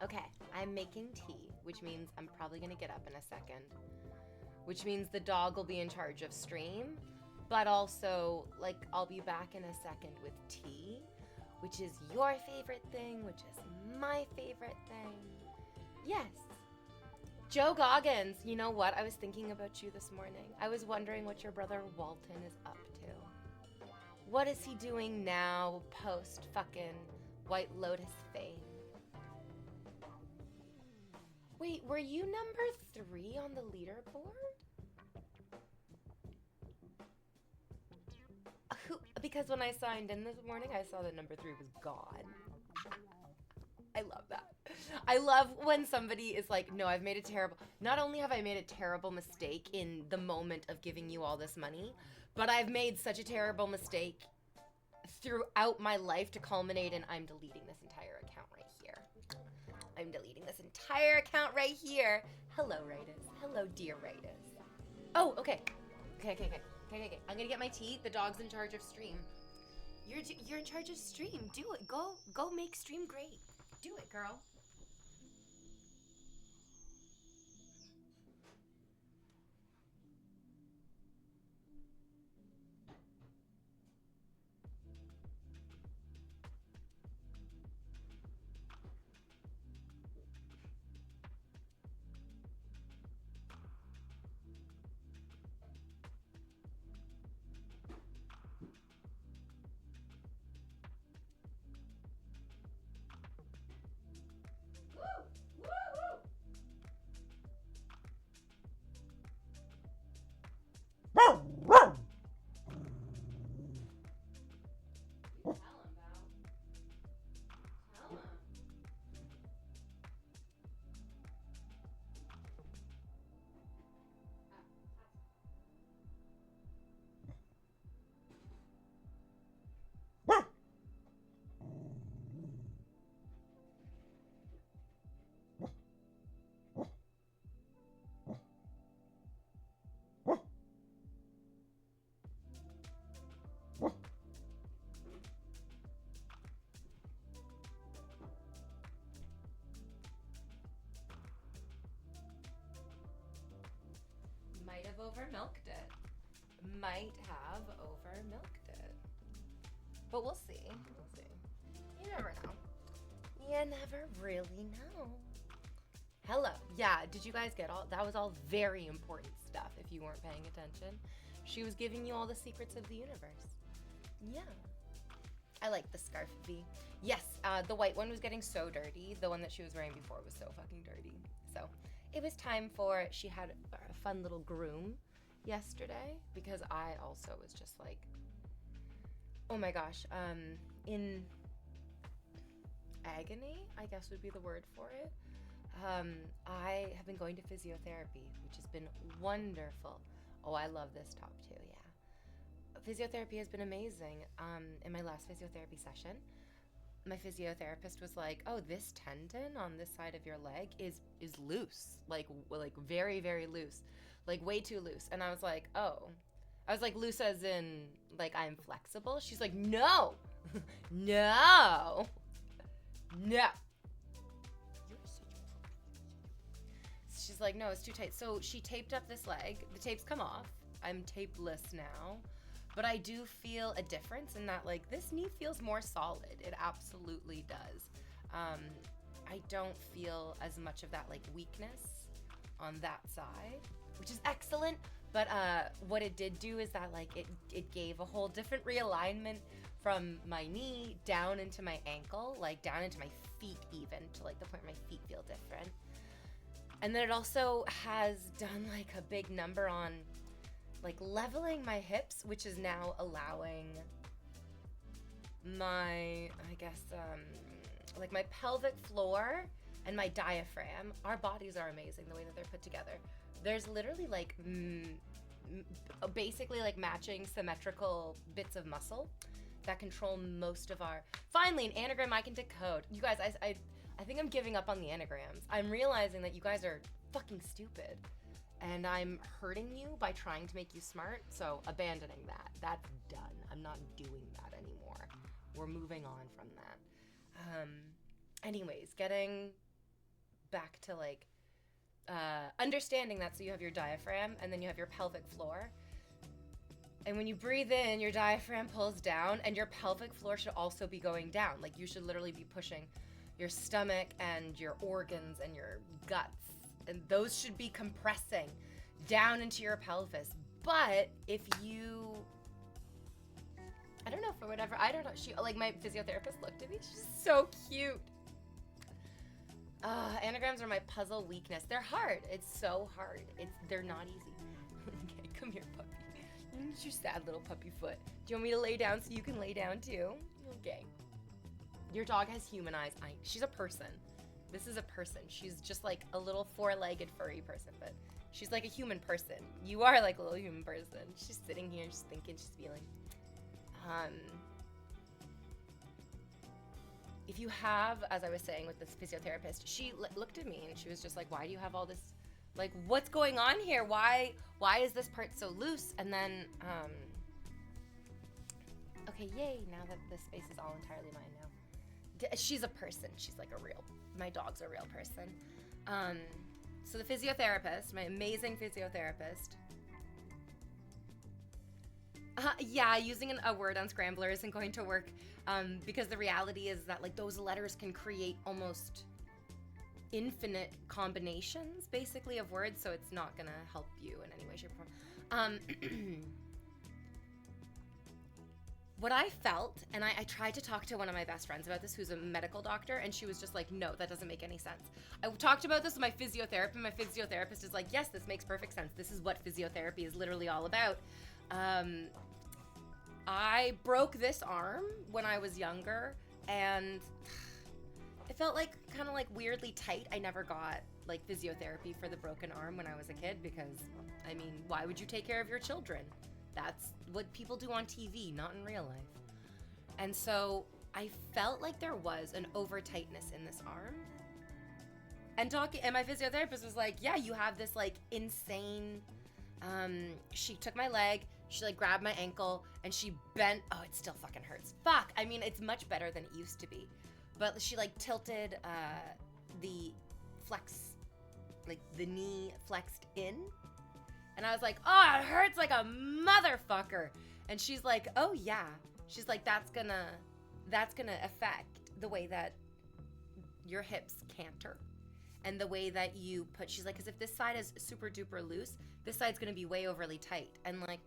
Okay, I'm making tea, which means I'm probably gonna get up in a second. Which means the dog will be in charge of stream, but also, like, I'll be back in a second with tea, which is your favorite thing, which is my favorite thing. Yes. Joe Goggins, you know what? I was thinking about you this morning. I was wondering what your brother Walton is up to. What is he doing now, post fucking White Lotus fame? Wait, were you number 3 on the leaderboard? Because when I signed in this morning, I saw that number 3 was gone. I love that. I love when somebody is like, no, I've made a terrible, not only have I made a terrible mistake in the moment of giving you all this money, but I've made such a terrible mistake throughout my life to culminate in I'm deleting this entire account right here. I'm deleting this entire account right here. Hello, Raiders. Hello, dear Raiders. Oh, okay. Okay. I'm gonna get my tea. The dog's in charge of stream. You're in charge of stream. Do it. Go make stream great. Do it, girl. Might have over milked it. Might have over milked it. But we'll see. We'll see. You never know. You never really know. Hello. Yeah, did you guys get all that? Was all very important stuff if you weren't paying attention. She was giving you all the secrets of the universe. Yeah. I like the scarf V. Yes, the white one was getting so dirty. The one that she was wearing before was so fucking dirty. So it was time for, she had a fun little groom yesterday because I also was just like, oh my gosh, in agony, I guess would be the word for it. I have been going to physiotherapy, which has been wonderful. Oh, I love this top too, yeah. Physiotherapy has been amazing. In my last physiotherapy session, my physiotherapist was like, "Oh, this tendon on this side of your leg is loose, like very very loose, like way too loose." And I was like, "Oh," I was like, "Loose as in like I'm flexible?" She's like, "No, no, no." She's like, "No, it's too tight." So she taped up this leg. The tapes come off. I'm tapeless now. But I do feel a difference in that, like, this knee feels more solid. It absolutely does. I don't feel as much of that, like, weakness on that side, which is excellent. But what it did do is that, like, it gave a whole different realignment from my knee down into my ankle, like, down into my feet even, to, like, the point where my feet feel different. And then it also has done, like, a big number on like leveling my hips, which is now allowing my, I guess, like my pelvic floor and my diaphragm. Our bodies are amazing the way that they're put together. There's literally like basically like matching symmetrical bits of muscle that control most of our, finally an anagram I can decode. You guys, I think I'm giving up on the anagrams. I'm realizing that you guys are fucking stupid. And I'm hurting you by trying to make you smart, so abandoning that. That's done. I'm not doing that anymore. We're moving on from that. Anyways, getting back to like understanding that. So you have your diaphragm and then you have your pelvic floor. And when you breathe in, your diaphragm pulls down and your pelvic floor should also be going down. Like you should literally be pushing your stomach and your organs and your guts. And those should be compressing down into your pelvis. But if you, I don't know, for whatever, I don't know. She, like my physiotherapist looked at me. She's so cute. Anagrams are my puzzle weakness. They're hard. It's so hard. They're not easy. Okay, come here, puppy. It's your sad little puppy foot. Do you want me to lay down so you can lay down too? Okay. Your dog has human eyes. She's a person. This is a person. She's just like a little four-legged furry person, but she's like a human person. You are like a little human person. She's sitting here, she's thinking, she's feeling. If you have, as I was saying with this physiotherapist, she looked at me and she was just like, why do you have all this, like, what's going on here? Why is this part so loose? And then, okay, yay, now that this space is all entirely mine now. She's a person. She's like my dog's a real person. So the physiotherapist, my amazing physiotherapist, using a word unscrambler isn't going to work because the reality is that like those letters can create almost infinite combinations basically of words, so it's not gonna help you in any way, shape, or form. What I felt, and I tried to talk to one of my best friends about this who's a medical doctor, and she was just like, no, that doesn't make any sense. I talked about this with my physiotherapist, and my physiotherapist is like, yes, this makes perfect sense. This is what physiotherapy is literally all about. I broke this arm when I was younger, and it felt like kind of like weirdly tight. I never got like physiotherapy for the broken arm when I was a kid because, I mean, why would you take care of your children? That's what people do on TV, not in real life. And so I felt like there was an over tightness in this arm. And my physiotherapist was like, yeah, you have this like insane, she took my leg, she like grabbed my ankle and she bent, oh, it still fucking hurts. Fuck, I mean, it's much better than it used to be. But she like tilted the flex, like the knee flexed in. And I was like, oh, it hurts like a motherfucker. And she's like, oh yeah. She's like, that's gonna affect the way that your hips canter. And the way that you put, she's like, because if this side is super duper loose, this side's gonna be way overly tight. And like,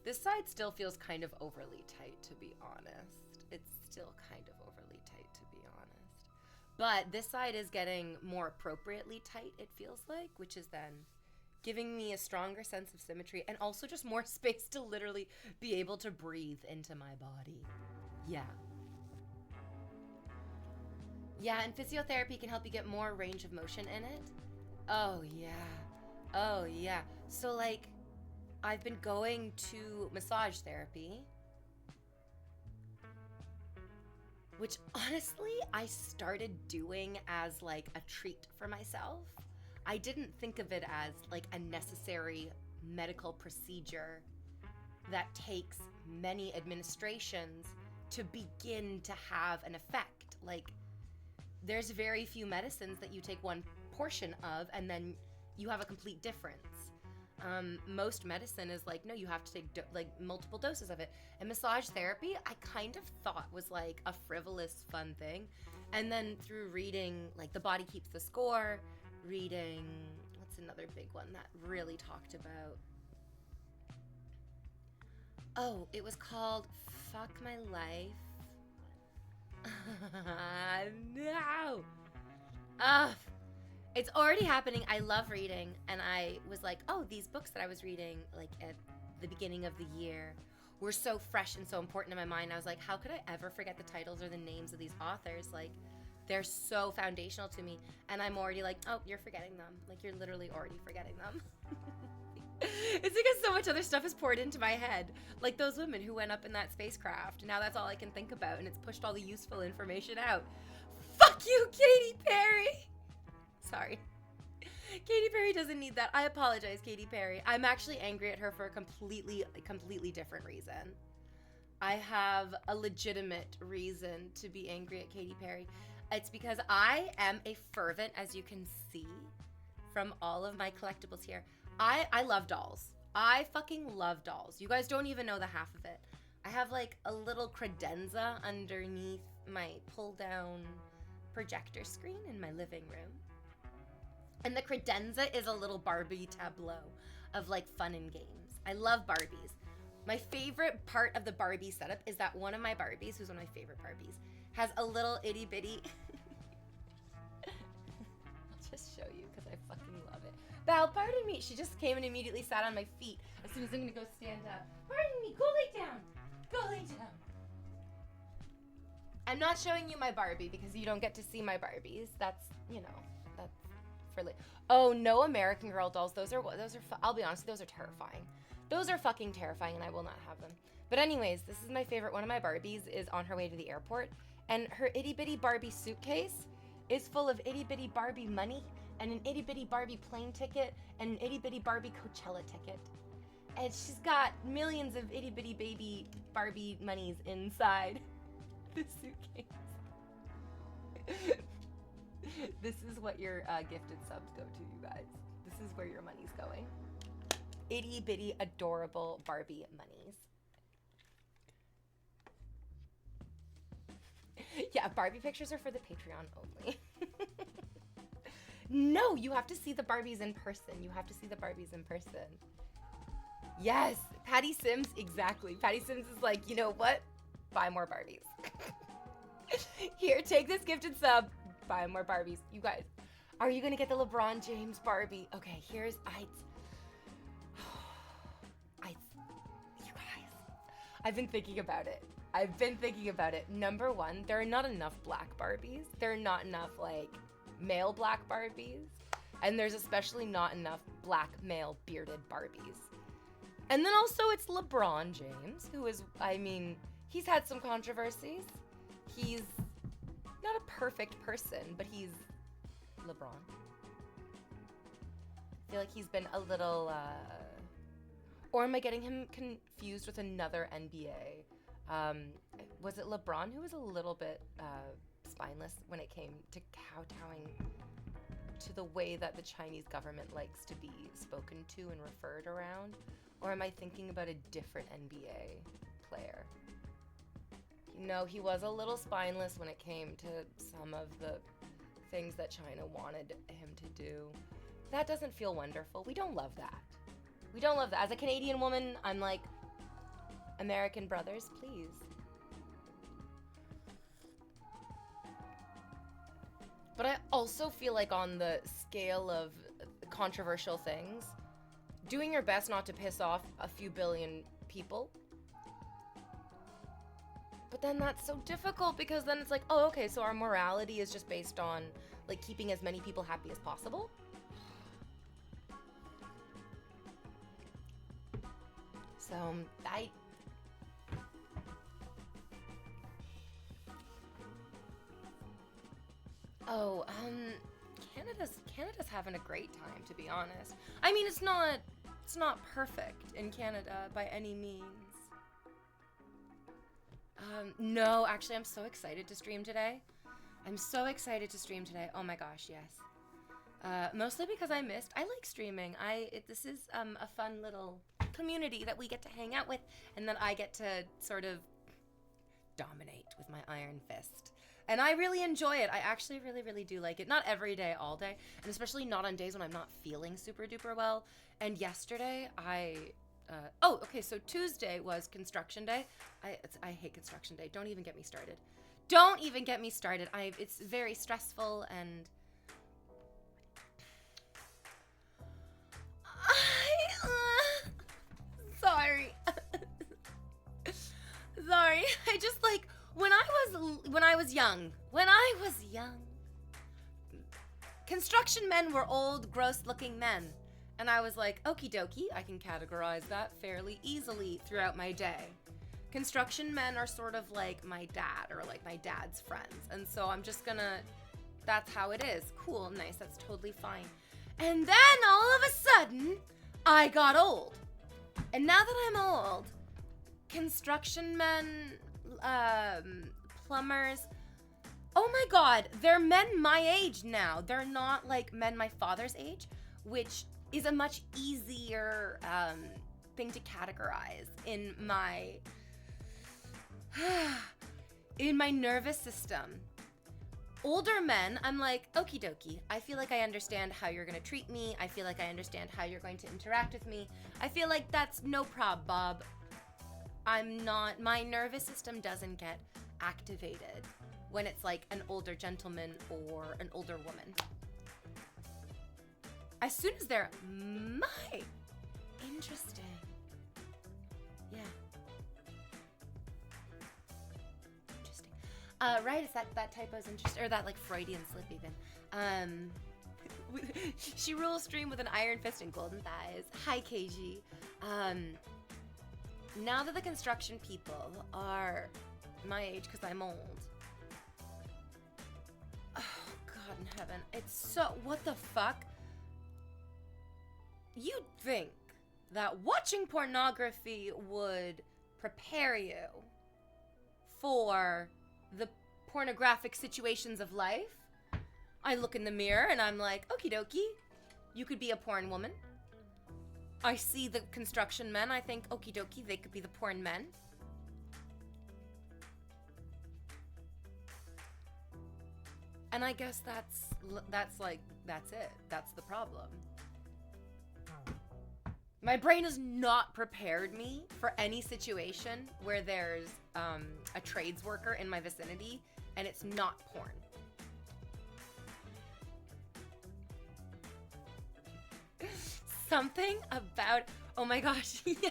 this side still feels kind of overly tight, to be honest. It's still kind of overly tight, to be honest. But this side is getting more appropriately tight, it feels like, which is then giving me a stronger sense of symmetry and also just more space to literally be able to breathe into my body. Yeah. Yeah, and physiotherapy can help you get more range of motion in it. Oh, yeah. Oh, yeah. So, like, I've been going to massage therapy, which honestly I started doing as, like, a treat for myself. I didn't think of it as like a necessary medical procedure that takes many administrations to begin to have an effect. Like, there's very few medicines that you take one portion of and then you have a complete difference. Most medicine is like, no, you have to take like multiple doses of it. And massage therapy, I kind of thought was like a frivolous, fun thing. And then through reading like The Body Keeps the Score, reading, what's another big one that really talked about? Oh, it was called Fuck My Life. No! It's already happening. I love reading. And I was like, oh, these books that I was reading like at the beginning of the year were so fresh and so important in my mind. I was like, how could I ever forget the titles or the names of these authors? Like, they're so foundational to me. And I'm already like, oh, you're forgetting them. Like, you're literally already forgetting them. It's because so much other stuff is poured into my head. Like those women who went up in that spacecraft. Now that's all I can think about, and it's pushed all the useful information out. Fuck you, Katy Perry! Sorry. Katy Perry doesn't need that. I apologize, Katy Perry. I'm actually angry at her for a completely different reason. I have a legitimate reason to be angry at Katy Perry. It's because I am a fervent, as you can see from all of my collectibles here. I love dolls. I fucking love dolls. You guys don't even know the half of it. I have like a little credenza underneath my pull down projector screen in my living room. And the credenza is a little Barbie tableau of like fun and games. I love Barbies. My favorite part of the Barbie setup is that one of my Barbies, who's one of my favorite Barbies, has a little itty bitty. I'll just show you because I fucking love it. Val, pardon me. She just came and immediately sat on my feet as soon as I'm gonna go stand up. Pardon me. Go lay down. Go lay down. I'm not showing you my Barbie because you don't get to see my Barbies. That's, you know, that's for oh, no American Girl dolls. Those are I'll be honest, those are terrifying. Those are fucking terrifying and I will not have them. But anyways, this is my favorite. One of my Barbies is on her way to the airport and her itty bitty Barbie suitcase is full of itty bitty Barbie money and an itty bitty Barbie plane ticket and an itty bitty Barbie Coachella ticket. And she's got millions of itty bitty baby Barbie monies inside the suitcase. This is what your gifted subs go to, you guys. This is where your money's going. Itty bitty adorable Barbie monies. Yeah, Barbie pictures are for the Patreon only. No, you have to see the Barbies in person. You have to see the Barbies in person. Yes, Patty Sims, exactly. Patty Sims is like, you know what? Buy more Barbies. Here, take this gifted sub. Buy more Barbies. You guys, are you gonna get the LeBron James Barbie? Okay, here's you guys, I've been thinking about it. Number one, there are not enough black Barbies. There are not enough like male black Barbies. And there's especially not enough black male bearded Barbies. And then also it's LeBron James, who is, I mean, he's had some controversies. He's not a perfect person, but he's LeBron. I feel like he's been a little, or am I getting him confused with another NBA? Was it LeBron who was a little bit spineless when it came to kowtowing to the way that the Chinese government likes to be spoken to and referred around? Or am I thinking about a different NBA player? No, he was a little spineless when it came to some of the things that China wanted him to do. That doesn't feel wonderful. We don't love that. We don't love that. As a Canadian woman, I'm like, American brothers, please. But I also feel like on the scale of controversial things, doing your best not to piss off a few billion people. But then that's so difficult because then it's like, oh, okay, so our morality is just based on like keeping as many people happy as possible. So Canada's having a great time, to be honest. I mean, it's not perfect in Canada by any means. No, actually, I'm so excited to stream today. Oh my gosh, yes. Mostly because I like streaming. This is a fun little community that we get to hang out with, and then I get to sort of dominate with my iron fist. And I really enjoy it. I actually really, really do like it. Not every day, all day, and especially not on days when I'm not feeling super duper well. And yesterday, so Tuesday was construction day. I hate construction day. Don't even get me started. It's very stressful and sorry. Sorry. I just like when I was young, construction men were old, gross-looking men. And I was like, okie dokie, I can categorize that fairly easily throughout my day. Construction men are sort of like my dad or like my dad's friends. And so I'm just gonna, that's how it is. Cool, nice, that's totally fine. And then all of a sudden, I got old. And now that I'm old, construction men, plumbers, Oh my god, they're men my age now. They're not like men my father's age, which is a much easier thing to categorize in my in my nervous system. Older men, I'm like, okie dokie. I feel like I understand how you're gonna treat me. I feel like I understand how you're going to interact with me. I feel like that's no prob, Bob. My nervous system doesn't get activated when it's like an older gentleman or an older woman. As soon as they're my, interesting. Yeah. Interesting. Right, is that typo's interesting, or that like Freudian slip even. She rules stream with an iron fist and golden thighs. Hi, KG. Now that the construction people are my age, because I'm old. Oh, God in heaven. It's so, what the fuck? You'd think that watching pornography would prepare you for the pornographic situations of life. I look in the mirror and I'm like, okie dokie, you could be a porn woman. I see the construction men, I think, okie dokie, they could be the porn men. And I guess that's it. That's the problem. My brain has not prepared me for any situation where there's a trades worker in my vicinity and it's not porn. Something about, oh my gosh, yes.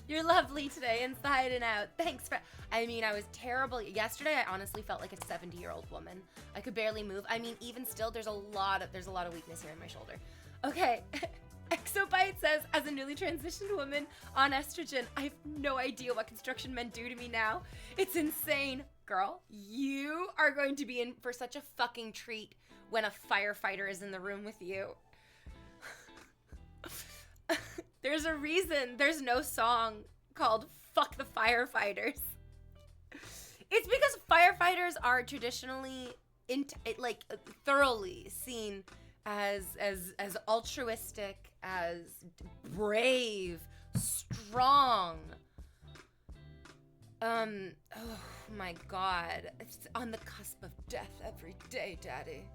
You're lovely today, inside and out. Thanks for, I mean, I was terrible. Yesterday, I honestly felt like a 70-year-old woman. I could barely move. I mean, even still, there's a lot of weakness here in my shoulder. Okay. Exobyte says, as a newly transitioned woman on estrogen, I have no idea what construction men do to me now. It's insane. Girl, you are going to be in for such a fucking treat when a firefighter is in the room with you. There's a reason there's no song called Fuck the Firefighters. It's because firefighters are traditionally thoroughly seen as altruistic, as brave, strong. Oh my God. It's on the cusp of death every day, Daddy.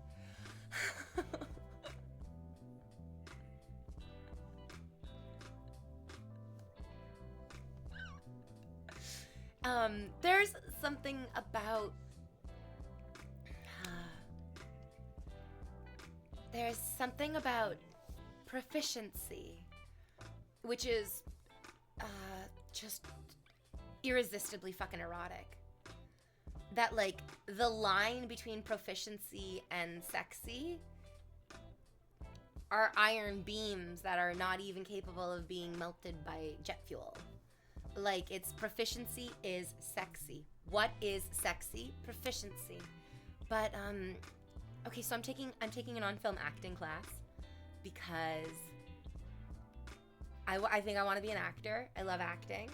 There's something about proficiency, which is just irresistibly fucking erotic. That like the line between proficiency and sexy are iron beams that are not even capable of being melted by jet fuel. Like, it's proficiency is sexy. What is sexy? Proficiency. But okay, so I'm taking an on-film acting class because I think I want to be an actor. I love acting.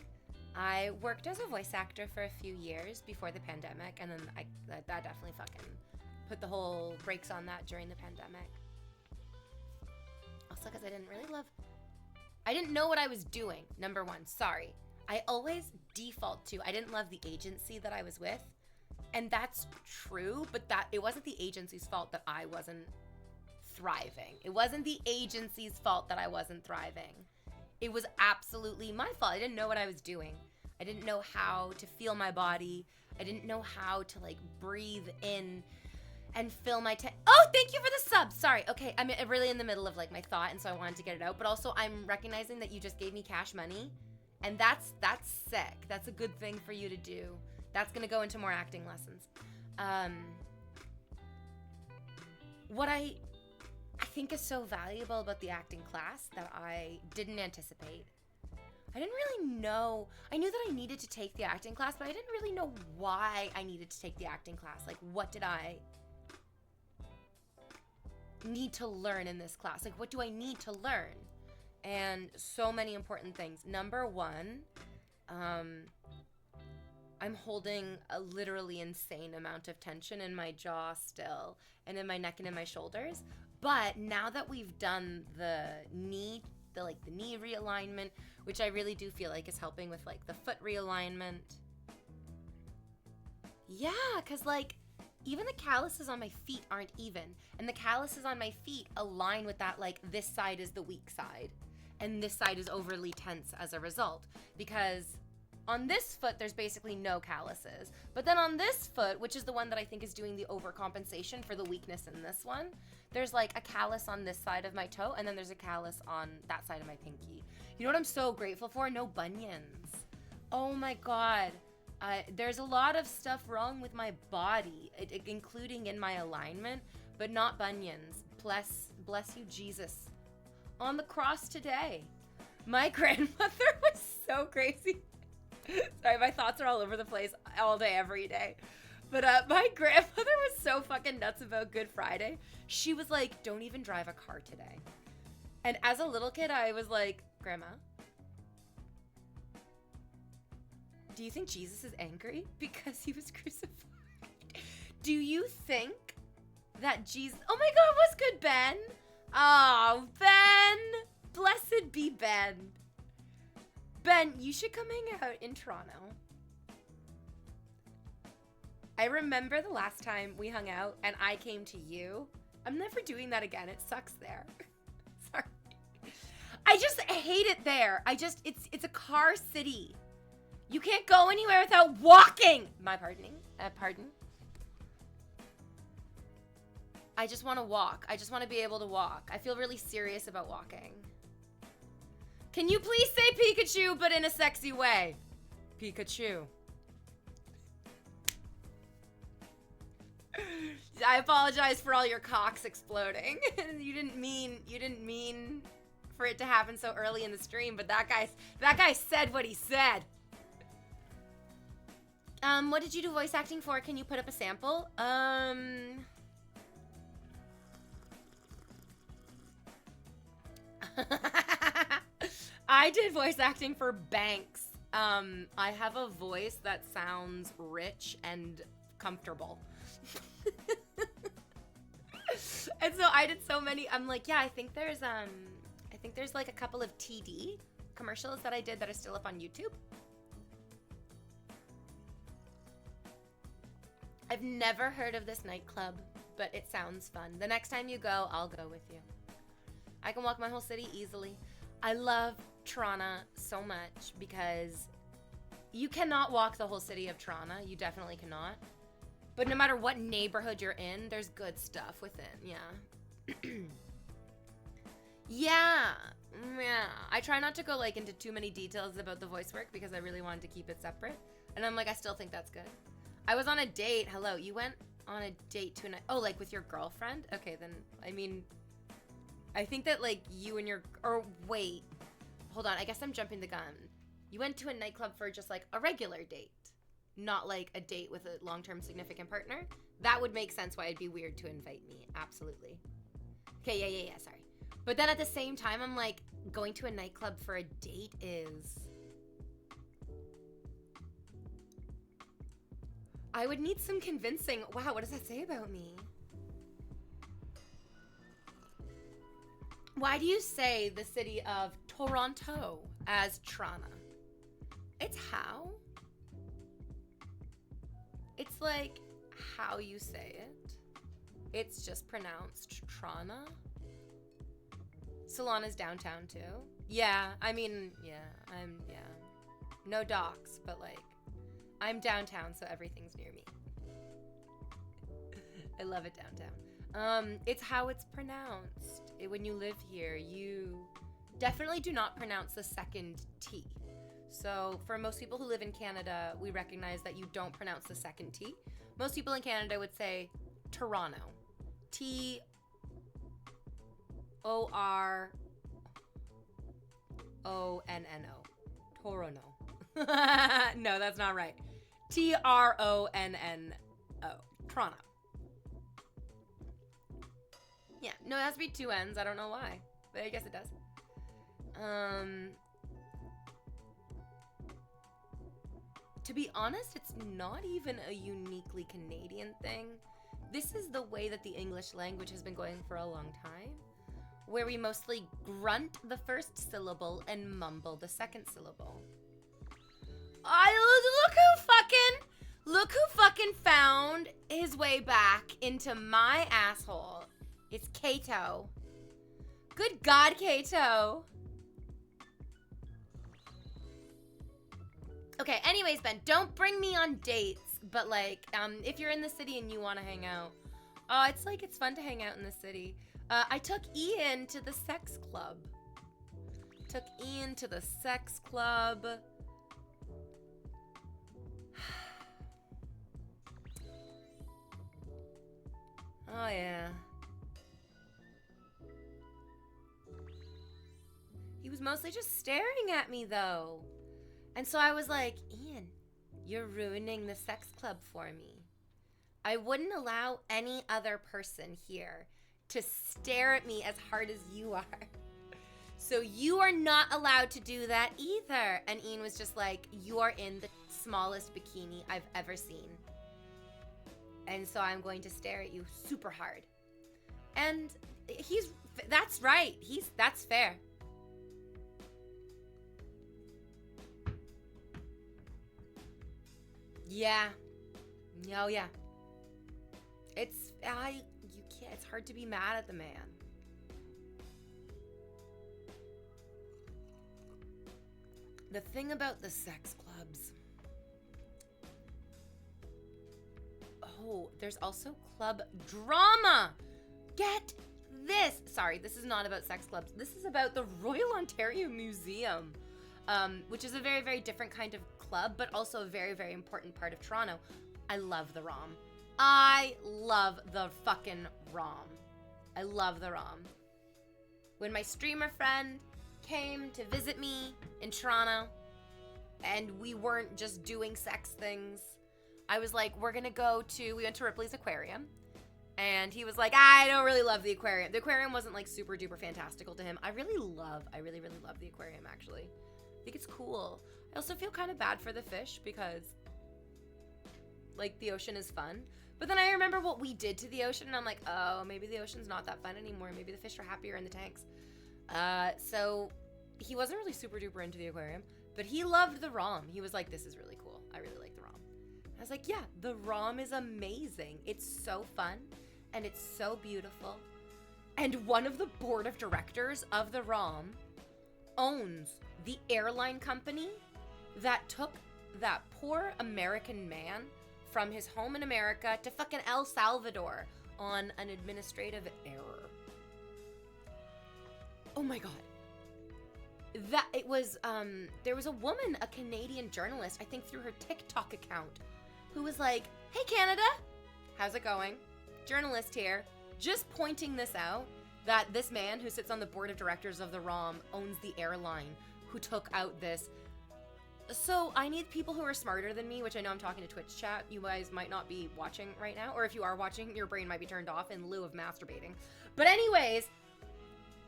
I worked as a voice actor for a few years before the pandemic, and then that definitely fucking put the whole brakes on that during the pandemic. Also, because I didn't know what I was doing. Number one, sorry. I always default to, I didn't love the agency that I was with. And that's true, but it wasn't the agency's fault that I wasn't thriving. It wasn't the agency's fault that I wasn't thriving. It was absolutely my fault. I didn't know what I was doing. I didn't know how to feel my body. I didn't know how to like breathe in and fill my Oh, thank you for the sub. Sorry. Okay, I'm really in the middle of like my thought, and so I wanted to get it out. But also, I'm recognizing that you just gave me cash money. And that's sick. That's a good thing for you to do. That's gonna go into more acting lessons. What I think is so valuable about the acting class that I didn't anticipate. I didn't really know. I knew that I needed to take the acting class, but I didn't really know why I needed to take the acting class. Like, what did I need to learn in this class? Like, what do I need to learn? And so many important things. Number one, I I'm holding a literally insane amount of tension in my jaw still, and in my neck and in my shoulders. But now that we've done the knee realignment, which I really do feel like is helping with like the foot realignment. Yeah, cause like even the calluses on my feet aren't even, and the calluses on my feet align with that, like this side is the weak side and this side is overly tense as a result, because on this foot, there's basically no calluses. But then on this foot, which is the one that I think is doing the overcompensation for the weakness in this one, there's like a callus on this side of my toe, and then there's a callus on that side of my pinky. You know what I'm so grateful for? No bunions. Oh my God. There's a lot of stuff wrong with my body, including in my alignment, but not bunions. Bless you, Jesus. On the cross today. My grandmother was so crazy. Sorry, my thoughts are all over the place all day, every day. But my grandmother was so fucking nuts about Good Friday. She was like, don't even drive a car today. And as a little kid, I was like, Grandma, do you think Jesus is angry because he was crucified? Do you think that Jesus... Oh my God, what's good, Ben? Oh, Ben. Blessed be Ben. Ben, you should come hang out in Toronto. I remember the last time we hung out and I came to you. I'm never doing that again. It sucks there. Sorry. I just hate it there. It's a car city. You can't go anywhere without walking. My pardon. I just want to walk. I just want to be able to walk. I feel really serious about walking. Can you please say Pikachu, but in a sexy way? Pikachu. I apologize for all your cocks exploding. You didn't mean for it to happen so early in the stream, but that guy said what he said. What did you do voice acting for? Can you put up a sample? I did voice acting for Banks. I have a voice that sounds rich and comfortable. And so I did so many. I'm like, yeah, I think there's like a couple of TD commercials that I did that are still up on YouTube. I've never heard of this nightclub, but it sounds fun. The next time you go, I'll go with you. I can walk my whole city easily. I love Toronto so much because you cannot walk the whole city of Toronto. You definitely cannot. But no matter what neighborhood you're in, there's good stuff within. Yeah. Yeah. I try not to go like into too many details about the voice work because I really wanted to keep it separate. And I'm like, I still think that's good. I was on a date. Hello. You went on a date to oh, like with your girlfriend? Okay, then, I mean, I think that like you and your, or wait, hold on. I guess I'm jumping the gun. You went to a nightclub for just like a regular date, not like a date with a long-term significant partner. That would make sense why it'd be weird to invite me. Absolutely. Okay, yeah, sorry. But then at the same time, I'm like, going to a nightclub for a date is... I would need some convincing. Wow, what does that say about me? Why do you say the city of Toronto as Toronto? It's how? It's like how you say it. It's just pronounced Toronto. Solana's downtown too. Yeah, I mean, yeah. No docks, but like, I'm downtown, so everything's near me. I love it downtown. It's how it's pronounced. When you live here, you definitely do not pronounce the second T. So for most people who live in Canada, we recognize that you don't pronounce the second T. Most people in Canada would say Toronto. T-O-R-O-N-N-O. Toronto. No, that's not right. T-R-O-N-N-O. Toronto. Yeah, no, it has to be two N's. I don't know why, but I guess it does. to be honest, it's not even a uniquely Canadian thing. This is the way that the English language has been going for a long time, where we mostly grunt the first syllable and mumble the second syllable. Look who fucking found his way back into my asshole. It's Kato. Good God, Kato. Okay, anyways, Ben, don't bring me on dates, but like, if you're in the city and you want to hang out, it's fun to hang out in the city. I took Ian to the sex club. Oh, yeah. He was mostly just staring at me, though. And so I was like, Ian, you're ruining the sex club for me. I wouldn't allow any other person here to stare at me as hard as you are. So you are not allowed to do that either. And Ian was just like, you are in the smallest bikini I've ever seen. And so I'm going to stare at you super hard. And that's right. That's fair. Yeah. Oh, yeah. It's hard to be mad at the man. The thing about the sex clubs. Oh, there's also club drama. Get this. Sorry, this is not about sex clubs. This is about the Royal Ontario Museum, which is a very, very different kind of club, but also a very, very important part of Toronto. I love the ROM. I love the fucking ROM. I love the ROM. When my streamer friend came to visit me in Toronto, and we weren't just doing sex things, I was like, we went to Ripley's Aquarium, and he was like, I don't really love the aquarium. The aquarium wasn't like super duper fantastical to him. I really, really love the aquarium, actually. I think it's cool. I also feel kind of bad for the fish because like the ocean is fun. But then I remember what we did to the ocean, and I'm like, oh, maybe the ocean's not that fun anymore. Maybe the fish are happier in the tanks. So he wasn't really super duper into the aquarium, but he loved the ROM. He was like, this is really cool. I really like the ROM. I was like, yeah, the ROM is amazing. It's so fun, and it's so beautiful. And one of the board of directors of the ROM owns the airline company that took that poor American man from his home in America to fucking El Salvador on an administrative error. Oh my God. There was a woman, a Canadian journalist, I think through her TikTok account, who was like, hey Canada, how's it going? Journalist here, just pointing this out, that this man who sits on the board of directors of the ROM owns the airline who took out this. So I need people who are smarter than me, which I know I'm talking to Twitch chat. You guys might not be watching right now, or if you are watching, your brain might be turned off in lieu of masturbating. But anyways,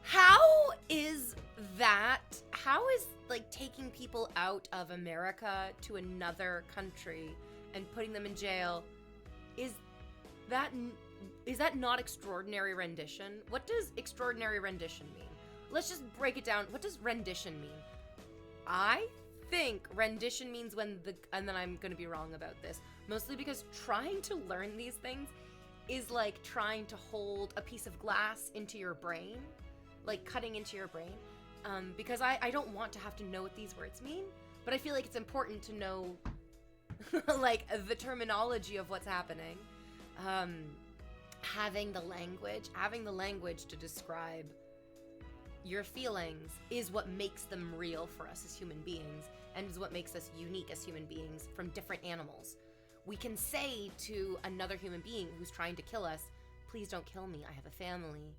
how is like taking people out of America to another country and putting them in jail, is that not extraordinary rendition? What does extraordinary rendition mean? Let's just break it down. What does rendition mean? I think rendition means and then I'm gonna be wrong about this, mostly because trying to learn these things is like trying to hold a piece of glass into your brain, like cutting into your brain, because I don't want to have to know what these words mean, but I feel like it's important to know like the terminology of what's happening. Having the language to describe your feelings is what makes them real for us as human beings, and is what makes us unique as human beings from different animals. We can say to another human being who's trying to kill us, please don't kill me, I have a family,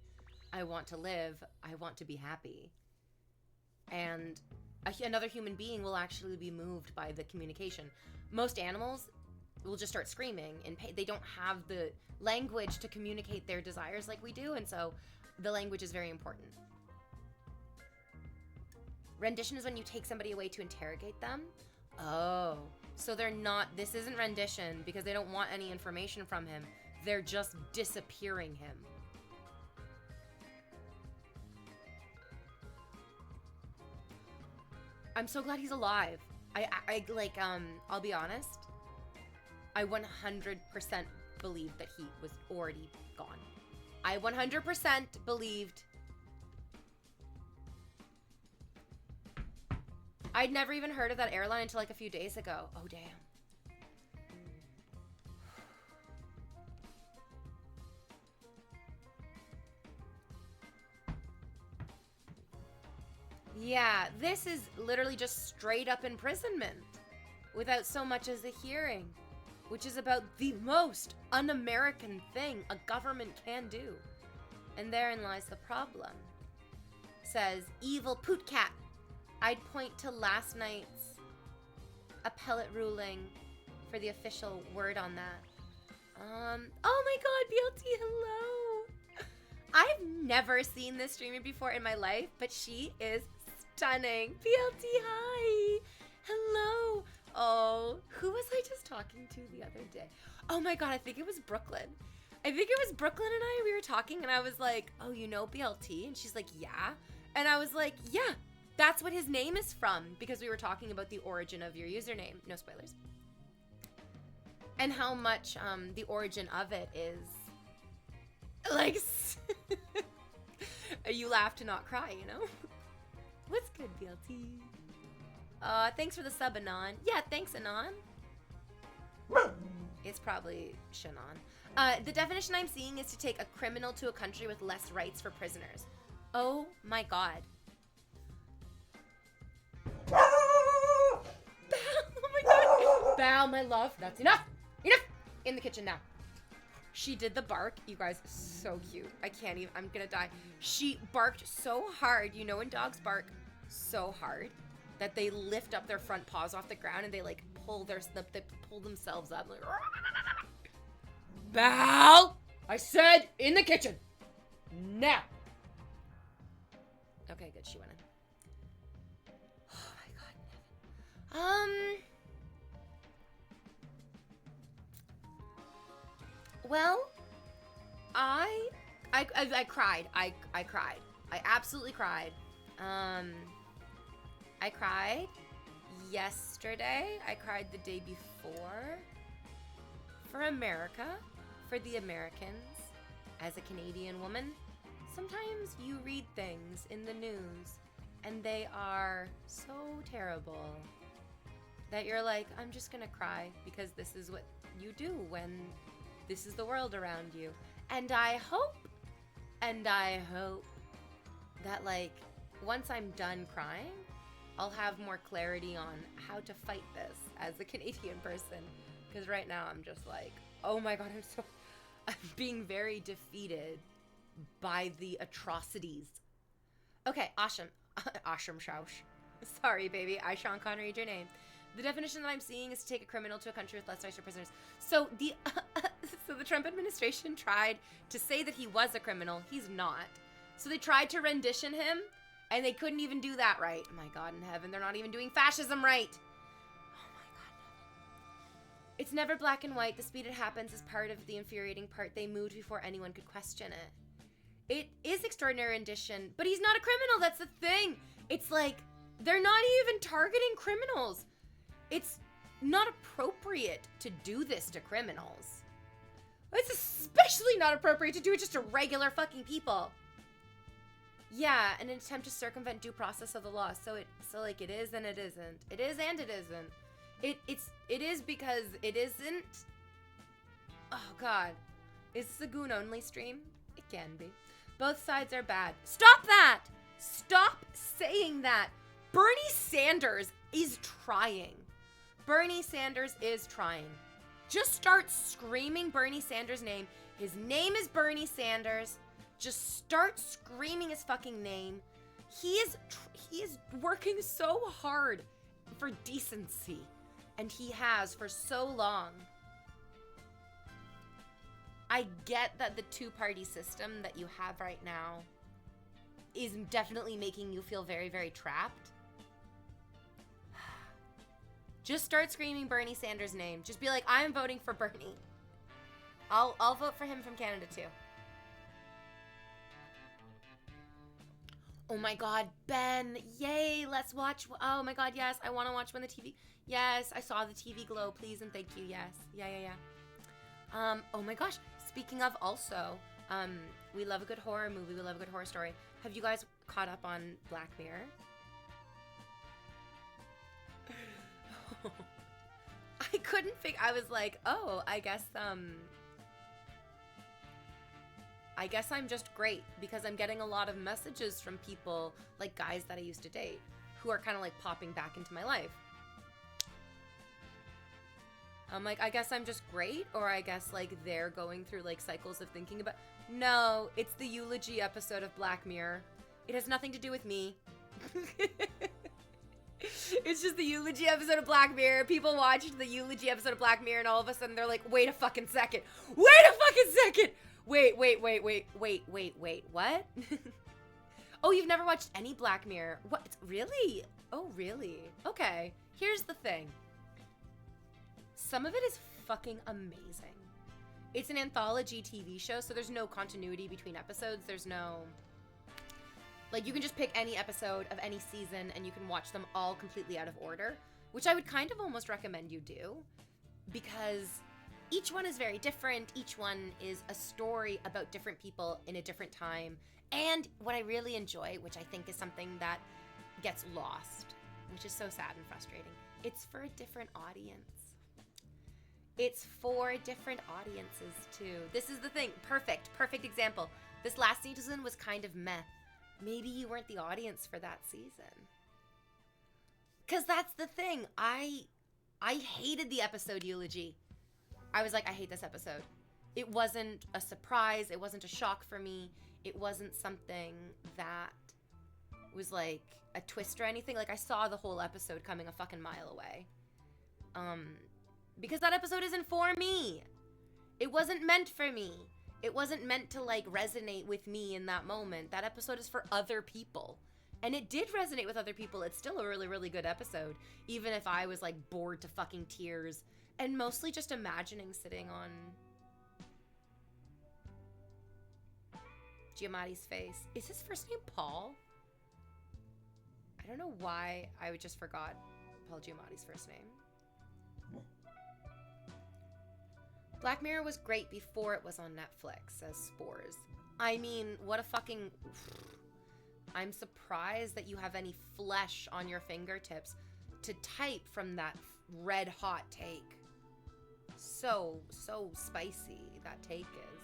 I want to live, I want to be happy. And another human being will actually be moved by the communication. Most animals will just start screaming in pain. They don't have the language to communicate their desires like we do, and so the language is very important. Rendition is when you take somebody away to interrogate them. Oh, So they're not, this isn't rendition because they don't want any information from him. They're just disappearing him. I'm so glad he's alive. I'll be honest. I 100% believed that he was already gone. I 100% believed. I'd never even heard of that airline until like a few days ago. Oh, damn. Yeah, this is literally just straight up imprisonment without so much as a hearing, which is about the most un-American thing a government can do. And therein lies the problem. Says, evil poot cat. I'd point to last night's appellate ruling for the official word on that. Oh my god, BLT, hello. I've never seen this streamer before in my life, but she is stunning. BLT, hi. Hello. Oh, who was I just talking to the other day? Oh my god, I think it was Brooklyn. I think it was Brooklyn and we were talking and I was like, oh, you know BLT? And she's like, yeah. And I was like, yeah, that's what his name is from, because we were talking about the origin of your username. No spoilers. And how much the origin of it is like, you laugh to not cry, you know? What's good, BLT? Thanks for the sub, Anon. Yeah, thanks, Anon. It's probably Shannon. The definition I'm seeing is to take a criminal to a country with less rights for prisoners. Oh my god. Oh my god. Bow, my love. That's enough. Enough. In the kitchen now. She did the bark. You guys, so cute. I can't even. I'm gonna die. She barked so hard. You know when dogs bark so hard that they lift up their front paws off the ground and they like pull they pull themselves up. Like, bow. I said in the kitchen. Now. Okay, good. She went in. Oh my god. Well, I cried. I cried. I absolutely cried. I cried yesterday. I cried the day before. For America. For the Americans. As a Canadian woman, sometimes you read things in the news and they are so terrible that you're like, I'm just gonna cry because this is what you do when this is the world around you. And I hope that like once I'm done crying, I'll have more clarity on how to fight this as a Canadian person. Because right now I'm just like, oh my god, I'm being very defeated by the atrocities. Okay, Asham Shaush. Sorry, baby. Sean Connery, read your name. The definition that I'm seeing is to take a criminal to a country with less rights for prisoners. So the Trump administration tried to say that he was a criminal. He's not. So they tried to rendition him, and they couldn't even do that right. Oh my God in heaven, they're not even doing fascism right. Oh my God. It's never black and white. The speed it happens is part of the infuriating part. They moved before anyone could question it. It is extraordinary rendition, but he's not a criminal. That's the thing. It's like, they're not even targeting criminals. It's not appropriate to do this to criminals. It's especially not appropriate to do it just to regular fucking people. Yeah, an attempt to circumvent due process of the law. So like it is and it isn't. It is and it isn't. It is because it isn't. Oh God. Is this a goon only stream? It can be. Both sides are bad. Stop that! Stop saying that. Bernie Sanders is trying. Bernie Sanders is trying. Just start screaming Bernie Sanders' name. His name is Bernie Sanders. Just start screaming his fucking name. He is working so hard for decency, and he has for so long. I get that the two-party system that you have right now is definitely making you feel very, very trapped. Just start screaming Bernie Sanders' name. Just be like, I am voting for Bernie. I'll vote for him from Canada too. Oh my god, Ben. Yay, let's watch. Oh my god, yes. I want to watch when the TV. Yes, I saw the TV glow. Please and thank you. Yes. Yeah. Oh my gosh. Speaking of also, we love a good horror movie. We love a good horror story. Have you guys caught up on Black Mirror? I couldn't figure. I was like, oh, I guess I'm just great because I'm getting a lot of messages from people, like guys that I used to date, who are kind of like popping back into my life. I'm like, I guess I'm just great, or I guess like they're going through like cycles of thinking about. No, it's the eulogy episode of Black Mirror. It has nothing to do with me. It's just the eulogy episode of Black Mirror. People watched the eulogy episode of Black Mirror and all of a sudden they're like, wait a fucking second. Wait a fucking second. Wait, what? Oh, you've never watched any Black Mirror? What? Really? Oh, really? Okay. Here's the thing. Some of it is fucking amazing. It's an anthology TV show, so there's no continuity between episodes. There's no... Like, you can just pick any episode of any season and you can watch them all completely out of order, which I would kind of almost recommend you do, because each one is very different. Each one is a story about different people in a different time. And what I really enjoy, which I think is something that gets lost, which is so sad and frustrating, it's for a different audience. It's for different audiences, too. This is the thing. Perfect example. This last season was kind of meh. Maybe you weren't the audience for that season. Because that's the thing. I hated the episode eulogy. I was like, I hate this episode. It wasn't a surprise. It wasn't a shock for me. It wasn't something that was like a twist or anything. Like, I saw the whole episode coming a fucking mile away. Because that episode isn't for me. It wasn't meant for me. It wasn't meant to, like, resonate with me in that moment. That episode is for other people. And it did resonate with other people. It's still a really, really good episode. Even if I was, like, bored to fucking tears. And mostly just imagining sitting on Giamatti's face. Is his first name Paul? I don't know why I just forgot Paul Giamatti's first name. Black Mirror was great before it was on Netflix, says Spores. I mean, what a fucking... I'm surprised that you have any flesh on your fingertips to type from that red hot take. So spicy that take is.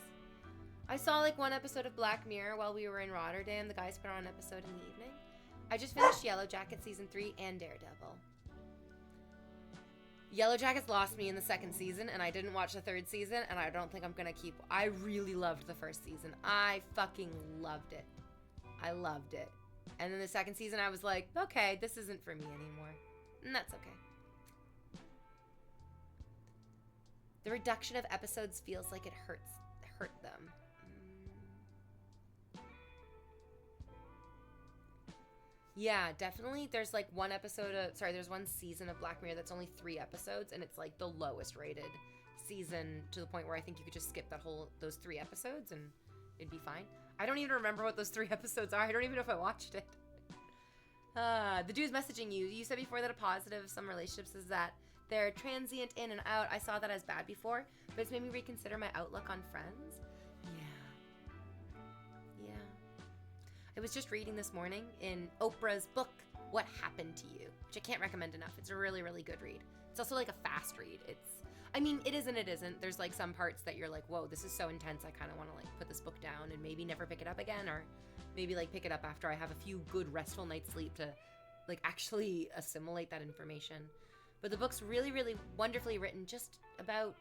I saw like one episode of Black Mirror while we were in Rotterdam. The guys put on an episode in the evening. I just finished Yellow Jacket Season 3 and Daredevil. Yellow Jackets lost me in the second season, and I didn't watch the third season, and I don't think I'm gonna keep... I really loved the first season. I fucking loved it. I loved it. And then the second season, I was like, okay, this isn't for me anymore. And that's okay. The reduction of episodes feels like it hurt them. Yeah, definitely. There's like one there's one season of Black Mirror that's only 3 episodes, and it's like the lowest rated season, to the point where I think you could just skip those 3 episodes and it'd be fine. I don't even remember what those 3 episodes are. I don't even know if I watched it. The dude's messaging you. You said before that a positive of some relationships is that they're transient in and out. I saw that as bad before, but it's made me reconsider my outlook on friends. I was just reading this morning in Oprah's book, What Happened to You, which I can't recommend enough. It's a really, really good read. It's also like a fast read. It is and it isn't. There's like some parts that you're like, whoa, this is so intense. I kind of want to like put this book down and maybe never pick it up again, or maybe like pick it up after I have a few good restful nights sleep to like actually assimilate that information. But the book's really, really wonderfully written, just about...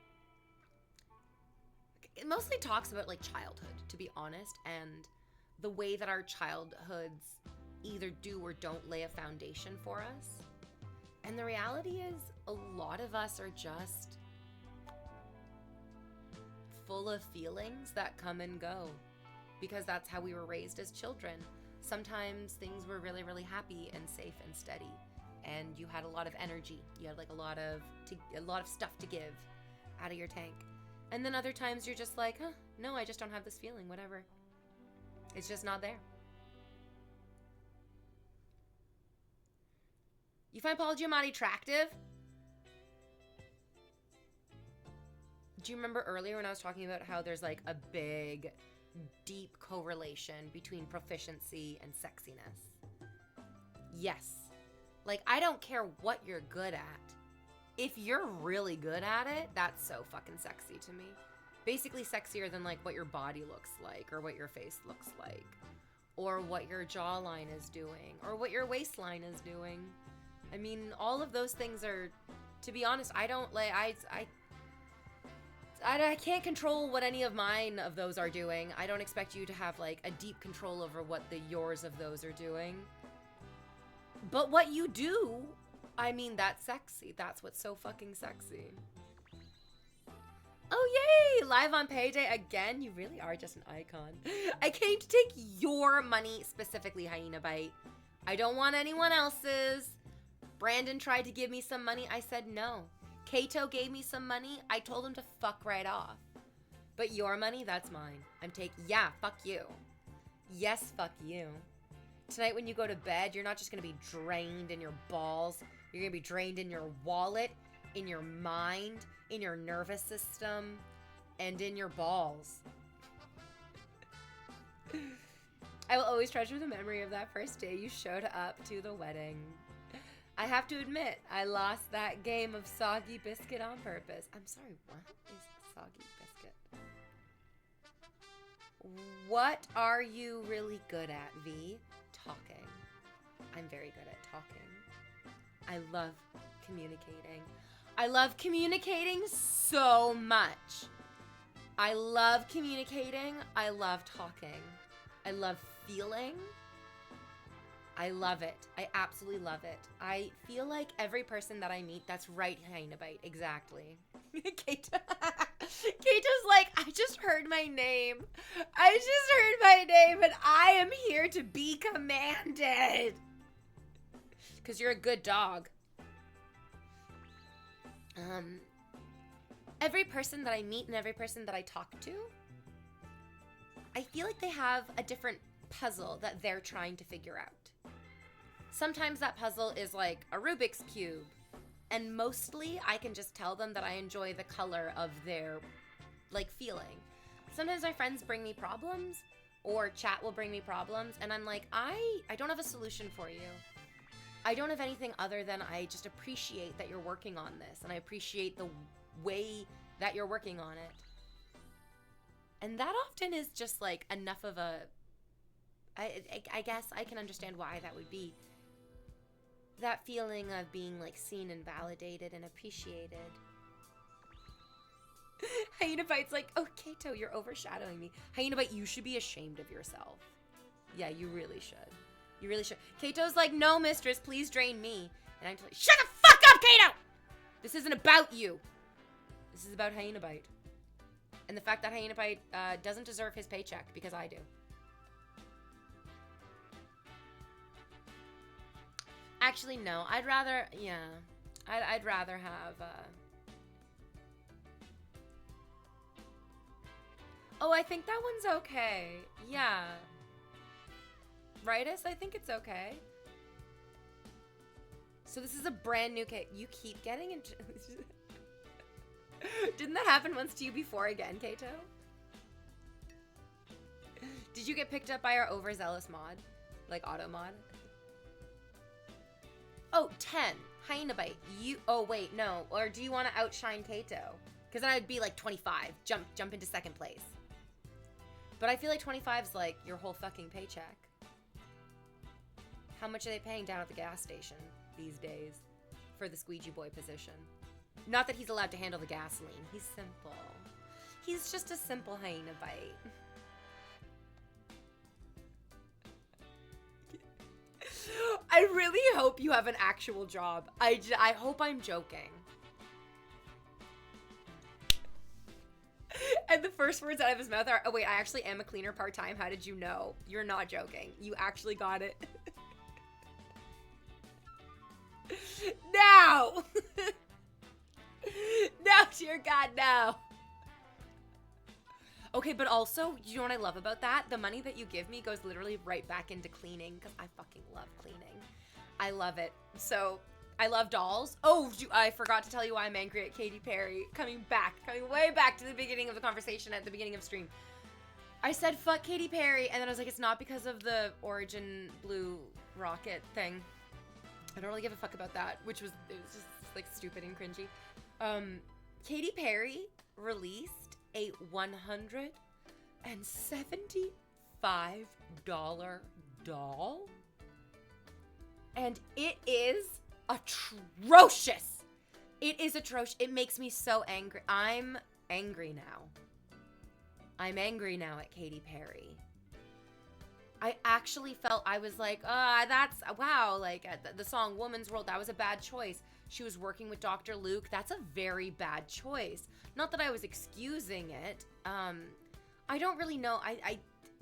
It mostly talks about like childhood, to be honest, and the way that our childhoods either do or don't lay a foundation for us. And the reality is, a lot of us are just full of feelings that come and go, because that's how we were raised as children. Sometimes things were really, really happy and safe and steady, and you had a lot of energy. You had like a lot of stuff to give out of your tank. And then other times you're just like, no, I just don't have this feeling, whatever. It's just not there. You find Paul Giamatti attractive? Do you remember earlier when I was talking about how there's like a big, deep correlation between proficiency and sexiness? Yes. Like, I don't care what you're good at. If you're really good at it, that's so fucking sexy to me. Basically sexier than like what your body looks like, or what your face looks like, or what your jawline is doing, or what your waistline is doing. I mean, all of those things are, to be honest, I don't like, I can't control what any of mine of those are doing. I don't expect you to have like a deep control over what the yours of those are doing. But what you do, I mean, that's sexy. That's what's so fucking sexy. Oh, yay! Live on payday again? You really are just an icon. I came to take your money, specifically, Hyena Bite. I don't want anyone else's. Brandon tried to give me some money. I said no. Kato gave me some money. I told him to fuck right off. But your money, that's mine. Yeah, fuck you. Yes, fuck you. Tonight when you go to bed, you're not just gonna be drained in your balls. You're gonna be drained in your wallet, in your mind, in your nervous system, and in your balls. I will always treasure the memory of that first day you showed up to the wedding. I have to admit, I lost that game of Soggy Biscuit on purpose. I'm sorry, what is Soggy Biscuit? What are you really good at, V? Talking. I'm very good at talking. I love communicating. I love communicating so much. I love communicating. I love talking. I love feeling. I love it. I absolutely love it. I feel like every person that I meet, that's right, Hyena Bite, exactly. Kato's like, I just heard my name. I just heard my name and I am here to be commanded. Because you're a good dog. Every person that I meet and every person that I talk to, I feel like they have a different puzzle that they're trying to figure out. Sometimes that puzzle is like a Rubik's Cube, and mostly I can just tell them that I enjoy the color of their, like, feeling. Sometimes my friends bring me problems, or chat will bring me problems, and I'm like, I don't have a solution for you. I don't have anything other than I just appreciate that you're working on this, and I appreciate the way that you're working on it. And that often is just, like, enough of a... I guess I can understand why that would be. That feeling of being, like, seen and validated and appreciated. Hyena Bite's like, oh, Kato, you're overshadowing me. Hyena Bite, you should be ashamed of yourself. Yeah, you really should. You really should. Kato's like, no, mistress, please drain me. And I'm like, shut the fuck up, Kato! This isn't about you. This is about Hyena Bite. And the fact that Hyena Bite doesn't deserve his paycheck, because I do. Actually, no. I'd rather, yeah. I'd rather have, Oh, I think that one's okay. Yeah. Rightus? I think it's okay. So this is a brand new cake. You keep getting into... Didn't that happen once to you before again, Kato? Did you get picked up by our overzealous mod? Like, auto mod? Oh, 10. Hyena Bite. You... Oh, wait, no. Or do you want to outshine Kato? Because then I'd be like 25. Jump into second place. But I feel like 25's like your whole fucking paycheck. How much are they paying down at the gas station these days for the squeegee boy position? Not that he's allowed to handle the gasoline. He's simple. He's just a simple Hyena Bite. I really hope you have an actual job. I hope I'm joking. And the first words out of his mouth are, oh wait, I actually am a cleaner part-time. How did you know? You're not joking. You actually got it. No! No, dear God, no. Okay, but also, you know what I love about that? The money that you give me goes literally right back into cleaning because I fucking love cleaning. I love it. So, I love dolls. Oh, I forgot to tell you why I'm angry at Katy Perry. Coming way back to the beginning of the conversation at the beginning of stream. I said fuck Katy Perry, and then I was like, it's not because of the Origin Blue Rocket thing. I don't really give a fuck about that, it was just like stupid and cringy. Katy Perry released a $175 doll, and it is atrocious. It is atrocious. It makes me so angry. I'm angry now. I'm angry now at Katy Perry. I actually felt, I was like, that's, wow, like the song Woman's World, that was a bad choice. She was working with Dr. Luke. That's a very bad choice. Not that I was excusing it. I don't really know. I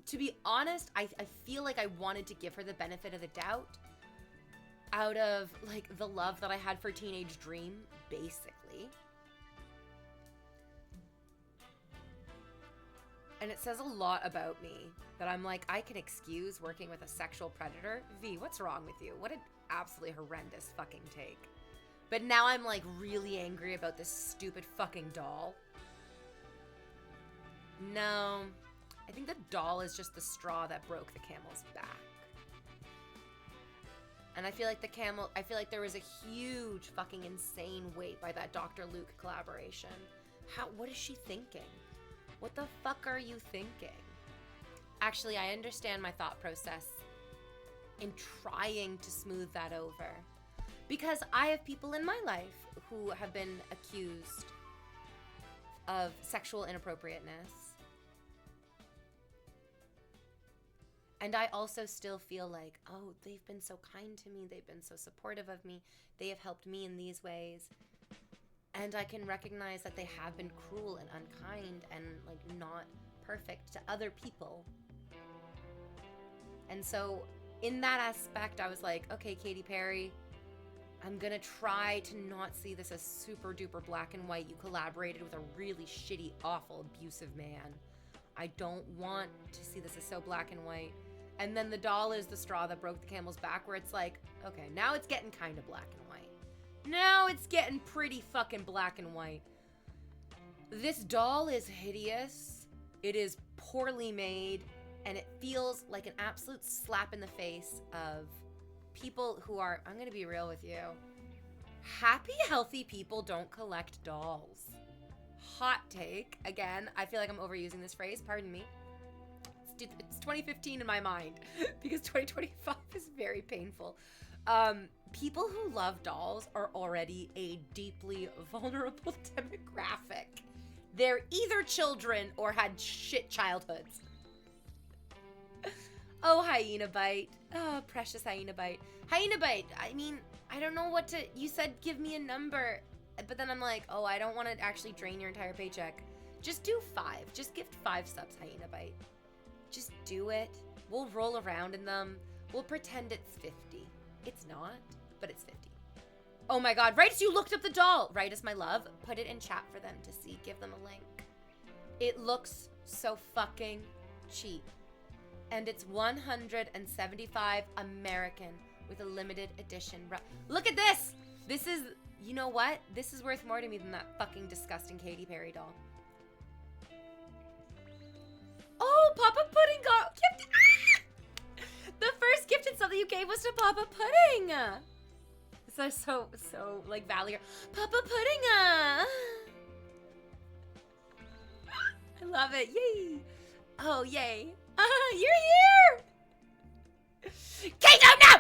to be honest, I feel like I wanted to give her the benefit of the doubt out of like the love that I had for Teenage Dream, basically. And it says a lot about me that I'm like, I can excuse working with a sexual predator. V, what's wrong with you? What an absolutely horrendous fucking take. But now I'm like really angry about this stupid fucking doll. No, I think the doll is just the straw that broke the camel's back. And I feel like there was a huge fucking insane weight by that Dr. Luke collaboration. What is she thinking? What the fuck are you thinking? Actually, I understand my thought process in trying to smooth that over. Because I have people in my life who have been accused of sexual inappropriateness. And I also still feel like, oh, they've been so kind to me. They've been so supportive of me. They have helped me in these ways. And I can recognize that they have been cruel and unkind and like not perfect to other people. And so in that aspect, I was like, okay, Katy Perry, I'm gonna try to not see this as super duper black and white. You collaborated with a really shitty, awful, abusive man. I don't want to see this as so black and white. And then the doll is the straw that broke the camel's back, where it's like, okay, now it's getting kind of black and white. Now it's getting pretty fucking black and white. This doll is hideous. It is poorly made, and it feels like an absolute slap in the face of people who are, I'm gonna be real with you, happy, healthy people don't collect dolls. Hot take. Again, I feel like I'm overusing this phrase. Pardon me. It's 2015 in my mind because 2025 is very painful. People who love dolls are already a deeply vulnerable demographic. They're either children or had shit childhoods. Oh, Hyena Bite. Oh, precious Hyena Bite. Hyena Bite, I mean, I don't know what to... You said give me a number, but then I'm like, oh, I don't want to actually drain your entire paycheck. Just do 5. Just gift 5 subs, Hyena Bite. Just do it. We'll roll around in them. We'll pretend it's 50. It's not, but it's 50. Oh my god, Rightus, you looked up the doll! Rightus, my love, put it in chat for them to see. Give them a link. It looks so fucking cheap. And it's 175 American with a limited edition. Look at this! This is, you know what? This is worth more to me than that fucking disgusting Katy Perry doll. Oh, Papa Pudding got gifted. Ah! The first gifted sub that you gave was to Papa Pudding. So like Valley. Papa Pudding. I love it. Yay. Oh, yay. You're here. Kato, no!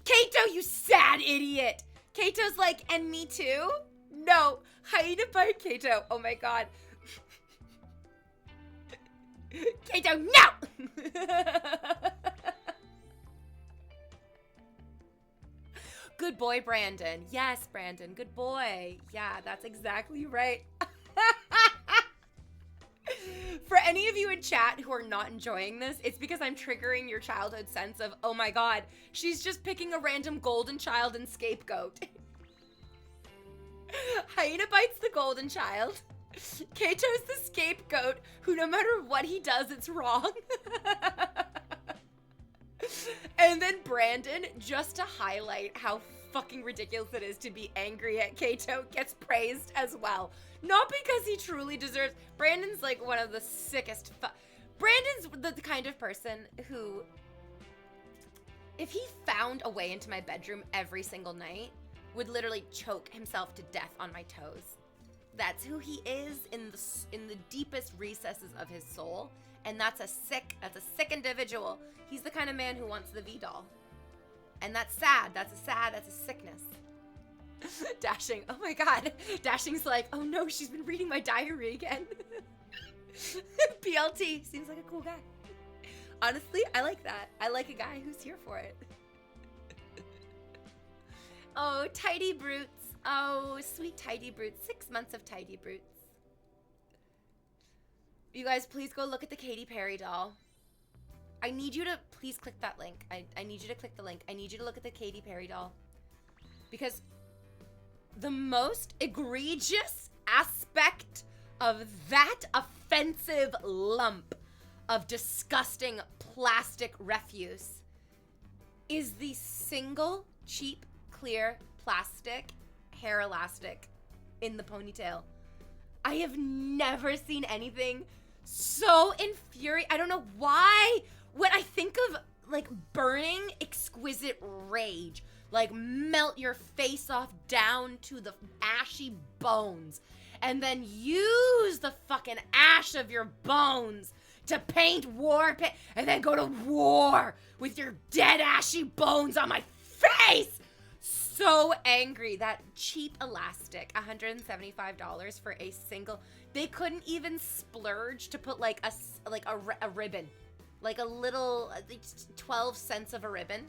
Kato, you sad idiot. Kato's like, and me too? No. Hyena Bite Kato. Oh my god. Kato, no! Good boy, Brandon. Yes, Brandon, good boy. Yeah, that's exactly right. For any of you in chat who are not enjoying this, it's because I'm triggering your childhood sense of, oh my god, she's just picking a random golden child and scapegoat. Hyena bites the golden child. Kato's the scapegoat who no matter what he does, it's wrong. And then Brandon, just to highlight how fucking ridiculous it is to be angry at Kato, gets praised as well. Not because he truly deserves. Brandon's like one of the sickest. Brandon's the kind of person who, if he found a way into my bedroom every single night, would literally choke himself to death on my toes. That's who he is in the deepest recesses of his soul, and that's a sick individual. He's the kind of man who wants the V-doll, and that's sad. That's a sickness. Dashing, oh my god. Dashing's like, oh no, she's been reading my diary again. PLT, seems like a cool guy. Honestly, I like that. I like a guy who's here for it. Oh, Tidy Brutes. Oh, sweet Tidy Brutes. 6 months of Tidy Brutes. You guys, please go look at the Katy Perry doll. I need you to please click that link. I need you to click the link. I need you to look at the Katy Perry doll. Because the most egregious aspect of that offensive lump of disgusting plastic refuse is the single cheap, clear plastic hair elastic in the ponytail. I have never seen anything so infuriating. I don't know why. When I think of like burning exquisite rage, like melt your face off down to the ashy bones, and then use the fucking ash of your bones to paint war paint, and then go to war with your dead ashy bones on my face. So angry. That cheap elastic, $175 for a single. They couldn't even splurge to put like a ribbon, like a little 12 cents of a ribbon.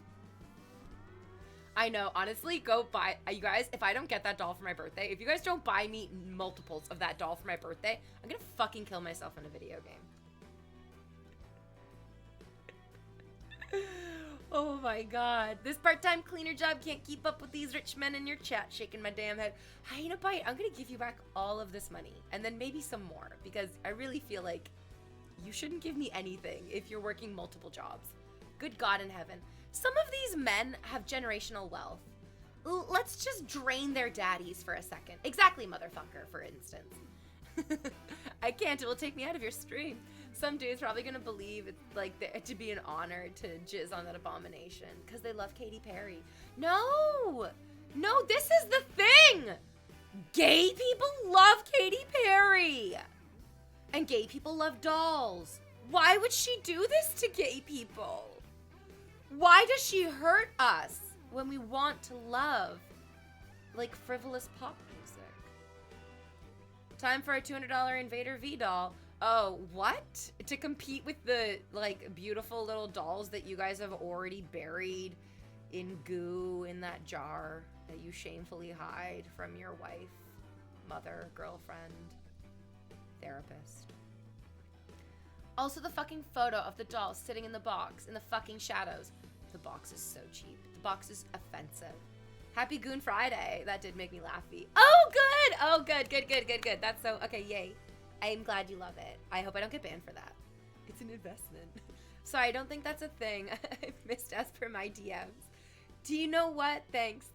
I know, honestly, go buy, you guys, if I don't get that doll for my birthday, if you guys don't buy me multiples of that doll for my birthday, I'm gonna fucking kill myself in a video game. Oh my god. This part-time cleaner job can't keep up with these rich men in your chat, shaking my damn head. Hyena Bite, I'm gonna give you back all of this money, and then maybe some more, because I really feel like you shouldn't give me anything if you're working multiple jobs. Good God in heaven. Some of these men have generational wealth. Let's just drain their daddies for a second. Exactly, motherfucker, for instance. I can't, it will take me out of your stream. Some dude's probably gonna believe it's like to be an honor to jizz on that abomination because they love Katy Perry. No, this is the thing. Gay people love Katy Perry, and gay people love dolls. Why would she do this to gay people? Why does she hurt us when we want to love like frivolous pop music? Time for a $200 Invader V doll. Oh, what? To compete with the like beautiful little dolls that you guys have already buried in goo in that jar that you shamefully hide from your wife, mother, girlfriend, therapist. Also the fucking photo of the doll sitting in the box in the fucking shadows. The box is so cheap. The box is offensive. Happy Goon Friday. That did make me laughy. Oh, good. Oh, good. That's so, okay, yay. I'm glad you love it. I hope I don't get banned for that. It's an investment. Sorry, I don't think that's a thing. I missed as per my DMs. Do you know what? Thanks.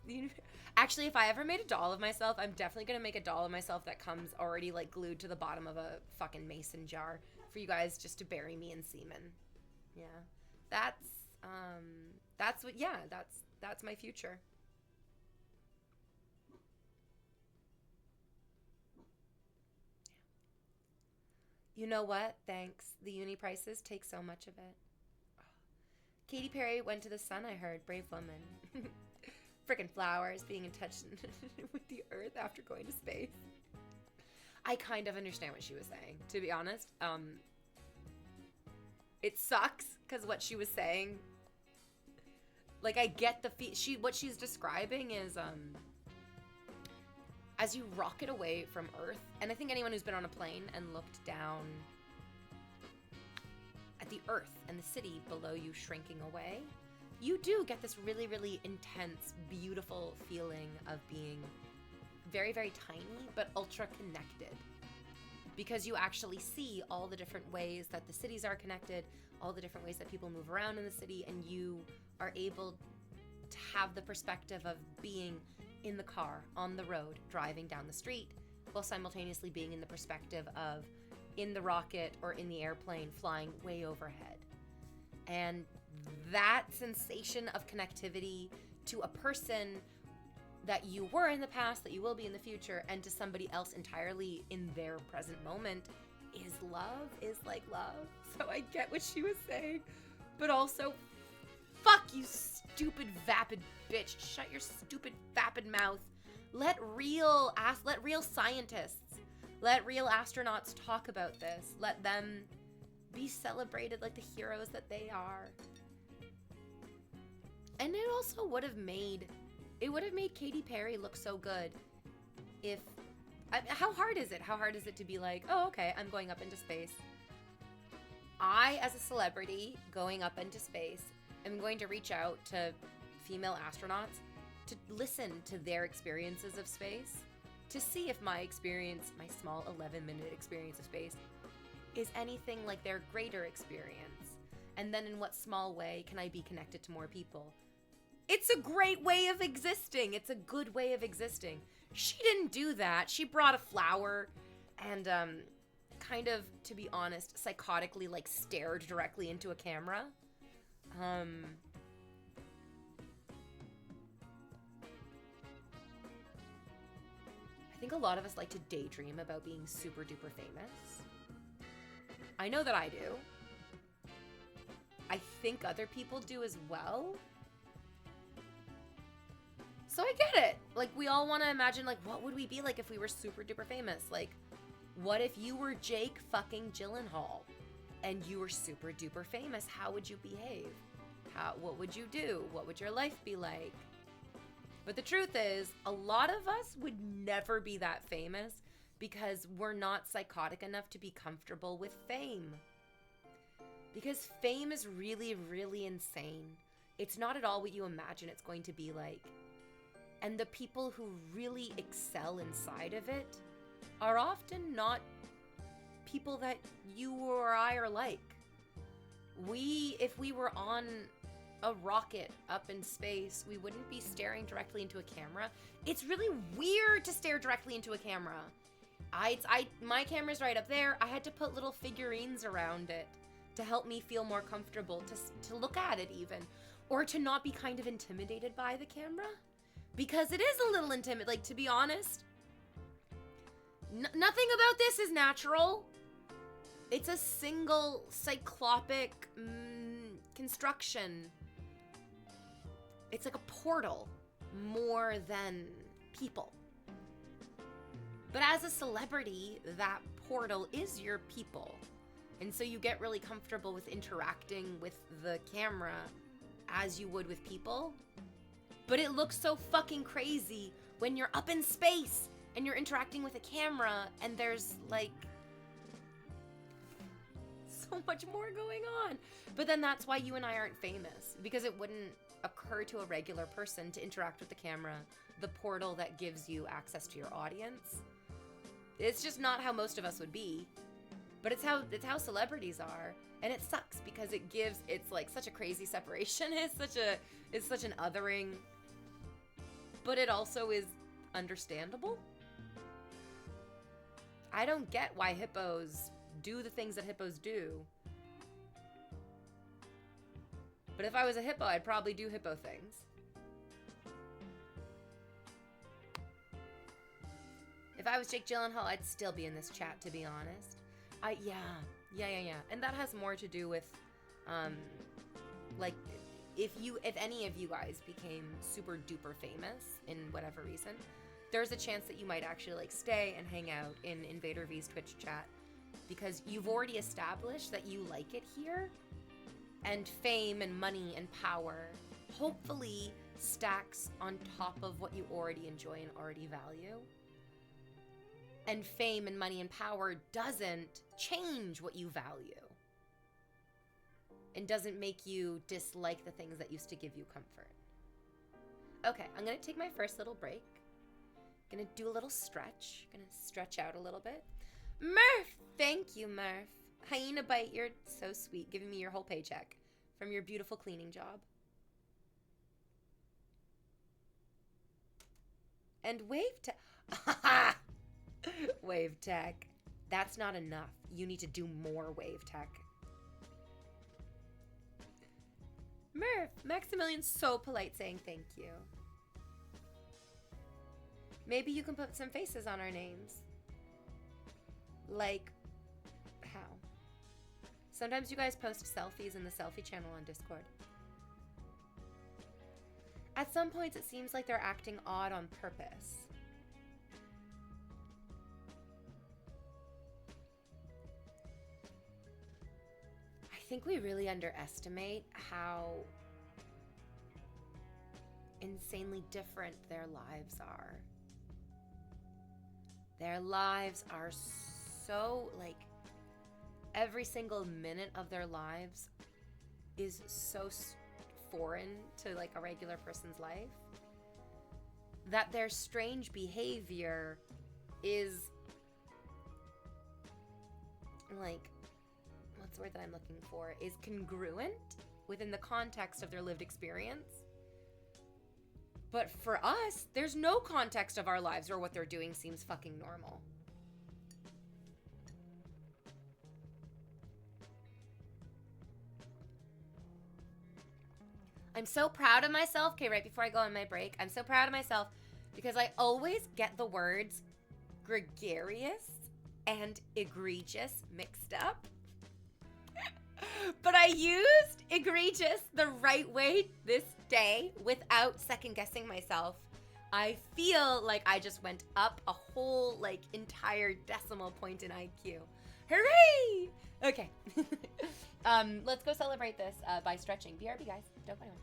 Actually, if I ever made a doll of myself, I'm definitely going to make a doll of myself that comes already like glued to the bottom of a fucking mason jar for you guys just to bury me in semen. Yeah. That's my future. You know what? Thanks. The uni prices take so much of it. Katy Perry went to the sun, I heard. Brave woman. Frickin' flowers being in touch with the earth after going to space. I kind of understand what she was saying, to be honest. It sucks because what she was saying, like, I get the what she's describing is as you rocket away from Earth, and I think anyone who's been on a plane and looked down at the earth and the city below you shrinking away, you do get this really, really intense, beautiful feeling of being very, very tiny, but ultra connected. Because you actually see all the different ways that the cities are connected, all the different ways that people move around in the city, and you are able to have the perspective of being in the car, on the road, driving down the street, while simultaneously being in the perspective of in the rocket or in the airplane flying way overhead. And that sensation of connectivity to a person that you were in the past, that you will be in the future, and to somebody else entirely in their present moment is love, is like love. So I get what she was saying, but also, fuck you, stupid vapid bitch. Shut your stupid vapid mouth. Let real scientists, let real astronauts talk about this. Let them be celebrated like the heroes that they are. And it also would have made Katy Perry look so good if... how hard is it? How hard is it to be like, oh, okay, I'm going up into space. I, as a celebrity going up into space, am going to reach out to female astronauts to listen to their experiences of space, to see if my experience, my small 11-minute experience of space, is anything like their greater experience. And then in what small way can I be connected to more people? It's a great way of existing. It's a good way of existing. She didn't do that. She brought a flower and kind of, to be honest, psychotically like stared directly into a camera. I think a lot of us like to daydream about being super duper famous. I know that I do. I think other people do as well. So I get it. Like, we all want to imagine, like, what would we be like if we were super duper famous? Like, what if you were Jake fucking Gyllenhaal and you were super duper famous? How would you behave? What would you do? What would your life be like? But the truth is, a lot of us would never be that famous because we're not psychotic enough to be comfortable with fame. Because fame is really, really insane. It's not at all what you imagine it's going to be like. And the people who really excel inside of it are often not people that you or I are like. If we were on a rocket up in space, we wouldn't be staring directly into a camera. It's really weird to stare directly into a camera. My camera's right up there. I had to put little figurines around it to help me feel more comfortable, to look at it even, or to not be kind of intimidated by the camera. Because it is a little intimidating, like, to be honest. Nothing about this is natural. It's a single cyclopic construction. It's like a portal more than people. But as a celebrity, that portal is your people. And so you get really comfortable with interacting with the camera as you would with people. But it looks so fucking crazy when you're up in space and you're interacting with a camera and there's like so much more going on. But then that's why you and I aren't famous, because it wouldn't occur to a regular person to interact with the camera, the portal that gives you access to your audience. It's just not how most of us would be. But it's how celebrities are. And it sucks because it's like such a crazy separation. It's such an othering. But it also is understandable. I don't get why hippos do the things that hippos do. But if I was a hippo, I'd probably do hippo things. If I was Jake Gyllenhaal, I'd still be in this chat, to be honest. Yeah. And that has more to do with, like, if any of you guys became super duper famous in whatever reason, there's a chance that you might actually like stay and hang out in Invader V's Twitch chat, because you've already established that you like it here, and fame and money and power hopefully stacks on top of what you already enjoy and already value. And fame and money and power doesn't change what you value. and doesn't make you dislike the things that used to give you comfort. Okay, I'm gonna take my first little break. Gonna do a little stretch. Gonna stretch out a little bit. Murph! Thank you, Murph. Hyena Bite, you're so sweet, giving me your whole paycheck from your beautiful cleaning job. And Wave Tech. Wave Tech. That's not enough. You need to do more Wave Tech. Murph, Maximilian's so polite saying thank you. Maybe you can put some faces on our names. Like, how? Sometimes you guys post selfies in the selfie channel on Discord. At some points, it seems like they're acting odd on purpose. I think we really underestimate how insanely different their lives are. Their lives are so, like, every single minute of their lives is so foreign to, like, a regular person's life that their strange behavior is, like, what's the word that I'm looking for? Is congruent within the context of their lived experience. But for us, there's no context of our lives where what they're doing seems fucking normal. I'm so proud of myself. Okay, right before I go on my break, I'm so proud of myself because I always get the words gregarious and egregious mixed up. But I used egregious the right way this day without second guessing myself. I feel like I just went up a whole, like, entire decimal point in IQ. Hooray! Okay. Let's go celebrate this by stretching. BRB, guys. Don't go anywhere.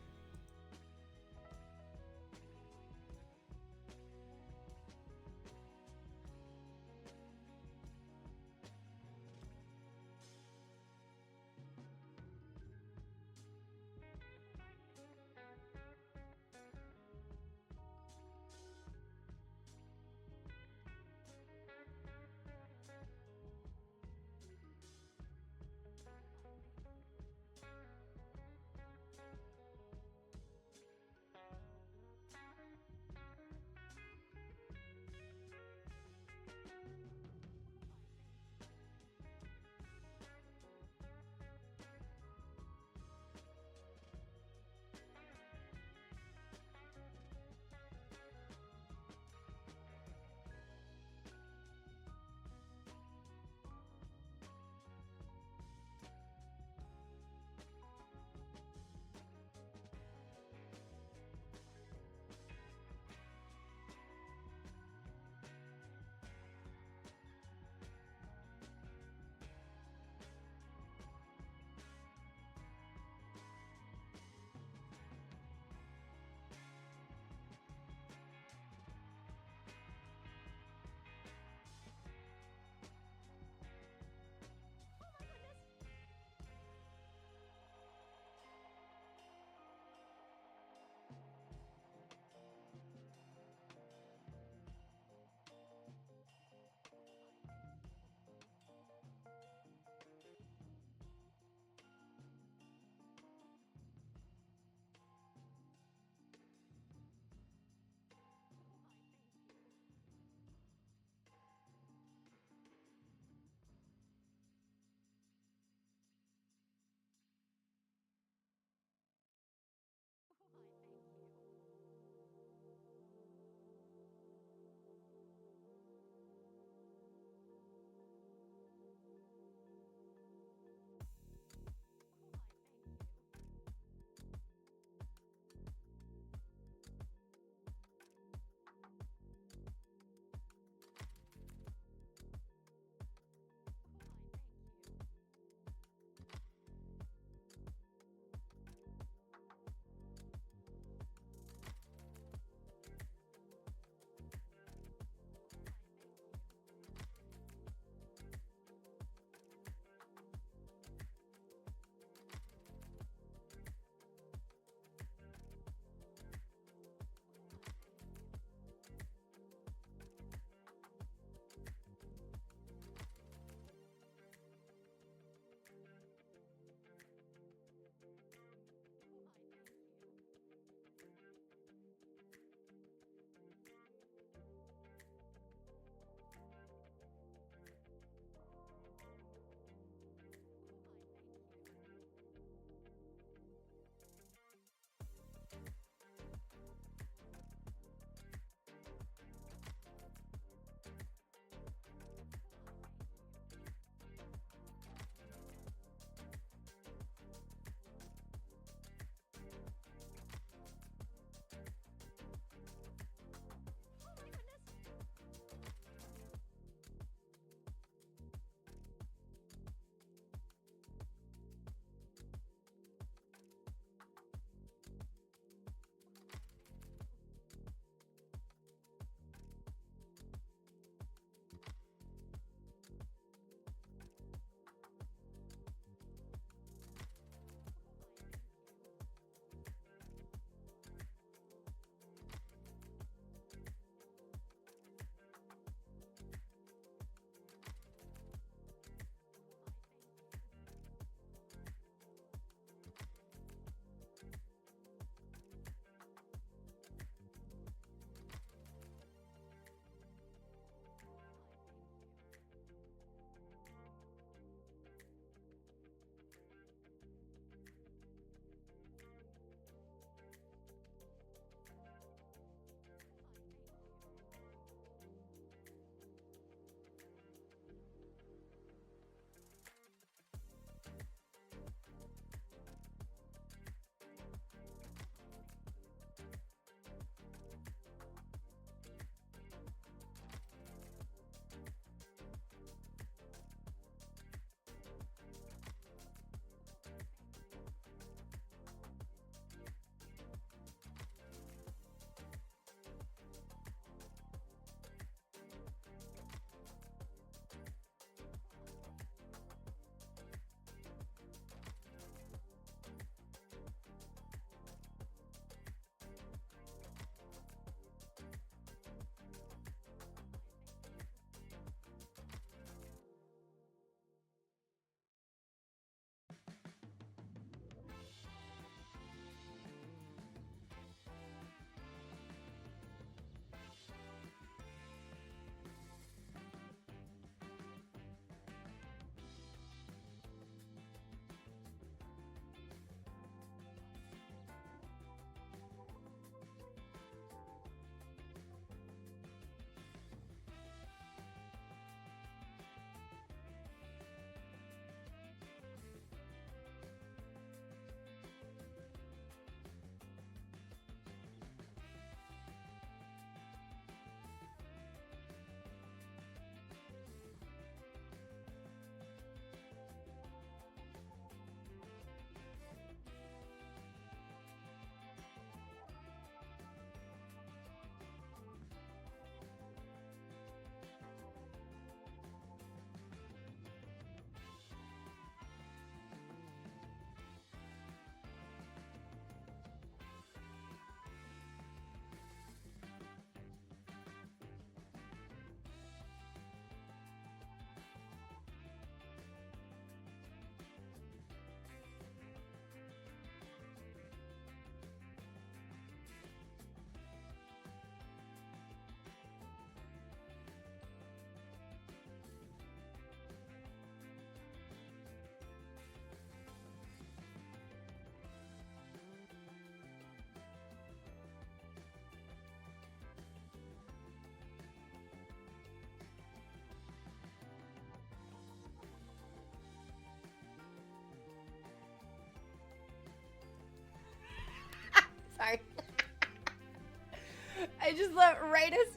I just love Ritus.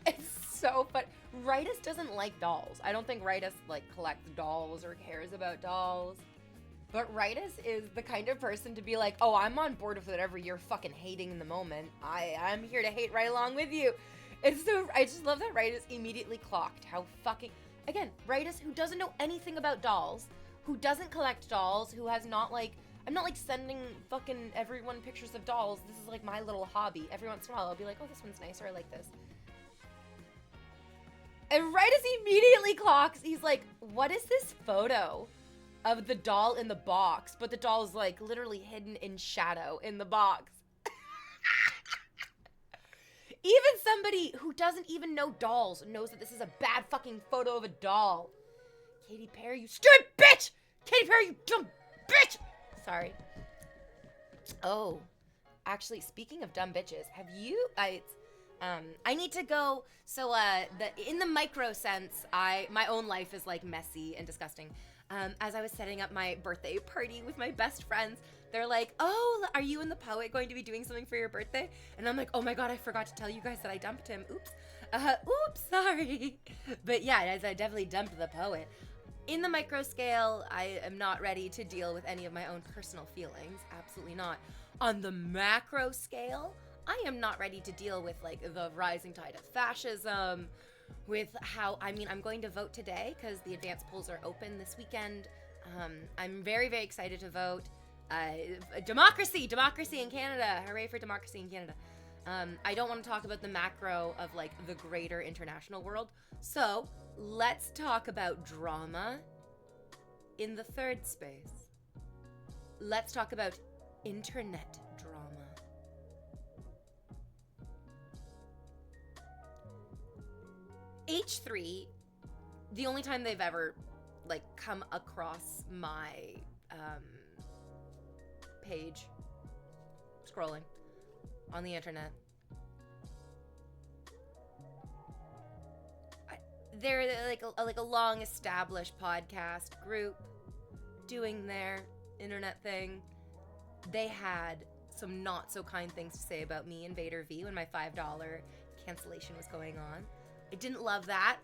It's so fun. Ritus doesn't like dolls. I don't think Ritus like collects dolls or cares about dolls. But Ritus is the kind of person to be like, oh, I'm on board with whatever you're fucking hating in the moment. I'm here to hate right along with you. It's so, I just love that Ritus immediately clocked how fucking, again, Ritus, who doesn't know anything about dolls, who doesn't collect dolls, who has not like, I'm not like sending fucking everyone pictures of dolls. This is like my little hobby. Every once in a while I'll be like, oh, this one's nice, or I like this. And Ritus immediately clocks, he's like, what is this photo of the doll in the box? But the doll is like literally hidden in shadow in the box. Even somebody who doesn't even know dolls knows that this is a bad fucking photo of a doll. Katy Perry, you stupid bitch! Katy Perry, you dumb bitch! Sorry. Oh, actually, speaking of dumb bitches, have you, I need to go, so, in the micro sense, my own life is, like, messy and disgusting. As I was setting up my birthday party with my best friends, they're like, oh, are you and the poet going to be doing something for your birthday? And I'm like, oh my god, I forgot to tell you guys that I dumped him. Oops, sorry. But yeah, as I definitely dumped the poet. In the micro scale, I am not ready to deal with any of my own personal feelings. Absolutely not. On the macro scale, I am not ready to deal with like the rising tide of fascism, with how, I mean, I'm going to vote today because the advance polls are open this weekend. I'm very, very excited to vote. Democracy in Canada. Hooray for democracy in Canada. I don't want to talk about the macro of like the greater international world. So let's talk about drama in the third space. Let's talk about internet drama. H3, the only time they've ever like come across my page scrolling on the internet, they're like a long established podcast group doing their internet thing. They had some not so kind things to say about me and Vader V when my $5 cancellation was going on. I didn't love that.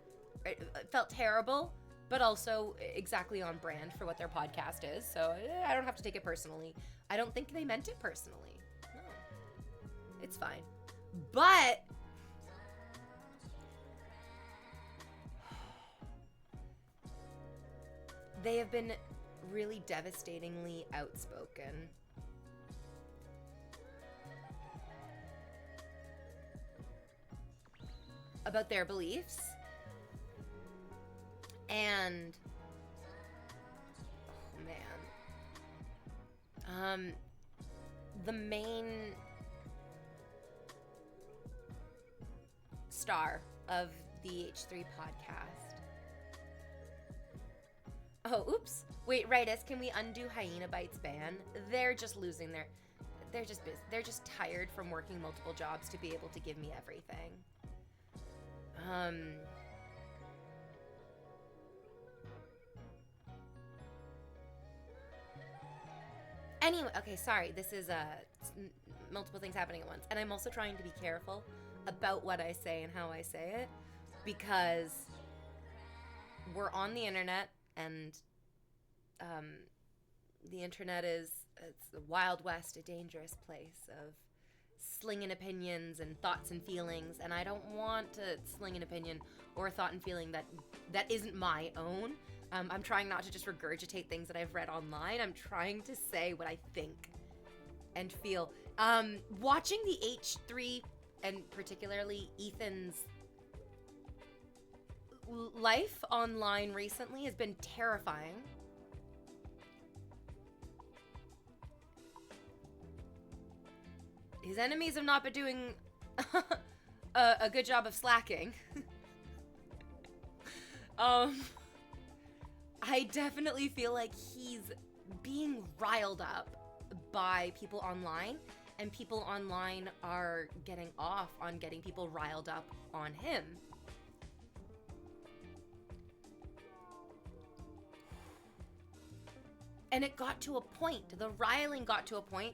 It felt terrible, but also exactly on brand for what their podcast is. So I don't have to take it personally. I don't think they meant it personally. No, it's fine. But they have been really devastatingly outspoken about their beliefs. And oh man, the main star of the H3 podcast. Oh, oops. Wait, Ritus, can we undo Hyena Bites ban? They're just losing their, they're just tired from working multiple jobs to be able to give me everything. Anyway, okay, sorry. This is multiple things happening at once. And I'm also trying to be careful about what I say and how I say it, because we're on the internet, and the internet it's the Wild West, a dangerous place of slinging opinions and thoughts and feelings, and I don't want to sling an opinion or a thought and feeling that isn't my own. I'm trying not to just regurgitate things that I've read online. I'm trying to say what I think and feel. Watching the H3, and particularly Ethan's life online recently has been terrifying. His enemies have not been doing a good job of slacking. I definitely feel like he's being riled up by people online, and people online are getting off on getting people riled up on him. And it got to a point, the riling got to a point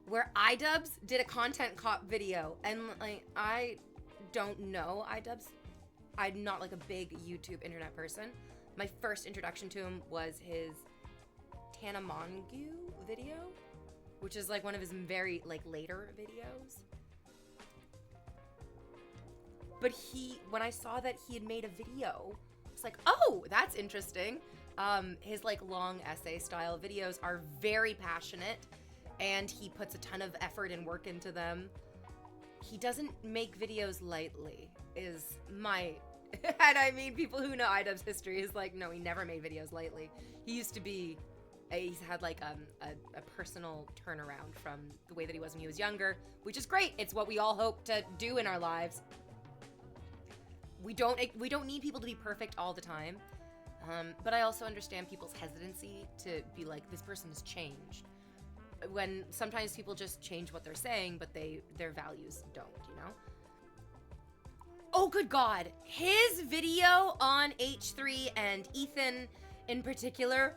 where iDubbbz did a content cop video, and like I don't know iDubbbz. I'm not like a big YouTube internet person. My first introduction to him was his Tanamongu video, which is like one of his very like later videos. But when I saw that he had made a video, it's like, oh, that's interesting. His like long essay style videos are very passionate, and he puts a ton of effort and work into them. He doesn't make videos lightly, is my, and I mean, people who know iDubbbz's history is like, no, he never made videos lightly. He used to be, he's had like a personal turnaround from the way that he was when he was younger, which is great. It's what we all hope to do in our lives. We don't need people to be perfect all the time, but I also understand people's hesitancy to be like, this person has changed. When sometimes people just change what they're saying, but their values don't, you know? Oh, good God. His video on H3 and Ethan in particular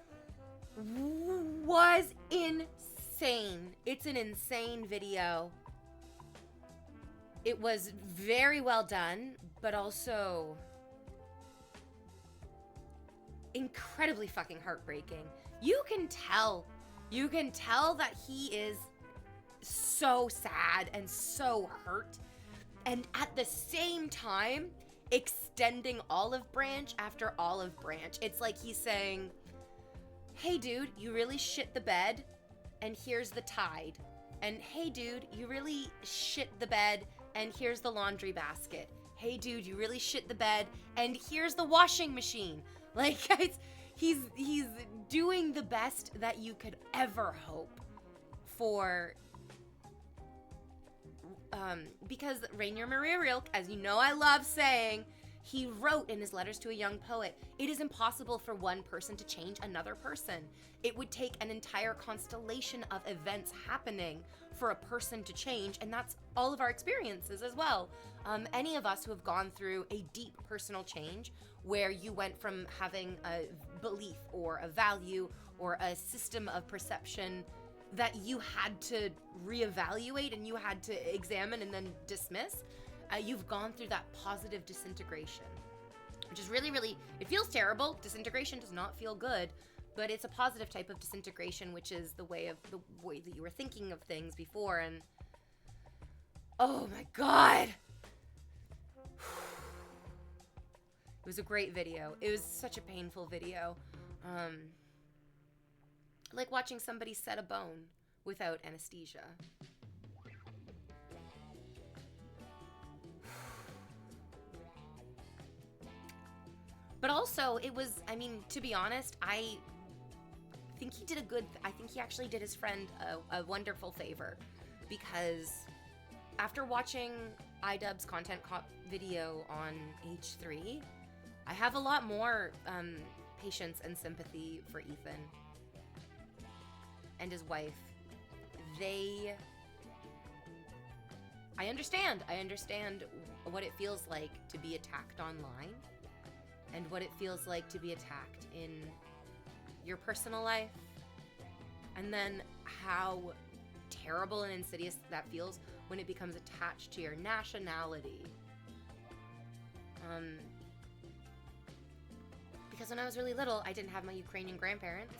was insane. It's an insane video. It was very well done, but also incredibly fucking heartbreaking. You can tell that he is so sad and so hurt, and at the same time extending olive branch after olive branch. It's like he's saying, hey dude, you really shit the bed, and here's the tide. And hey dude, you really shit the bed, and here's the laundry basket. Hey dude, you really shit the bed, and here's the washing machine. Like, he's doing the best that you could ever hope for. Because Rainier Maria Rilke, as you know I love saying, he wrote in his letters to a young poet, it is impossible for one person to change another person. It would take an entire constellation of events happening for a person to change, and that's all of our experiences as well. Any of us who have gone through a deep personal change where you went from having a belief or a value or a system of perception that you had to reevaluate and you had to examine and then dismiss, you've gone through that positive disintegration, which is really, really, it feels terrible. Disintegration does not feel good, but it's a positive type of disintegration, which is the way that you were thinking of things before. And oh my God. It was a great video. It was such a painful video. Like watching somebody set a bone without anesthesia. But also, it was, I mean, to be honest, I think he did I think he actually did his friend a wonderful favor, because after watching iDubbbz's Content Cop video on H3, I have a lot more patience and sympathy for Ethan and his wife. I understand what it feels like to be attacked online and what it feels like to be attacked in your personal life, and then how terrible and insidious that feels when it becomes attached to your nationality. Because when I was really little, I didn't have my Ukrainian grandparents.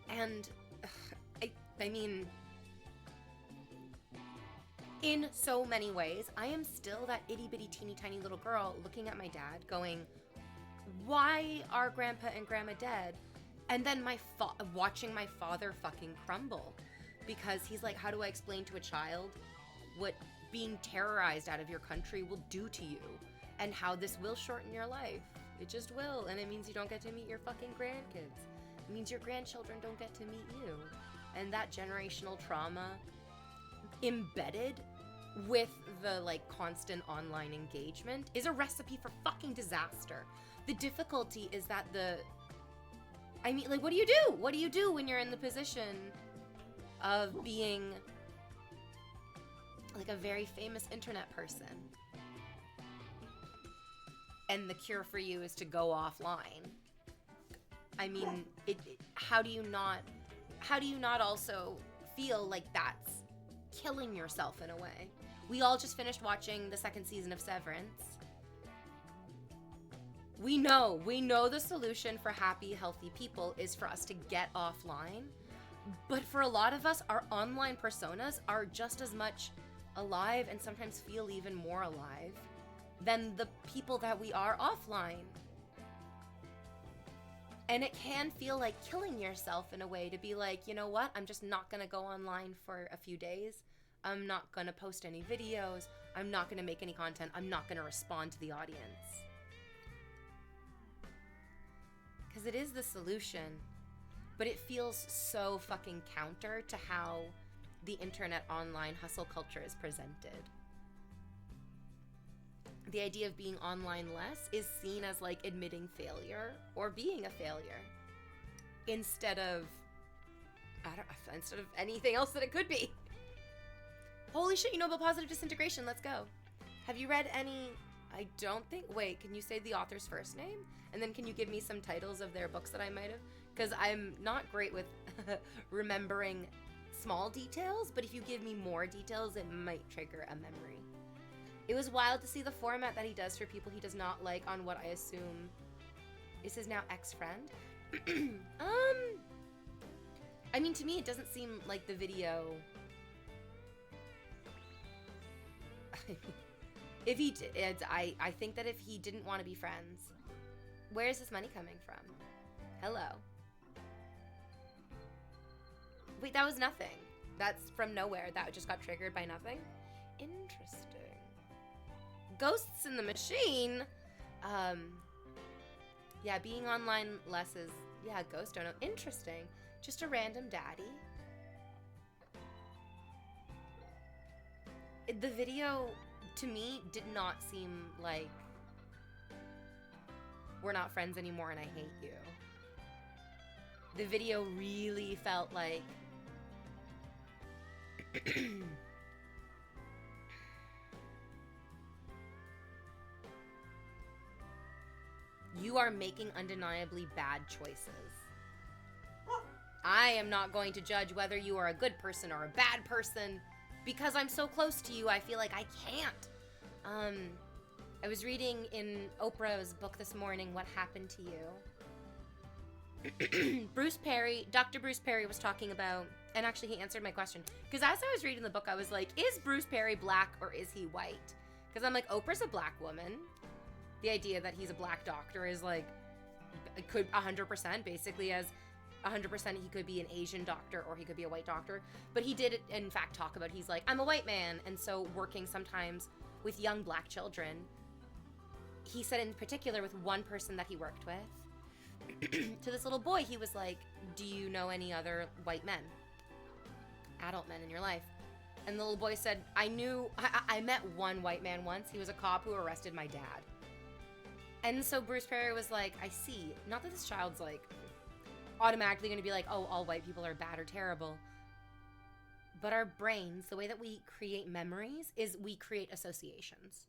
And I mean, in so many ways, I am still that itty bitty teeny tiny little girl looking at my dad going, why are grandpa and grandma dead? And then watching my father fucking crumble, because he's like, how do I explain to a child what being terrorized out of your country will do to you, and how this will shorten your life? It just will, and it means you don't get to meet your fucking grandkids. It means your grandchildren don't get to meet you. And that generational trauma embedded with the like constant online engagement is a recipe for fucking disaster. The difficulty is that I mean, like, what do you do? What do you do when you're in the position of being like a very famous internet person? And the cure for you is to go offline. I mean, how do you not also feel like that's killing yourself in a way. We all just finished watching the second season of Severance. We know the solution for happy, healthy people is for us to get offline. But for a lot of us, our online personas are just as much alive and sometimes feel even more alive than the people that we are offline. And it can feel like killing yourself in a way to be like, you know what? I'm just not going to go online for a few days. I'm not going to post any videos. I'm not going to make any content. I'm not going to respond to the audience. Because it is the solution, but it feels so fucking counter to how the internet online hustle culture is presented. The idea of being online less is seen as like admitting failure or being a failure instead of anything else that it could be. Holy shit, you know about positive disintegration. Let's go. Have you read any? I don't think. Wait, can you say the author's first name? And then can you give me some titles of their books that I might have? Because I'm not great with remembering small details, but if you give me more details, it might trigger a memory. It was wild to see the format that he does for people he does not like on what I assume is his now ex-friend. I mean, to me, it doesn't seem like the video. If he did, I think that if he didn't want to be friends, where is this money coming from? Hello. Wait, that was nothing. That's from nowhere. That just got triggered by nothing. Interesting. Ghosts in the machine. Yeah, being online less is, yeah, ghost don't know. Interesting. Just a random daddy. The video, to me, did not seem like we're not friends anymore and I hate you. The video really felt like you are making undeniably bad choices. I am not going to judge whether you are a good person or a bad person because I'm so close to you. I feel like I can't. I was reading in Oprah's book this morning, What Happened to You? Dr. Bruce Perry was talking about, and actually he answered my question. Because as I was reading the book, I was like, is Bruce Perry black or is he white? Because I'm like, Oprah's a black woman. The idea that he's a black doctor is like, it could 100%, basically as 100% he could be an Asian doctor or he could be a white doctor. But he did, in fact, talk about, he's like, I'm a white man. And so working sometimes with young black children, he said in particular with one person that he worked with, to this little boy, he was like, do you know any other white men? Adult men in your life? And the little boy said, I met one white man once. He was a cop who arrested my dad. And so Bruce Perry was like, I see. Not that this child's like automatically going to be like, oh, all white people are bad or terrible. But our brains, the way that we create memories is we create associations.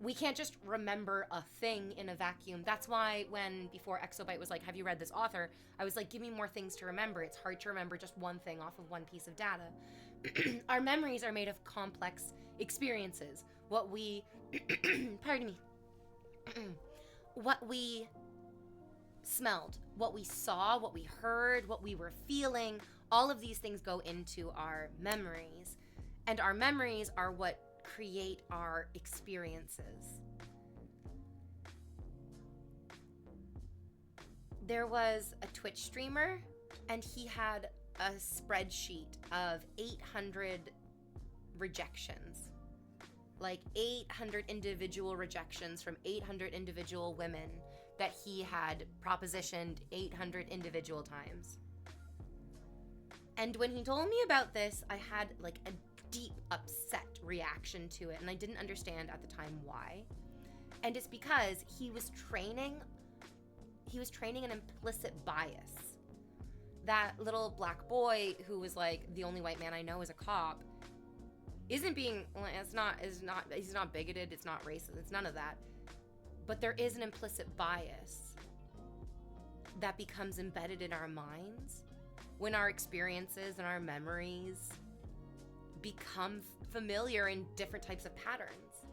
We can't just remember a thing in a vacuum. That's why before Exobyte was like, have you read this author? I was like, give me more things to remember. It's hard to remember just one thing off of one piece of data. Our memories are made of complex experiences. What we, pardon me, what we smelled, what we saw, what we heard, what we were feeling, all of these things go into our memories. And our memories are what create our experiences. There was a Twitch streamer and he had a spreadsheet of 800 rejections. Like 800 individual rejections from 800 individual women that he had propositioned 800 individual times. And when he told me about this, I had like a deep upset reaction to it, and I didn't understand at the time why. And it's because he was training an implicit bias. That little black boy who was like, the only white man I know is a cop, isn't being, he's not bigoted, it's not racist, it's none of that. But there is an implicit bias that becomes embedded in our minds when our experiences and our memories become familiar in different types of patterns.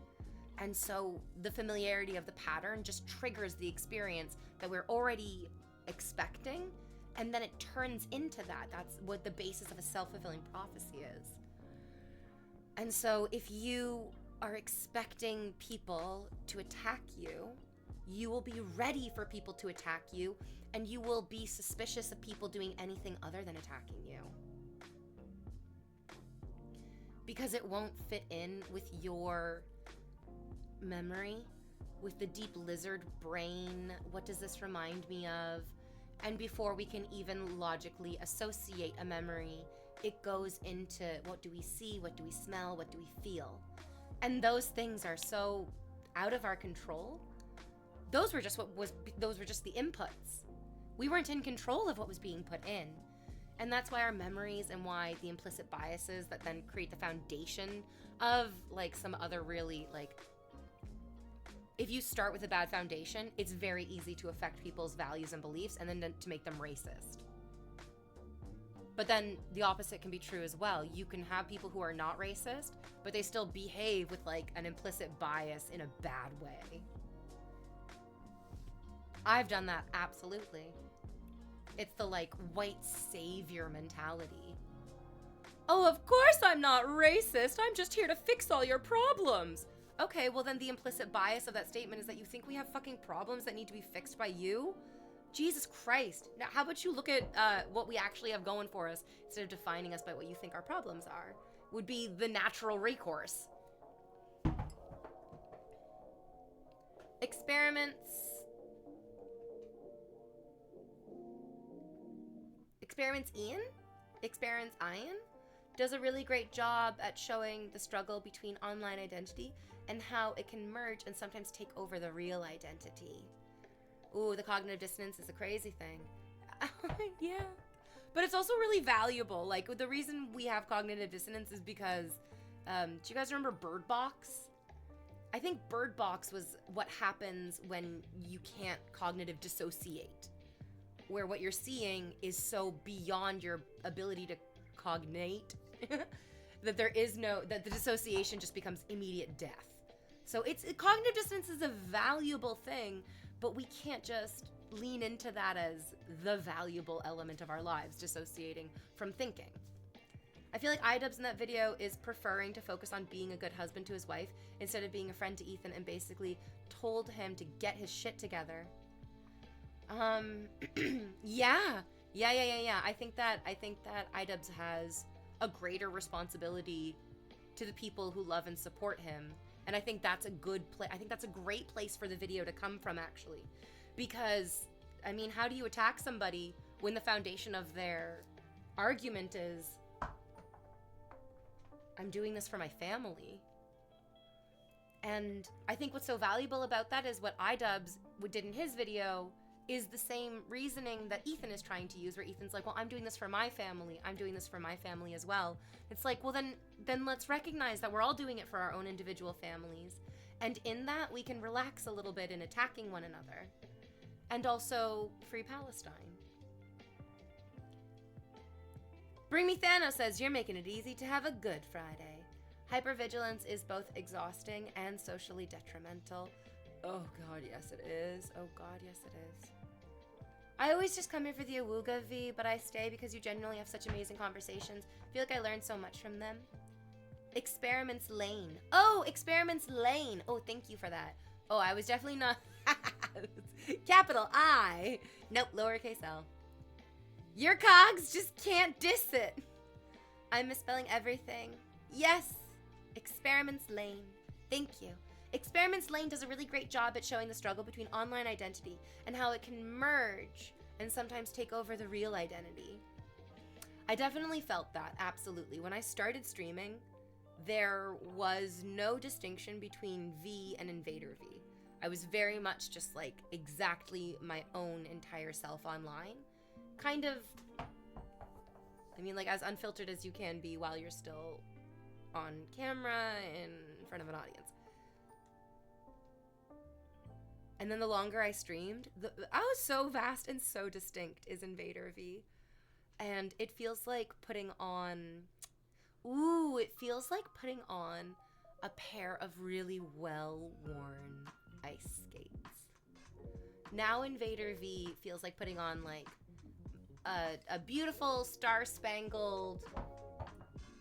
And so the familiarity of the pattern just triggers the experience that we're already expecting, and then it turns into that. That's what the basis of a self-fulfilling prophecy is. And so if you are expecting people to attack you, you will be ready for people to attack you, and you will be suspicious of people doing anything other than attacking you. Because it won't fit in with your memory, with the deep lizard brain. What does this remind me of? And before we can even logically associate a memory, it goes into what do we see, what do we smell, what do we feel? And those things are so out of our control. Those were just the inputs. We weren't in control of what was being put in. And that's why our memories and why the implicit biases that then create the foundation of like some other really like, if you start with a bad foundation, it's very easy to affect people's values and beliefs and then to make them racist. But then the opposite can be true as well. You can have people who are not racist, but they still behave with like an implicit bias in a bad way. I've done that, absolutely. It's the like white savior mentality. Oh, of course I'm not racist. I'm just here to fix all your problems. Okay, well then the implicit bias of that statement is that you think we have fucking problems that need to be fixed by you? Jesus Christ. Now, how about you look at what we actually have going for us instead of defining us by what you think our problems are? Would be the natural recourse. Experiments Ian does a really great job at showing the struggle between online identity and how it can merge and sometimes take over the real identity. Ooh, the cognitive dissonance is a crazy thing. Yeah. But it's also really valuable. Like, the reason we have cognitive dissonance is because, do you guys remember Bird Box? I think Bird Box was what happens when you can't cognitive dissociate, where what you're seeing is so beyond your ability to cognate that that the dissociation just becomes immediate death. So cognitive dissonance is a valuable thing, but we can't just lean into that as the valuable element of our lives, dissociating from thinking. I feel like iDubbbz in that video is preferring to focus on being a good husband to his wife instead of being a friend to Ethan, and basically told him to get his shit together. Yeah. I think that iDubbbz has a greater responsibility to the people who love and support him. And I think that's a great place for the video to come from, actually. Because, I mean, how do you attack somebody when the foundation of their argument is, I'm doing this for my family? And I think what's so valuable about that is what iDubbbz did in his video is the same reasoning that Ethan is trying to use, where Ethan's like, well, I'm doing this for my family. I'm doing this for my family as well. It's like, well, then let's recognize that we're all doing it for our own individual families. And in that, we can relax a little bit in attacking one another. And also, free Palestine. Bring Me Thanos says, you're making it easy to have a good Friday. Hypervigilance is both exhausting and socially detrimental. Oh God, yes it is. Oh God, yes it is. I always just come here for the Awooga V, but I stay because you genuinely have such amazing conversations. I feel like I learned so much from them. Experiments Lane. Oh, Experiments Lane. Oh, thank you for that. Oh, I was definitely not... Capital I. Nope, lowercase l. Your cogs just can't diss it. I'm misspelling everything. Yes. Experiments Lane. Thank you. Experiments Lane does a really great job at showing the struggle between online identity and how it can merge and sometimes take over the real identity. I definitely felt that, absolutely. When I started streaming, there was no distinction between V and Invader V. I was very much just like exactly my own entire self online. Kind of, I mean, like as unfiltered as you can be while you're still on camera in front of an audience. And then the longer I streamed, I was so vast and so distinct as Invader V. And it feels like putting on a pair of really well-worn ice skates. Now Invader V feels like putting on like a beautiful star-spangled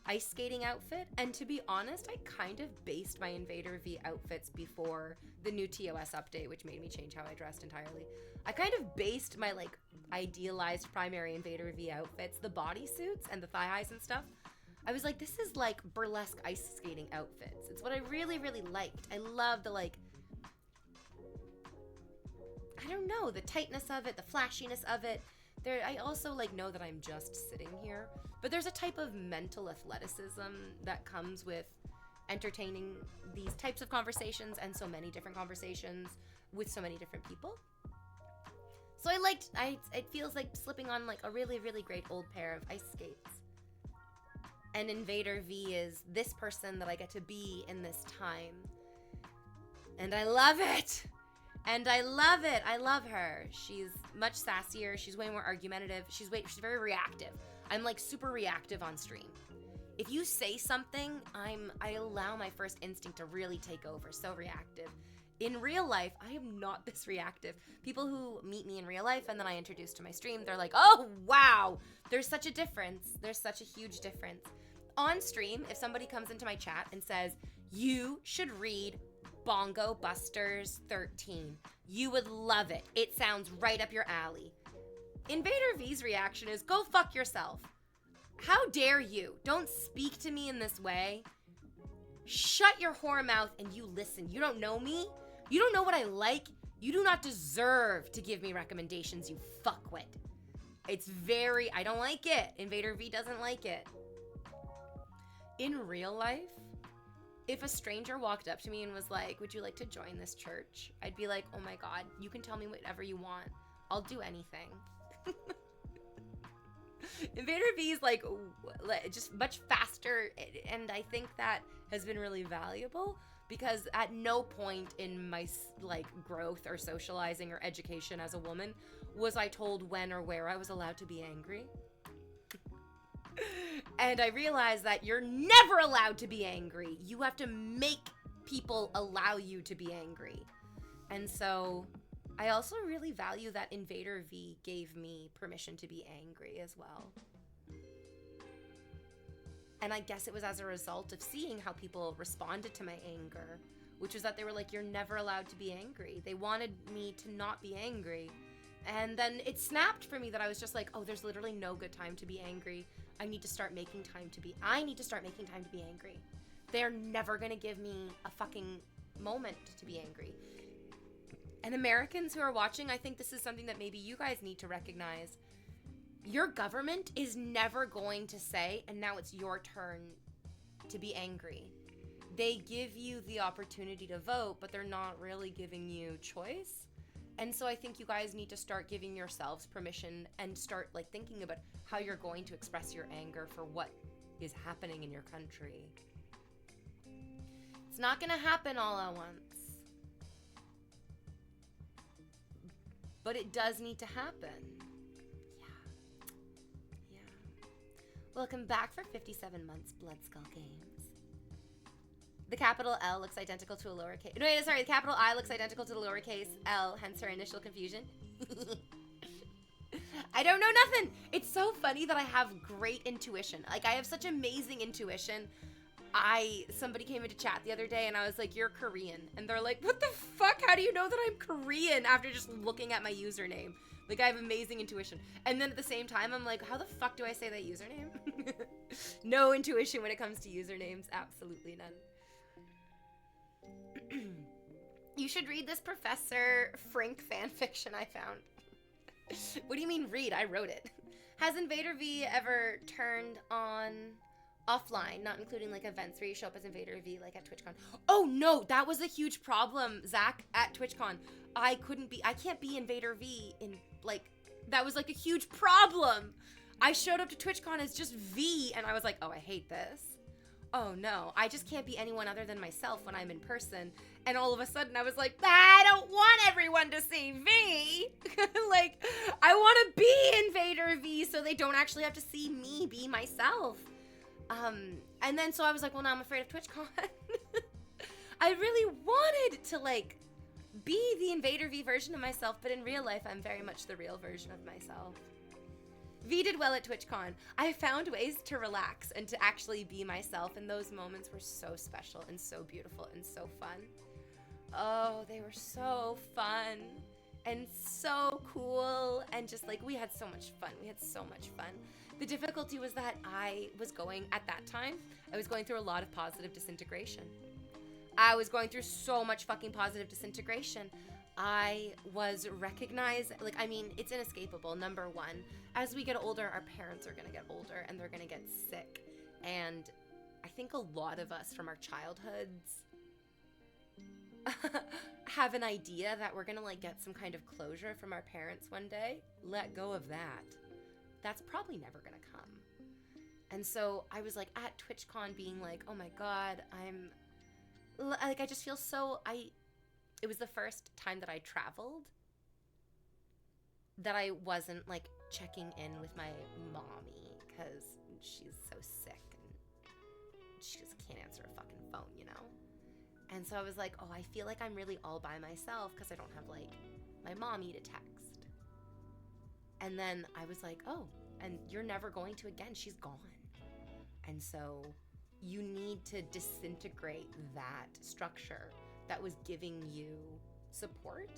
ice skating outfit. And to be honest, I kind of based my Invader V outfits before the new TOS update, which made me change how I dressed entirely. I kind of based my like idealized primary Invader V outfits, the bodysuits and the thigh highs and stuff. I was like, this is like burlesque ice skating outfits. It's what I really, really liked. I love the like, I don't know, the tightness of it, the flashiness of it. I also like know that I'm just sitting here, but there's a type of mental athleticism that comes with entertaining these types of conversations and so many different conversations with so many different people. So it feels like slipping on like a really, really great old pair of ice skates. And Invader V is this person that I get to be in this time. And I love it. And I love it. I love her. She's much sassier. She's way more argumentative. She's very reactive. I'm like super reactive on stream. If you say something, I allow my first instinct to really take over. So reactive. In real life, I am not this reactive. People who meet me in real life and then I introduce to my stream, they're like, oh, wow, there's such a difference. There's such a huge difference. On stream, if somebody comes into my chat and says, you should read Bongo Busters 13, you would love it. It sounds right up your alley. Invader V's reaction is, go fuck yourself. How dare you? Don't speak to me in this way. Shut your whore mouth and you listen. You don't know me. You don't know what I like. You do not deserve to give me recommendations, you fuckwit. It's I don't like it. Invader V doesn't like it. In real life, if a stranger walked up to me and was like, would you like to join this church? I'd be like, oh my God, you can tell me whatever you want. I'll do anything. Invader V is like just much faster, and I think that has been really valuable because at no point in my like growth or socializing or education as a woman was I told when or where I was allowed to be angry. And I realized that you're never allowed to be angry. You have to make people allow you to be angry. And so I also really value that Invader V gave me permission to be angry as well. And I guess it was as a result of seeing how people responded to my anger, which was that they were like, you're never allowed to be angry. They wanted me to not be angry. And then it snapped for me that I was just like, oh, there's literally no good time to be angry. I need to start making time to be angry. They're never gonna give me a fucking moment to be angry. And Americans who are watching, I think this is something that maybe you guys need to recognize. Your government is never going to say, and now it's your turn to be angry. They give you the opportunity to vote, but they're not really giving you choice. And so I think you guys need to start giving yourselves permission and start like thinking about how you're going to express your anger for what is happening in your country. It's not gonna happen all at once. But it does need to happen. Yeah. Welcome back for 57 months, Bloodskull Games. The capital L looks identical to a lowercase... No, sorry, the capital I looks identical to the lowercase L, hence her initial confusion. I don't know nothing. It's so funny that I have great intuition. Like, I have such amazing intuition. Somebody came into chat the other day and I was like, you're Korean. And they're like, what the fuck? How do you know that I'm Korean after just looking at my username? Like, I have amazing intuition. And then at the same time, I'm like, how the fuck do I say that username? No intuition when it comes to usernames. Absolutely none. You should read this Professor Frink fanfiction I found. What do you mean read? I wrote it. Has Invader V ever turned on offline, not including like events where you show up as Invader V like at TwitchCon? Oh no, that was a huge problem, Zach, at TwitchCon. I can't be Invader V in like, that was like a huge problem. I showed up to TwitchCon as just V and I was like, oh, I hate this. Oh no, I just can't be anyone other than myself when I'm in person. And all of a sudden I was like, I don't want everyone to see V. Like, I want to be Invader V so they don't actually have to see me be myself. And then so I was like, well, now I'm afraid of TwitchCon. I really wanted to like be the Invader V version of myself, but in real life, I'm very much the real version of myself. V did well at TwitchCon. I found ways to relax and to actually be myself, and those moments were so special and so beautiful and so fun. Oh, they were so fun and so cool, and just like, we had so much fun. We had so much fun. The difficulty was that I was going, at that time, I was going through a lot of positive disintegration. I was going through so much fucking positive disintegration. I was recognized, like, I mean, it's inescapable. Number one, as we get older, our parents are gonna get older and they're gonna get sick. And I think a lot of us from our childhoods have an idea that we're gonna like get some kind of closure from our parents one day. Let go of that. That's probably never gonna come. And so I was like at TwitchCon being like, oh my God, I just feel so, it was the first time that I traveled that I wasn't like checking in with my mommy because she's so sick and she just can't answer a fucking phone, you know? And so I was like, oh, I feel like I'm really all by myself because I don't have like my mommy to text. And then I was like, oh, and you're never going to again. She's gone. And so you need to disintegrate that structure that was giving you support.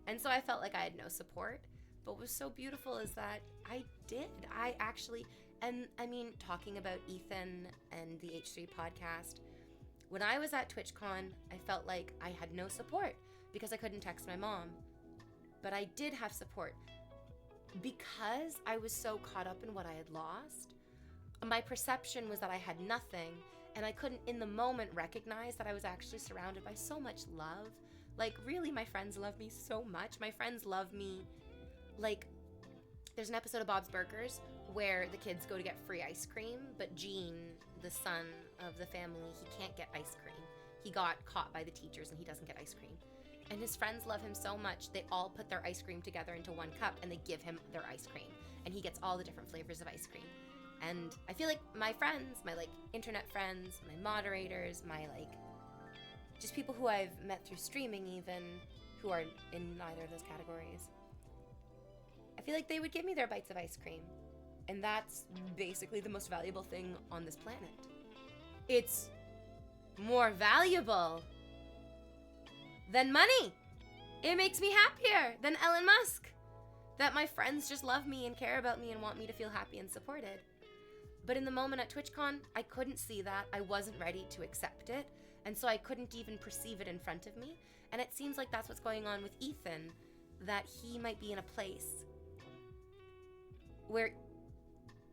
And so I felt like I had no support. But what was so beautiful is that I did. I actually, and I mean, talking about Ethan and the H3 podcast, when I was at TwitchCon, I felt like I had no support because I couldn't text my mom. But I did have support because I was so caught up in what I had lost. My perception was that I had nothing, and I couldn't in the moment recognize that I was actually surrounded by so much love. Like, really, my friends love me so much. My friends love me. Like, there's an episode of Bob's Burgers where the kids go to get free ice cream, but Gene, the son of the family, he can't get ice cream. He got caught by the teachers and he doesn't get ice cream. And his friends love him so much, they all put their ice cream together into one cup and they give him their ice cream. And he gets all the different flavors of ice cream. And I feel like my friends, my like internet friends, my moderators, my like just people who I've met through streaming even, who are in neither of those categories, I feel like they would give me their bites of ice cream. And that's basically the most valuable thing on this planet. It's more valuable than money. It makes me happier than Elon Musk. That my friends just love me and care about me and want me to feel happy and supported. But in the moment at TwitchCon, I couldn't see that. I wasn't ready to accept it. And so I couldn't even perceive it in front of me. And it seems like that's what's going on with Ethan, that he might be in a place where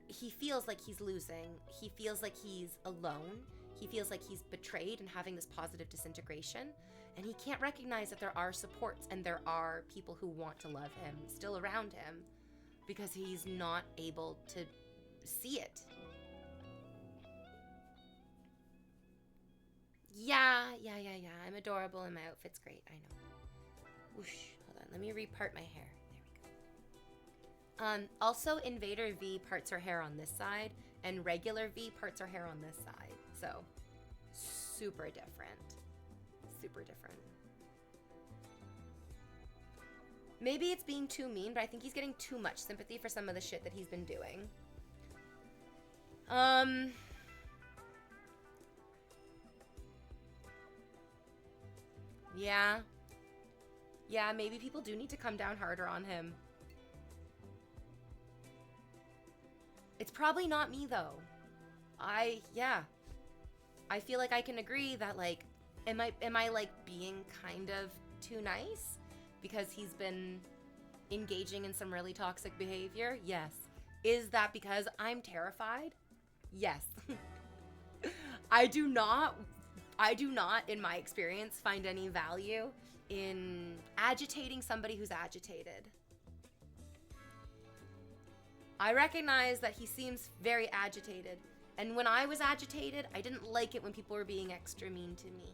he feels like he's losing. He feels like he's alone. He feels like he's betrayed and having this positive disintegration. And he can't recognize that there are supports and there are people who want to love him still around him because he's not able to see it. Yeah. I'm adorable and my outfit's great. I know. Whoosh. Hold on. Let me repart my hair. There we go. Also, Invader V parts her hair on this side, and regular V parts her hair on this side. So, super different. Super different. Maybe it's being too mean, but I think he's getting too much sympathy for some of the shit that he's been doing. Yeah, maybe people do need to come down harder on him. It's probably not me, though. I feel like I can agree that, like, am I like, being kind of too nice? Because he's been engaging in some really toxic behavior? Yes. Is that because I'm terrified? Yes. I do not, in my experience, find any value in agitating somebody who's agitated. I recognize that he seems very agitated. And when I was agitated, I didn't like it when people were being extra mean to me.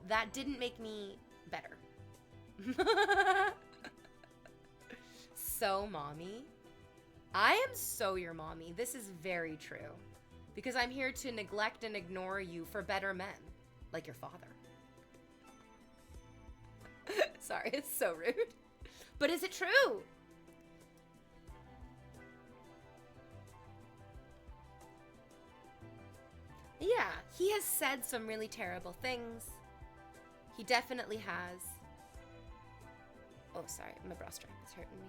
That didn't make me better. So, mommy, I am so your mommy. This is very true. Because I'm here to neglect and ignore you for better men, like your father. Sorry, it's so rude. But is it true? Yeah, he has said some really terrible things. He definitely has. Oh, sorry, my bra strap is hurting me.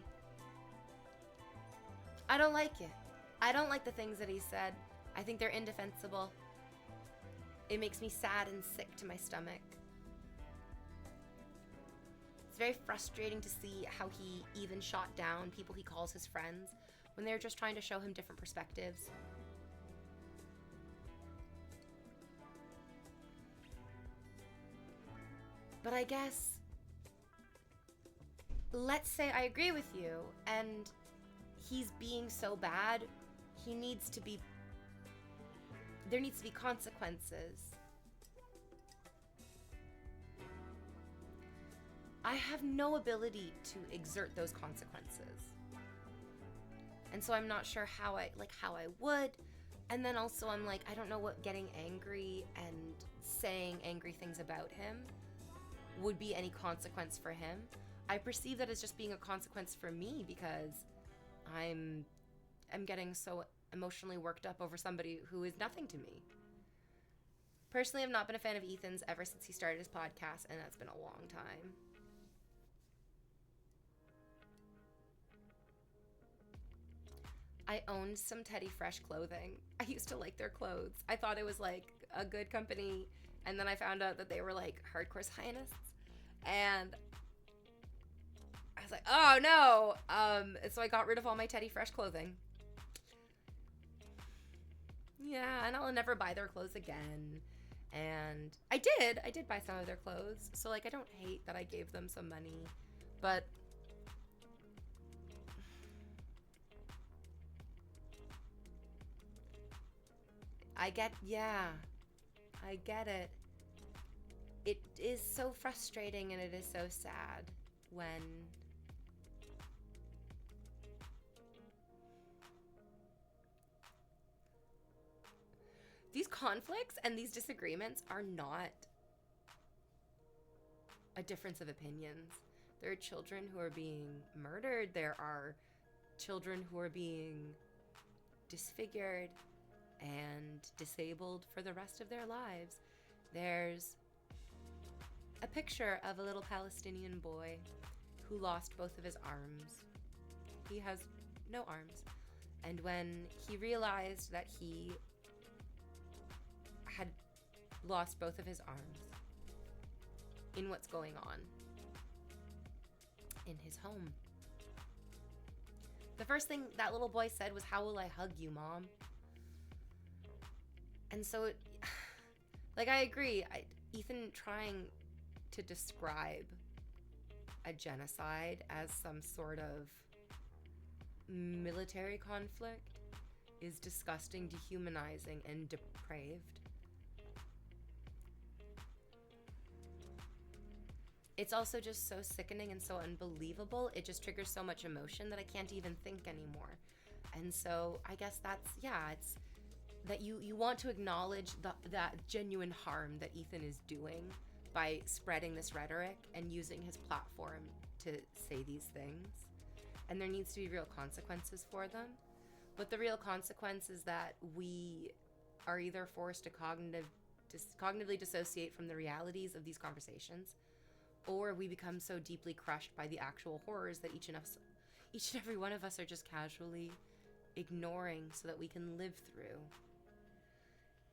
I don't like it. I don't like the things that he said. I think they're indefensible. It makes me sad and sick to my stomach. It's very frustrating to see how he even shot down people he calls his friends when they're just trying to show him different perspectives. But I guess, let's say I agree with you and he's being so bad, there needs to be consequences. I have no ability to exert those consequences. And so I'm not sure how I would. And then also I'm like, I don't know what getting angry and saying angry things about him would be any consequence for him. I perceive that as just being a consequence for me because I'm getting so emotionally worked up over somebody who is nothing to me. Personally, I've not been a fan of Ethan's ever since he started his podcast, and that's been a long time. I owned some Teddy Fresh clothing. I used to like their clothes. I thought it was like a good company, and then I found out that they were like hardcore Zionists, and I was like, oh no. So I got rid of all my Teddy Fresh clothing. Yeah, and I'll never buy their clothes again. And I did buy some of their clothes. So like I don't hate that I gave them some money, but I get it. It is so frustrating and it is so sad when these conflicts and these disagreements are not a difference of opinions. There are children who are being murdered. There are children who are being disfigured and disabled for the rest of their lives. There's a picture of a little Palestinian boy who lost both of his arms. He has no arms. And when he realized that he had lost both of his arms in what's going on in his home, the first thing that little boy said was, "How will I hug you, Mom?" And so, like, I agree. Ethan trying to describe a genocide as some sort of military conflict is disgusting, dehumanizing, and depraved. It's also just so sickening and so unbelievable. It just triggers so much emotion that I can't even think anymore. And so I guess it's that you want to acknowledge that genuine harm that Ethan is doing by spreading this rhetoric and using his platform to say these things. And there needs to be real consequences for them. But the real consequence is that we are either forced to cognitively dissociate from the realities of these conversations, or we become so deeply crushed by the actual horrors that each and every one of us are just casually ignoring so that we can live through.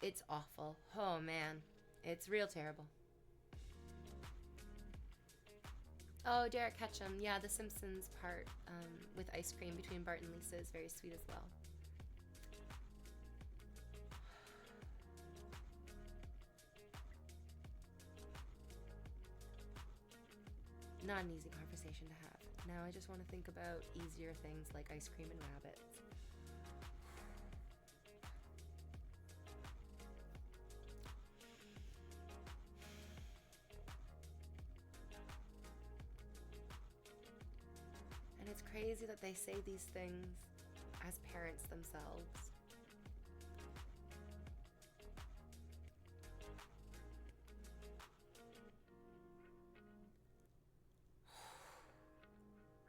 It's awful. Oh man, it's real terrible. Oh, Derek Ketchum. Yeah, the Simpsons part with ice cream between Bart and Lisa is very sweet as well. Not an easy conversation to have. Now I just want to think about easier things like ice cream and rabbits. And it's crazy that they say these things as parents themselves.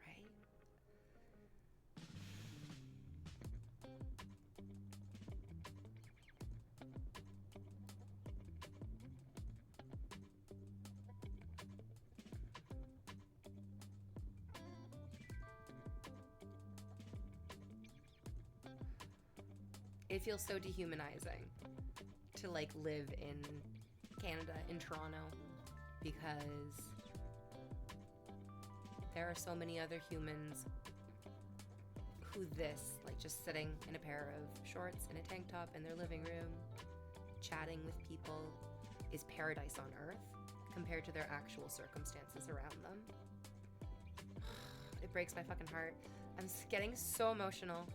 Right? It feels so dehumanizing to like live in Canada, in Toronto, because there are so many other humans who this, like just sitting in a pair of shorts and a tank top in their living room, chatting with people, is paradise on earth compared to their actual circumstances around them. It breaks my fucking heart. I'm getting so emotional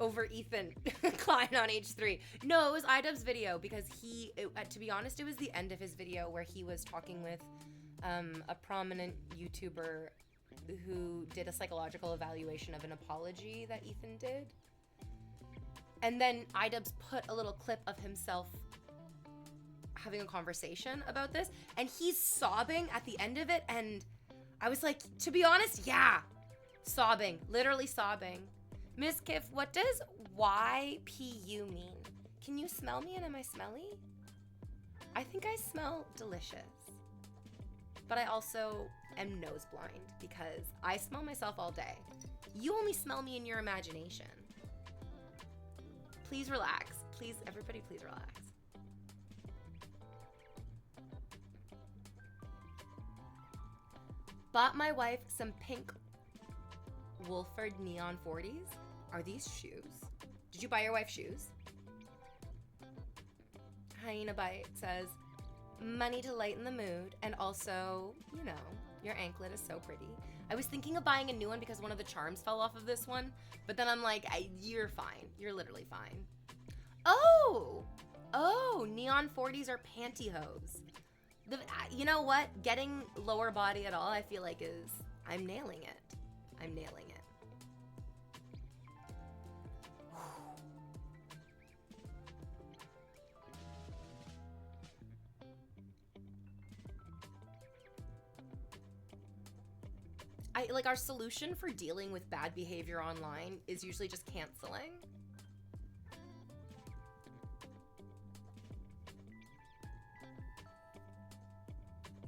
over Ethan Klein on H3. No, it was iDubbbz's video, because to be honest, it was the end of his video where he was talking with a prominent YouTuber who did a psychological evaluation of an apology that Ethan did. And then iDubbbz put a little clip of himself having a conversation about this, and he's sobbing at the end of it, and I was like, to be honest, yeah, sobbing, literally sobbing. Miss Kiff, what does YPU mean? Can you smell me and am I smelly? I think I smell delicious. But I also am nose blind because I smell myself all day. You only smell me in your imagination. Please relax. Please, everybody, please relax. Bought my wife some pink Wolford Neon 40s. Are these shoes? Did you buy your wife shoes? Hyena Bite says, money to lighten the mood, and also, you know, your anklet is so pretty. I was thinking of buying a new one because one of the charms fell off of this one, but then I'm like, you're fine. You're literally fine. Oh, Neon 40s are pantyhose. You know what? Getting lower body at all, I feel like I'm nailing it. I'm nailing it. Like our solution for dealing with bad behavior online is usually just canceling.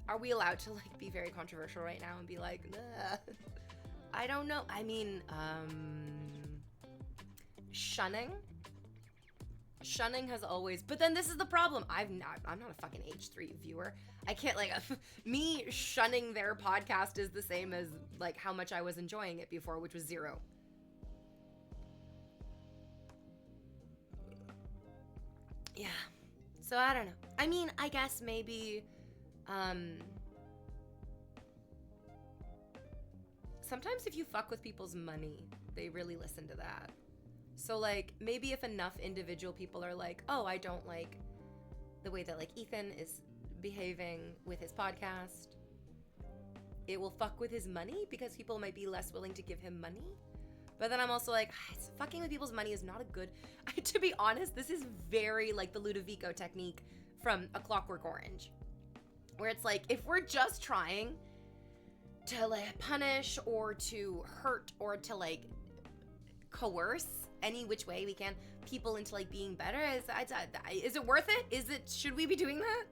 Are we allowed to like be very controversial right now and be like, nah. I don't know. I mean, shunning has always, but then this is the problem. I'm not a fucking H3 viewer. I can't like, me shunning their podcast is the same as like how much I was enjoying it before, which was 0. Yeah. So I don't know. I mean, I guess maybe, sometimes if you fuck with people's money, they really listen to that. So like maybe if enough individual people are like, oh, I don't like the way that like Ethan is behaving with his podcast, it will fuck with his money because people might be less willing to give him money. But then I'm also like, fucking with people's money is not a good, to be honest, this is very like the Ludovico technique from A Clockwork Orange, where it's like, if we're just trying to like punish or to hurt or to like coerce any which way we can people into like being better, is it worth it? Should we be doing that?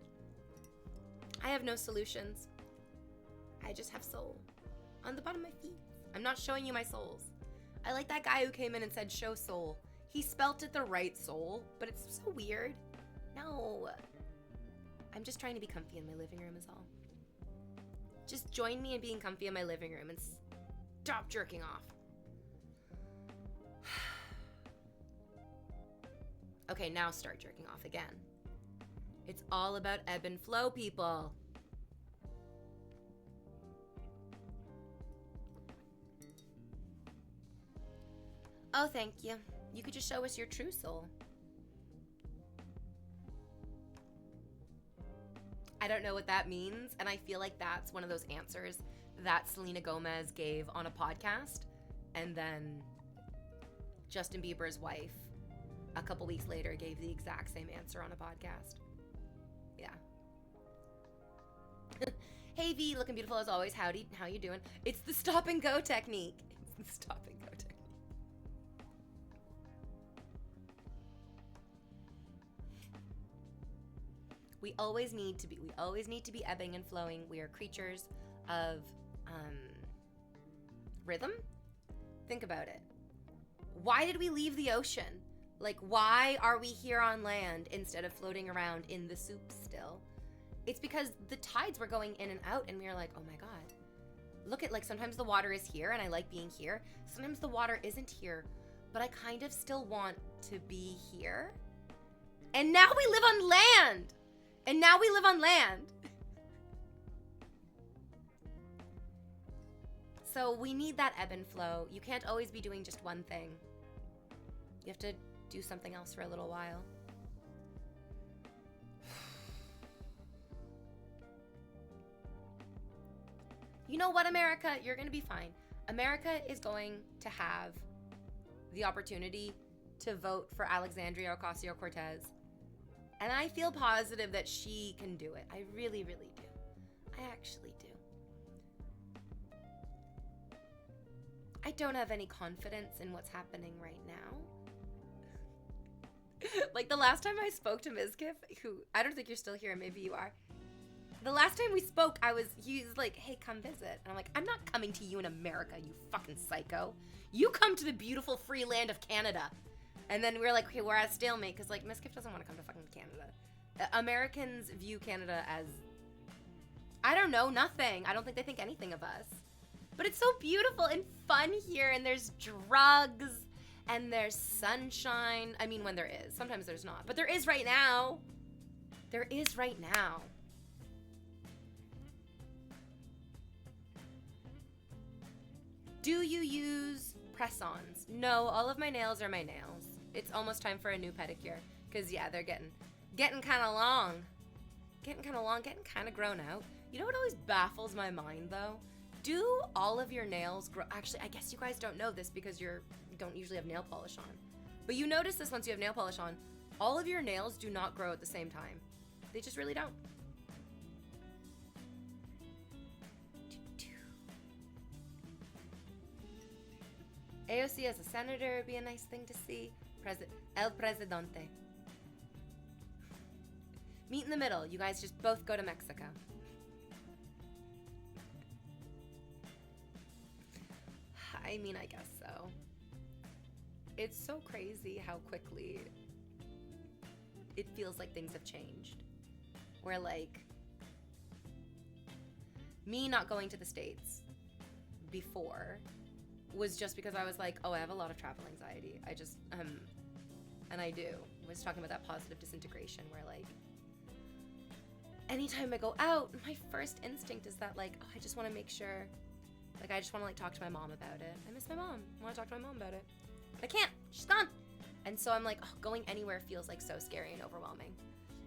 I have no solutions. I just have soul on the bottom of my feet. I'm not showing you my souls. I like that guy who came in and said show soul. He spelt it the right soul, but it's so weird. No. I'm just trying to be comfy in my living room is all. Just join me in being comfy in my living room and stop jerking off. Okay, now start jerking off again. It's all about ebb and flow, people. Oh, thank you. You could just show us your true soul. I don't know what that means, and I feel like that's one of those answers that Selena Gomez gave on a podcast And then Justin Bieber's wife, a couple weeks later, gave the exact same answer on a podcast. Yeah. Hey V, looking beautiful as always. Howdy, how you doing? It's the stop and go technique. It's the stop and go technique. We always need to be ebbing and flowing. We are creatures of rhythm. Think about it. Why did we leave the ocean? Like, why are we here on land instead of floating around in the soup still? It's because the tides were going in and out, and we were like, oh my God. Look at, like, sometimes the water is here, and I like being here. Sometimes the water isn't here, but I kind of still want to be here. And now we live on land! And now we live on land. So we need that ebb and flow. You can't always be doing just one thing. You have to do something else for a little while. You know what, America? You're going to be fine. America is going to have the opportunity to vote for Alexandria Ocasio-Cortez. And I feel positive that she can do it. I really, really do. I actually do. I don't have any confidence in what's happening right now. Like the last time I spoke to Mizkif, who I don't think you're still here, maybe you are. The last time we spoke, he was like, hey, come visit. And I'm like, I'm not coming to you in America, you fucking psycho. You come to the beautiful free land of Canada. And then we were like, okay, we're at a stalemate because like Mizkif doesn't want to come to fucking Canada. Americans view Canada as, I don't know, nothing. I don't think they think anything of us. But it's so beautiful and fun here, and there's drugs, and there's sunshine. I mean, when there is. Sometimes there's not. But there is right now. There is right now. Do you use press-ons? No, all of my nails are my nails. It's almost time for a new pedicure. Because, yeah, they're getting kind of long. Getting kind of grown out. You know what always baffles my mind, though? Do all of your nails grow? Actually, I guess you guys don't know this because you don't usually have nail polish on. But you notice this once you have nail polish on. All of your nails do not grow at the same time. They just really don't. AOC as a senator would be a nice thing to see. El Presidente. Meet in the middle. You guys just both go to Mexico. I mean, I guess so. It's so crazy how quickly it feels like things have changed. Where, like, me not going to the States before was just because I was like, oh, I have a lot of travel anxiety. I just, and I do. I was talking about that positive disintegration where, like, anytime I go out, my first instinct is that, like, oh, I just want to make sure. Like, I just want to, like, talk to my mom about it. I miss my mom. I want to talk to my mom about it. But I can't. She's gone. And so I'm like, oh, going anywhere feels, like, so scary and overwhelming.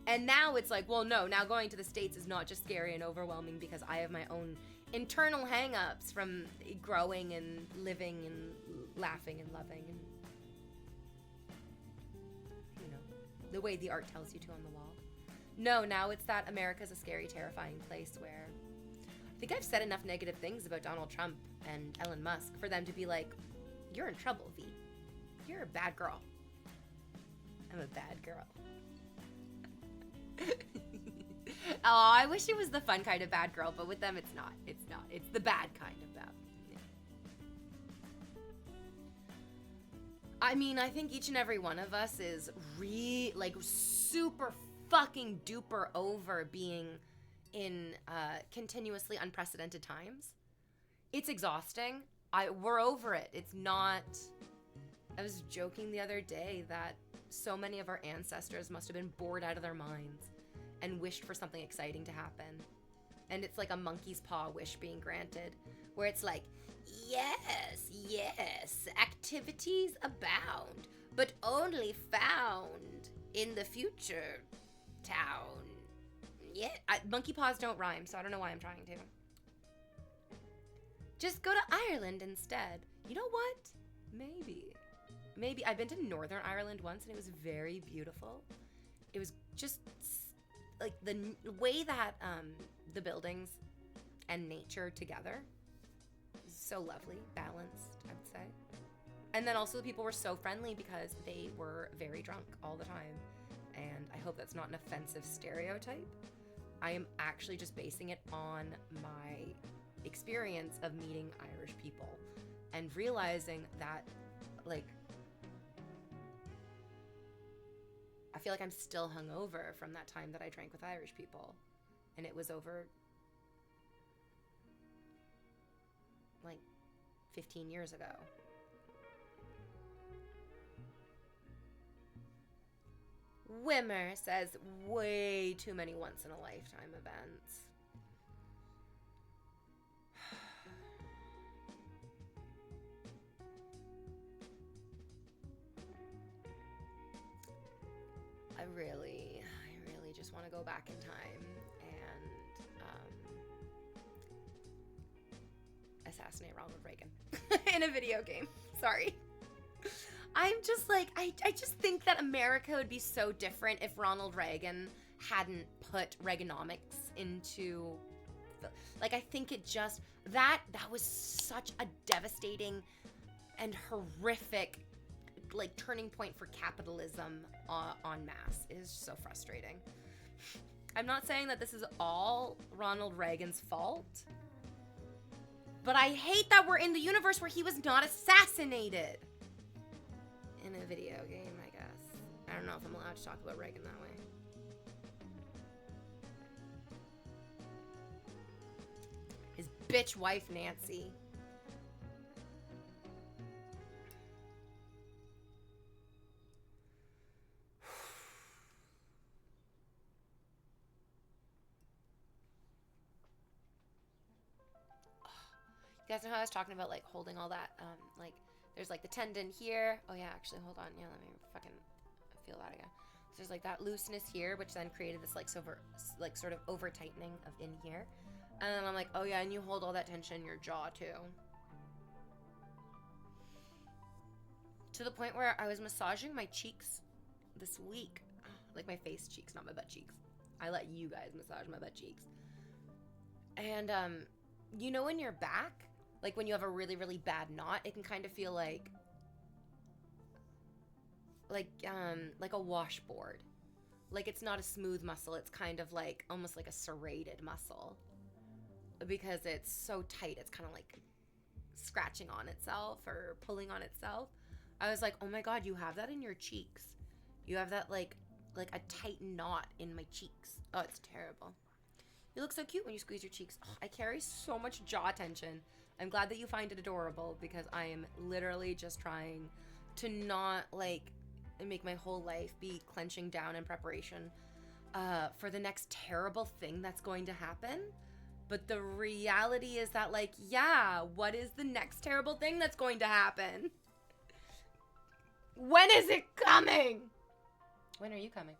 And now it's like, well, no, now going to the States is not just scary and overwhelming because I have my own internal hang-ups from growing and living and laughing and loving and, you know, the way the art tells you to on the wall. No, now it's that America's a scary, terrifying place where I think I've said enough negative things about Donald Trump and Elon Musk for them to be like, you're in trouble, V. You're a bad girl. I'm a bad girl. Oh, I wish it was the fun kind of bad girl, but with them it's not. It's not. It's the bad kind of bad. Yeah. I mean, I think each and every one of us is super fucking duper over being in continuously unprecedented times. It's exhausting. We're over it. It's not. I was joking the other day that so many of our ancestors must have been bored out of their minds and wished for something exciting to happen. And it's like a monkey's paw wish being granted, where it's like, yes, activities abound, but only found in the future town. Yeah, monkey paws don't rhyme, so I don't know why I'm trying to. Just go to Ireland instead. You know what? Maybe. Maybe. I've been to Northern Ireland once and it was very beautiful. It was just like the way that the buildings and nature together is so lovely, balanced, I would say. And then also the people were so friendly because they were very drunk all the time. And I hope that's not an offensive stereotype. I am actually just basing it on my experience of meeting Irish people and realizing that, like, I feel like I'm still hungover from that time that I drank with Irish people. And it was over, like, 15 years ago. Wimmer says way too many once in a lifetime events. I really just want to go back in time and assassinate Ronald Reagan in a video game. Sorry. I'm just like, I just think that America would be so different if Ronald Reagan hadn't put Reaganomics into, like, I think it just, that was such a devastating and horrific, like, turning point for capitalism en masse. It is so frustrating. I'm not saying that this is all Ronald Reagan's fault, but I hate that we're in the universe where he was not assassinated. In a video game, I guess. I don't know if I'm allowed to talk about Reagan that way. His bitch wife, Nancy. You guys know how I was talking about, like, holding all that, like, there's, like, the tendon here. Oh, yeah, actually, hold on. Yeah, let me fucking feel that again. So there's, like, that looseness here, which then created this, like, sort of over-tightening of in here. And then I'm like, oh, yeah, and you hold all that tension in your jaw, too. To the point where I was massaging my cheeks this week. Like, my face cheeks, not my butt cheeks. I let you guys massage my butt cheeks. And, you know in your back, like when you have a really, really bad knot, it can kind of feel like a washboard. Like it's not a smooth muscle. It's kind of like almost like a serrated muscle because it's so tight. It's kind of like scratching on itself or pulling on itself. I was like, oh my God, you have that in your cheeks. You have that like a tight knot in my cheeks. Oh, it's terrible. You look so cute when you squeeze your cheeks. Oh, I carry so much jaw tension. I'm glad that you find it adorable because I am literally just trying to not like make my whole life be clenching down in preparation for the next terrible thing that's going to happen. But the reality is that, like, yeah, what is the next terrible thing that's going to happen? When is it coming? When are you coming?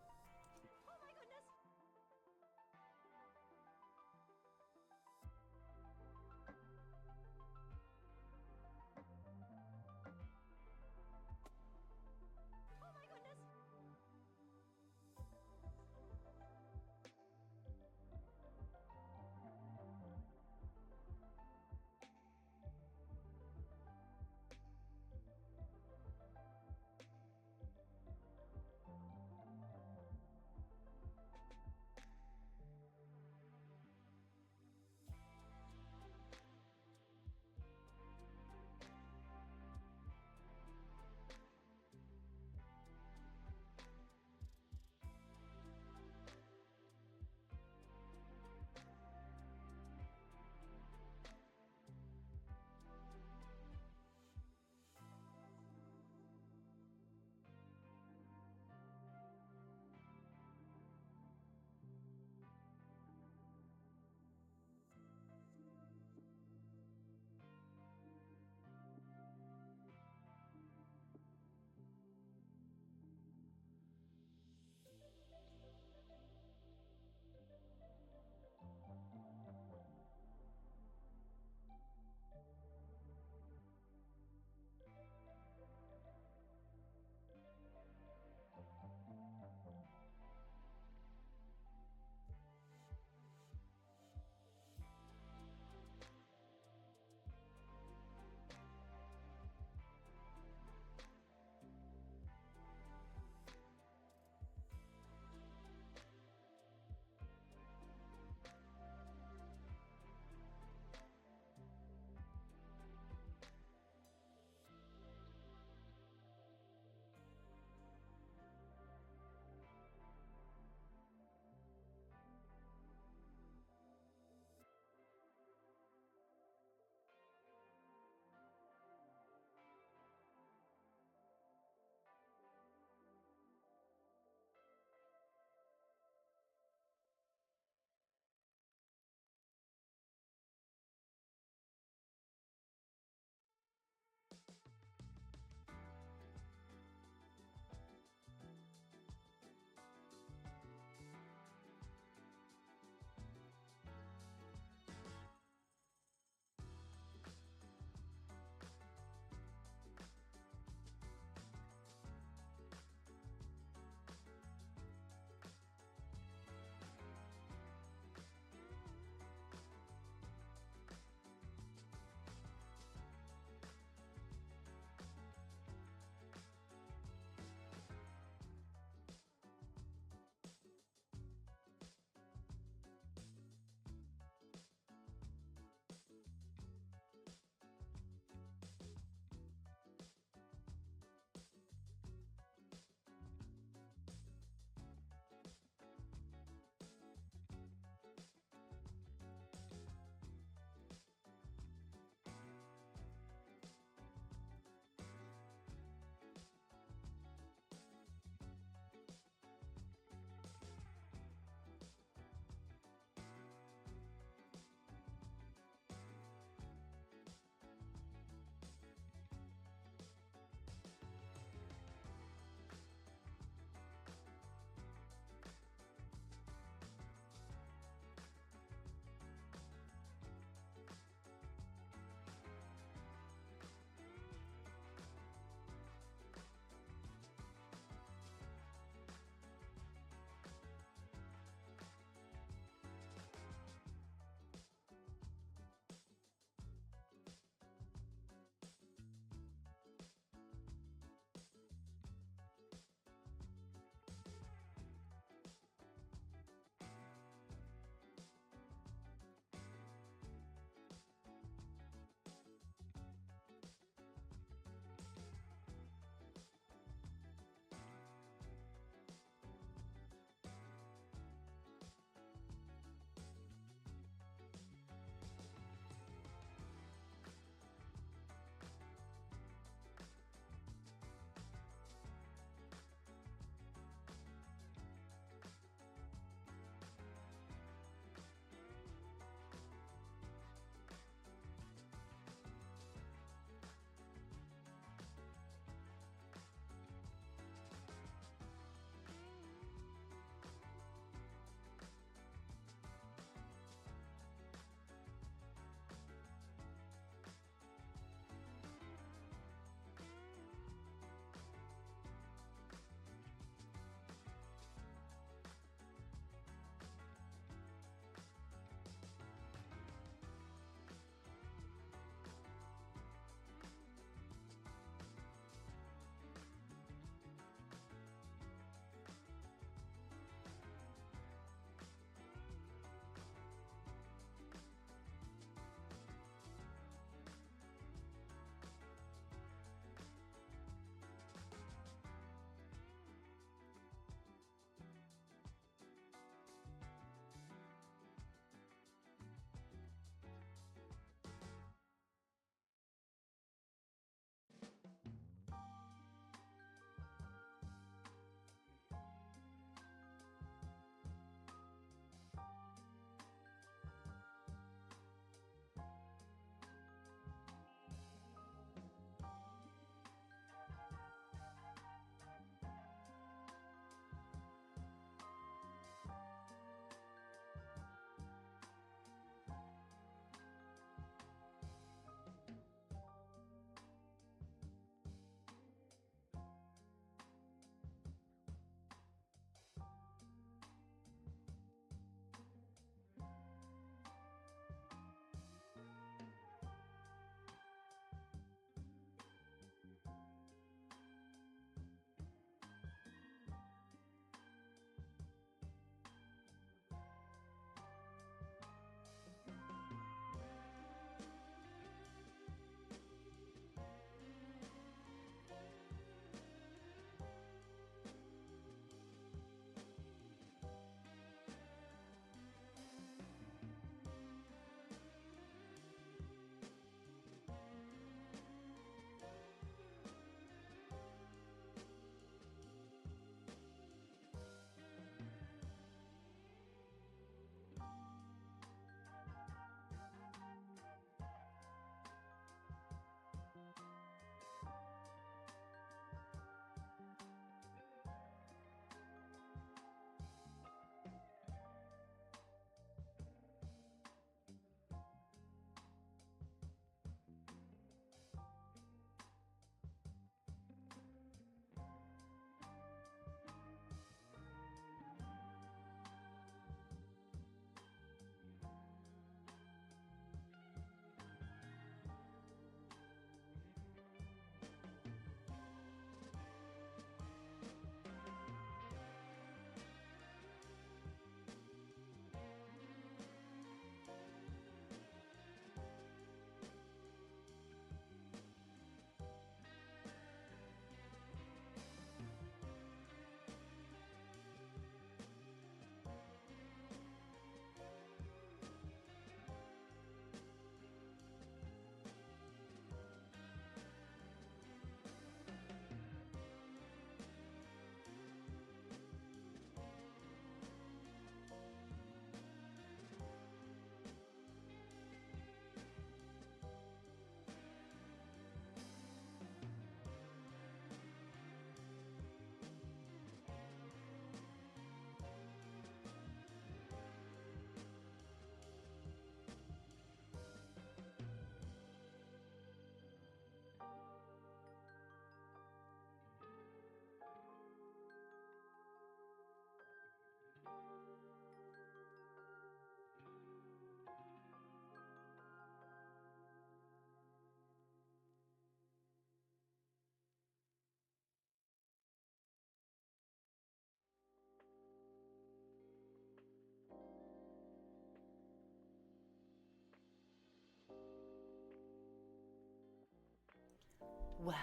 Well,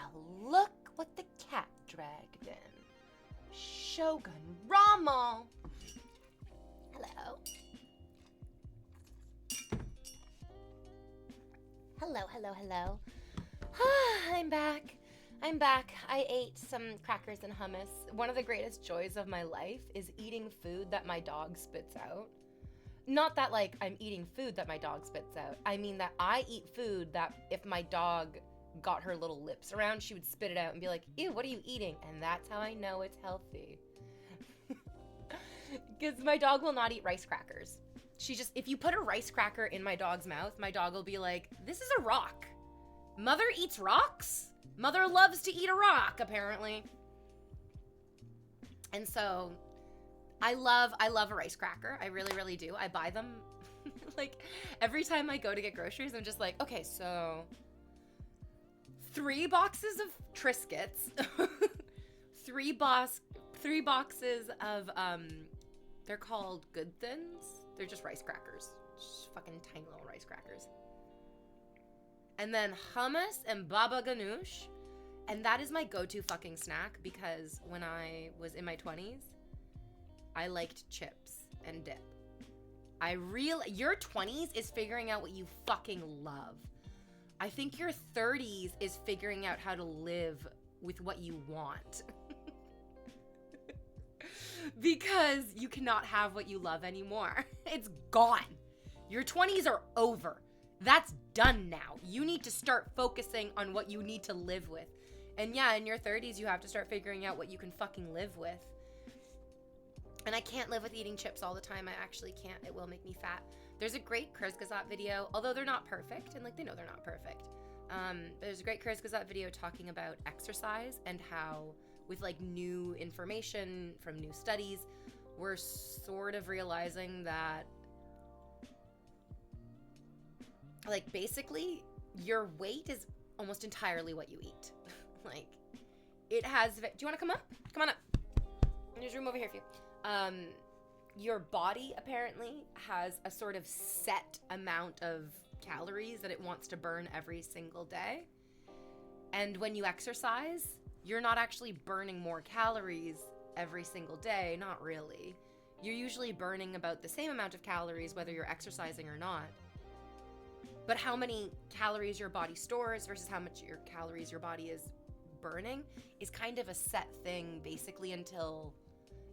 look what the cat dragged in. Shogun Rommel. Hello. Hello, hello, hello. I'm back. I ate some crackers and hummus. One of the greatest joys of my life is eating food that my dog spits out. Not that, like, I'm eating food that my dog spits out. I mean that I eat food that if my dog got her little lips around, she would spit it out and be like, ew, what are you eating? And that's how I know it's healthy. Because my dog will not eat rice crackers. If you put a rice cracker in my dog's mouth, my dog will be like, this is a rock. Mother eats rocks? Mother loves to eat a rock, apparently. And so I love a rice cracker. I really, really do. I buy them. Like, every time I go to get groceries, I'm just like, okay, so 3 boxes of Triscuits, 3 boxes of, they're called Good Thins. They're just rice crackers. Just fucking tiny little rice crackers. And then hummus and baba ganoush. And that is my go-to fucking snack because when I was in my 20s, I liked chips and dip. Your 20s is figuring out what you fucking love. I think your 30s is figuring out how to live with what you want. Because you cannot have what you love anymore. It's gone. Your 20s are over. That's done now. You need to start focusing on what you need to live with. And yeah, in your 30s, you have to start figuring out what you can fucking live with. And I can't live with eating chips all the time. I actually can't. It will make me fat. There's a great Kurzgesagt video, although they're not perfect, and like they know they're not perfect. There's a great Kurzgesagt video talking about exercise and how with like new information from new studies, we're sort of realizing that like basically your weight is almost entirely what you eat. Like it has, do you want to come up? Come on up. There's room over here for you. Your body apparently has a sort of set amount of calories that it wants to burn every single day. And when you exercise, you're not actually burning more calories every single day, not really. You're usually burning about the same amount of calories whether you're exercising or not. But how many calories your body stores versus how much calories your body is burning is kind of a set thing basically until,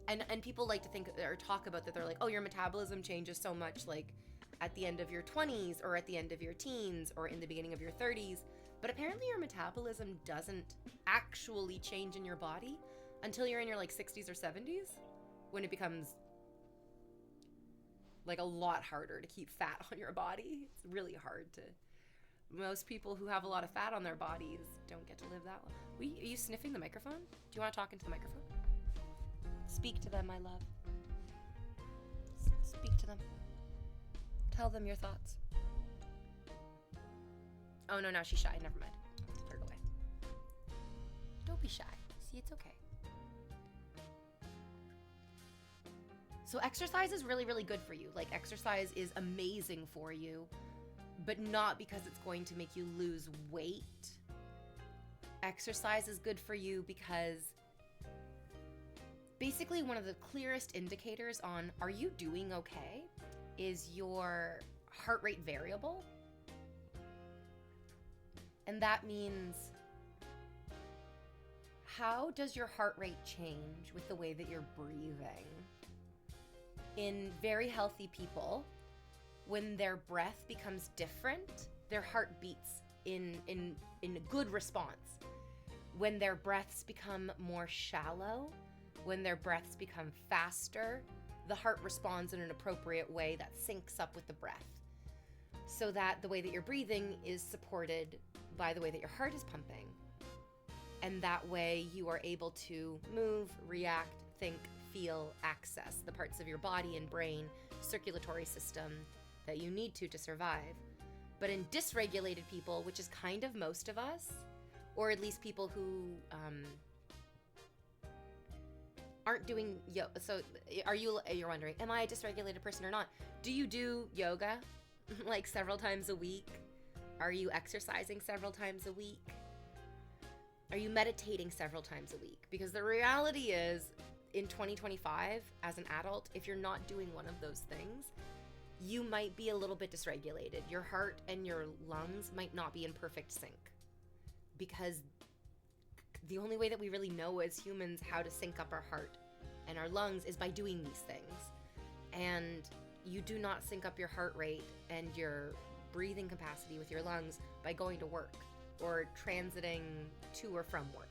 and people like to think or talk about that they're like, oh, your metabolism changes so much like at the end of your 20s or at the end of your teens or in the beginning of your 30s. But apparently your metabolism doesn't actually change in your body until you're in your like 60s or 70s when it becomes like a lot harder to keep fat on your body. It's really hard to, most people who have a lot of fat on their bodies don't get to live that long. Are you sniffing the microphone? Do you want to talk into the microphone? Speak to them, my love. Speak to them. Tell them your thoughts. Oh, no, now she's shy. Never mind. Put her away. Don't be shy. See, it's okay. So exercise is really, really good for you. Like, exercise is amazing for you, but not because it's going to make you lose weight. Exercise is good for you because basically one of the clearest indicators on are you doing okay is your heart rate variable. And that means how does your heart rate change with the way that you're breathing? In very healthy people, when their breath becomes different, their heart beats in good response. When their breaths become more shallow, when their breaths become faster, the heart responds in an appropriate way that syncs up with the breath. So that the way that you're breathing is supported by the way that your heart is pumping. And that way you are able to move, react, think, feel, access the parts of your body and brain, circulatory system that you need to survive. But in dysregulated people, which is kind of most of us, or at least people who aren't doing yoga. So you're wondering, am I a dysregulated person or not? Do you do yoga like several times a week? Are you exercising several times a week? Are you meditating several times a week? Because the reality is, in 2025, as an adult, if you're not doing one of those things, you might be a little bit dysregulated. Your heart and your lungs might not be in perfect sync. Because the only way that we really know as humans how to sync up our heart and our lungs is by doing these things. And you do not sync up your heart rate and your breathing capacity with your lungs by going to work or transiting to or from work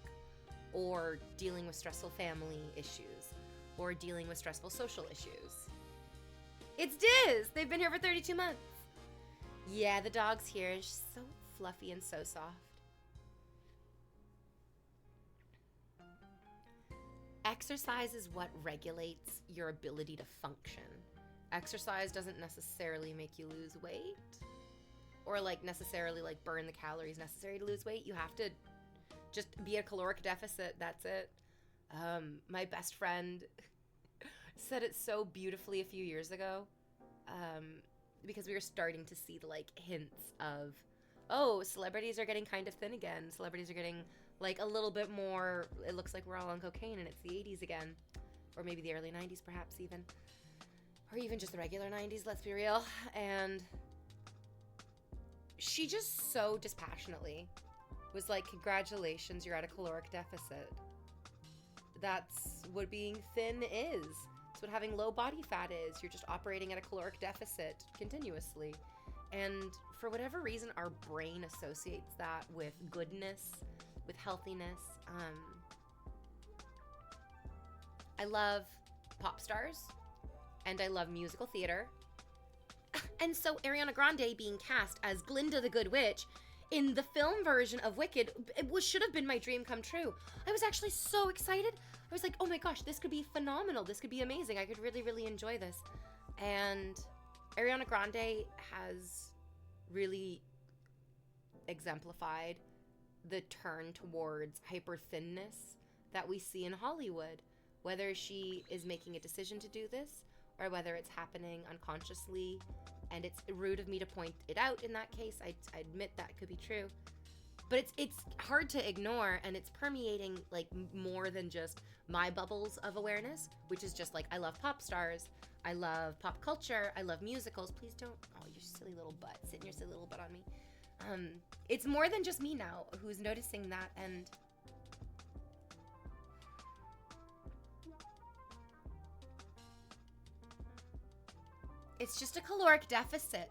or dealing with stressful family issues or dealing with stressful social issues. It's Diz! They've been here for 32 months. Yeah, the dog's here. She's so fluffy and so soft. Exercise is what regulates your ability to function. Exercise doesn't necessarily make you lose weight or like necessarily like burn the calories necessary to lose weight. You have to just be a caloric deficit. That's it. My best friend said it so beautifully a few years ago, because we were starting to see the like hints of, oh, celebrities are getting kind of thin again. Celebrities are getting like a little bit more, it looks like we're all on cocaine and it's the 80s again. Or maybe the early 90s perhaps even. Or even just the regular 90s, let's be real. And she just so dispassionately was like, congratulations, you're at a caloric deficit. That's what being thin is. It's what having low body fat is. You're just operating at a caloric deficit continuously. And for whatever reason, our brain associates that with goodness, with healthiness. I love pop stars and I love musical theater. And so Ariana Grande being cast as Glinda the Good Witch in the film version of Wicked, should have been my dream come true. I was actually so excited. I was like, oh my gosh, this could be phenomenal. This could be amazing. I could really, really enjoy this. And Ariana Grande has really exemplified the turn towards hyper thinness that we see in Hollywood. Whether she is making a decision to do this or whether it's happening unconsciously, and it's rude of me to point it out in that case. I admit that could be true. But it's hard to ignore, and it's permeating like more than just my bubbles of awareness, which is just like, I love pop stars, I love pop culture, I love musicals. Please don't, oh, your silly little butt, sitting your silly little butt on me. It's more than just me now who's noticing that, and it's just a caloric deficit.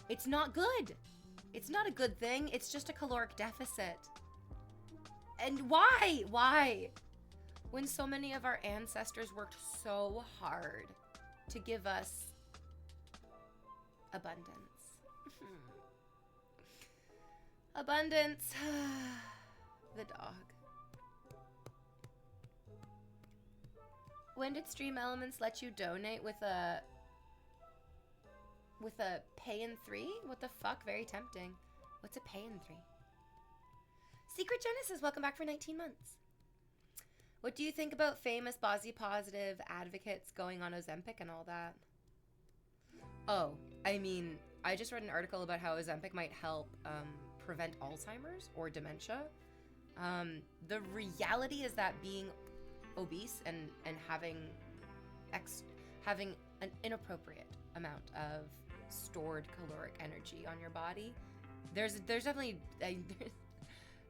It's not good. It's not a good thing. It's just a caloric deficit. And why? Why? When so many of our ancestors worked so hard to give us abundance. Abundance. The dog. When did Stream Elements let you donate with a pay in 3? What the fuck? Very tempting. What's a pay in 3? Secret Genesis, welcome back for 19 months. What do you think about famous body positive advocates going on Ozempic and all that? Oh, I mean, I just read an article about how Ozempic might help prevent Alzheimer's or dementia. The reality is that being obese and having an inappropriate amount of stored caloric energy on your body, there's definitely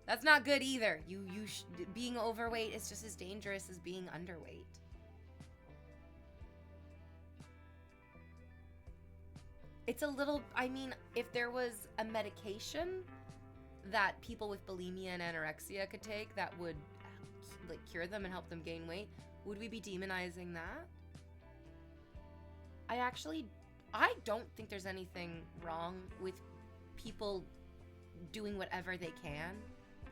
that's not good either. Being overweight is just as dangerous as being underweight. It's a little, I mean, if there was a medication that people with bulimia and anorexia could take that would like cure them and help them gain weight, would we be demonizing that? I don't think there's anything wrong with people doing whatever they can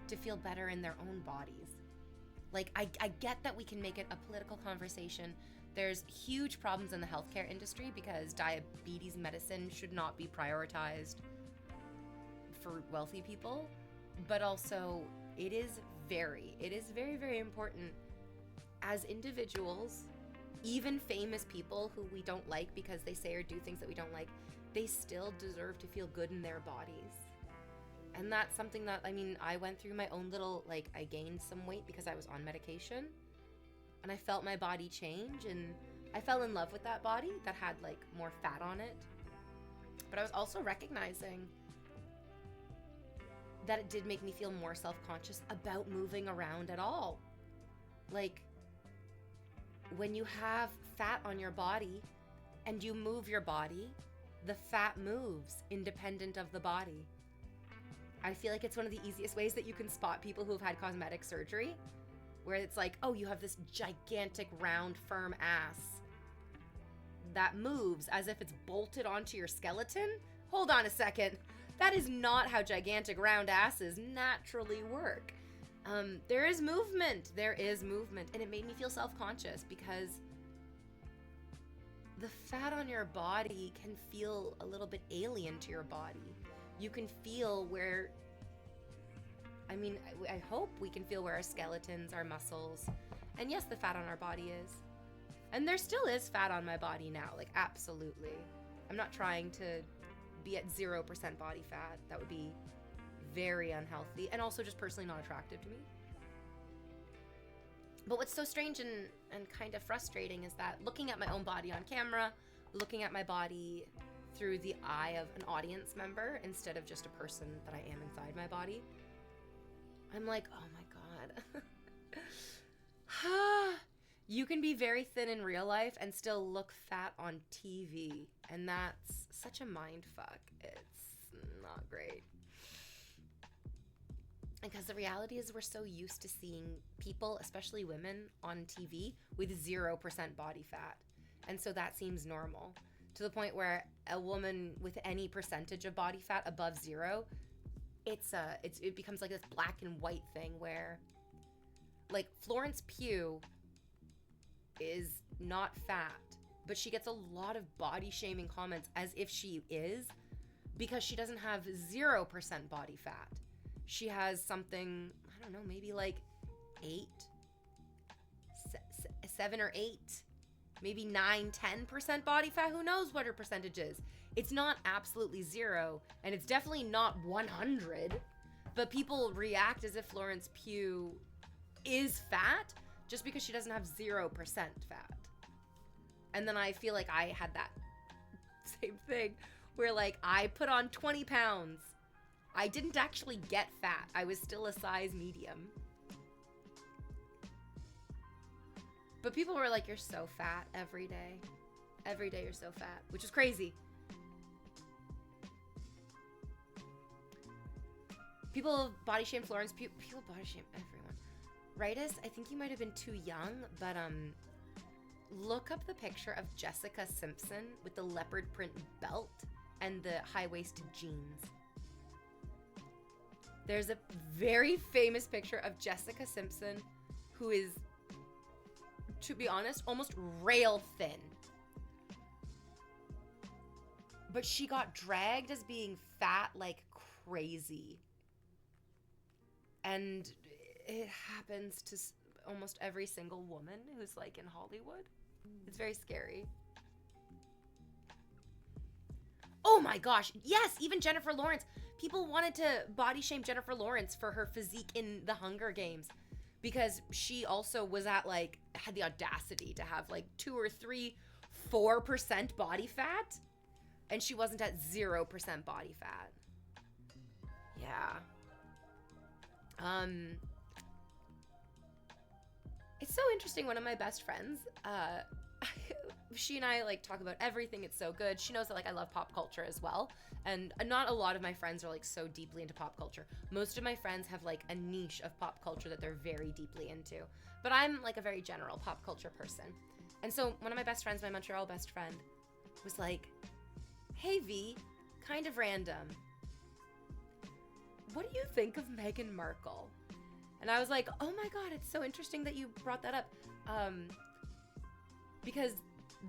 to feel better in their own bodies. Like, I get that we can make it a political conversation. There's huge problems in the healthcare industry because diabetes medicine should not be prioritized for wealthy people. But also, it is very, very important as individuals. Even famous people who we don't like because they say or do things that we don't like, they still deserve to feel good in their bodies. And that's something that, I mean, I went through my own little, like, I gained some weight because I was on medication. And I felt my body change, and I fell in love with that body that had, like, more fat on it. But I was also recognizing that it did make me feel more self-conscious about moving around at all. Like, when you have fat on your body and you move your body, the fat moves independent of the body. I feel like it's one of the easiest ways that you can spot people who have had cosmetic surgery, where it's like, oh, you have this gigantic, round, firm ass that moves as if it's bolted onto your skeleton. Hold on a second. That is not how gigantic round asses naturally work. There is movement. And it made me feel self-conscious because the fat on your body can feel a little bit alien to your body. You can feel where, I mean, I hope we can feel where our skeletons, our muscles, and yes, the fat on our body is. And there still is fat on my body now, like, absolutely. I'm not trying to be at 0% body fat. That would be very unhealthy and also just personally not attractive to me. But what's so strange and kind of frustrating is that looking at my own body on camera, looking at my body through the eye of an audience member instead of just a person that I am inside my body, I'm like, oh my God. You can be very thin in real life and still look fat on TV. And that's such a mind fuck. It's not great. Because the reality is we're so used to seeing people, especially women, on TV with 0% body fat. And so that seems normal. To the point where a woman with any percentage of body fat above 0, it becomes like this black and white thing where, like, Florence Pugh is not fat, but she gets a lot of body shaming comments as if she is, because she doesn't have 0% body fat. She has something, I don't know, maybe like 7 or 8, maybe 9, 10% body fat. Who knows what her percentage is? It's not absolutely 0, and it's definitely not 100, but people react as if Florence Pugh is fat just because she doesn't have 0% fat. And then I feel like I had that same thing where, like, I put on 20 pounds. I didn't actually get fat. I was still a size medium. But people were like, you're so fat every day. Every day you're so fat, which is crazy. People body shame Florence Pugh. People body shame everyone. Rightus, I think you might have been too young, but look up the picture of Jessica Simpson with the leopard print belt and the high-waisted jeans. There's a very famous picture of Jessica Simpson who is, to be honest, almost rail thin. But she got dragged as being fat like crazy. And it happens to almost every single woman who's, like, in Hollywood. It's very scary. Oh my gosh, yes, even Jennifer Lawrence. People wanted to body shame Jennifer Lawrence for her physique in the Hunger Games because she also was at, like, had the audacity to have like 2 or 3, 4% body fat, and she wasn't at 0% body fat. Yeah. It's so interesting. One of my best friends, she and I, like, talk about everything. It's so good. She knows that, like, I love pop culture as well. And not a lot of my friends are, like, so deeply into pop culture. Most of my friends have, like, a niche of pop culture that they're very deeply into. But I'm, like, a very general pop culture person. And so one of my best friends, my Montreal best friend, was like, hey, V, kind of random, what do you think of Meghan Markle? And I was like, oh my God, it's so interesting that you brought that up. Because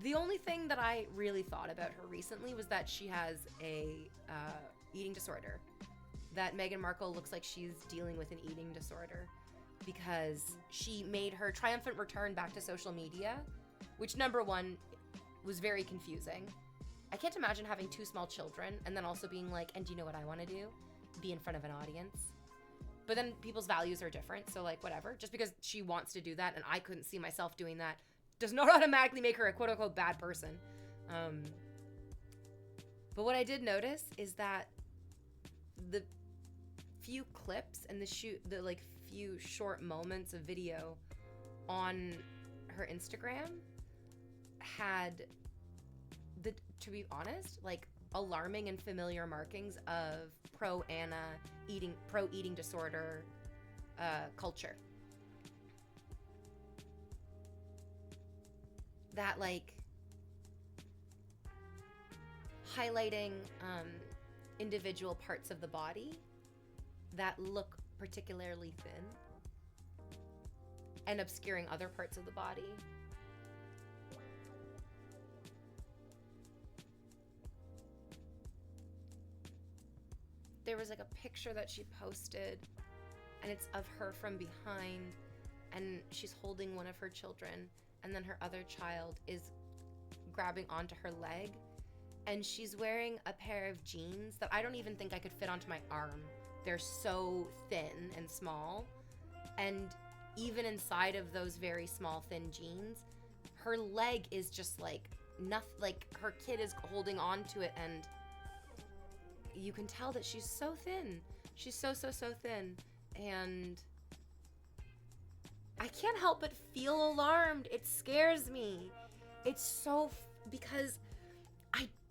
the only thing that I really thought about her recently was that she has a eating disorder. That Meghan Markle looks like she's dealing with an eating disorder because she made her triumphant return back to social media, which, number one, was very confusing. I can't imagine having 2 small children and then also being like, and do you know what I want to do? be in front of an audience. But then people's values are different, so like whatever. Just because she wants to do that and I couldn't see myself doing that does not automatically make her a quote unquote bad person. But what I did notice is that the few clips and the few short moments of video on her Instagram had to be honest, like alarming and familiar markings of pro eating disorder culture. That like highlighting individual parts of the body that look particularly thin and obscuring other parts of the body. There was like a picture that she posted and it's of her from behind and she's holding one of her children and then her other child is grabbing onto her leg and she's wearing a pair of jeans that I don't even think I could fit onto my arm. They're so thin and small, and even inside of those very small thin jeans, her leg is just like nothing, like her kid is holding on to it and you can tell that she's so thin. She's so thin. And I can't help but feel alarmed. It scares me. It's so, because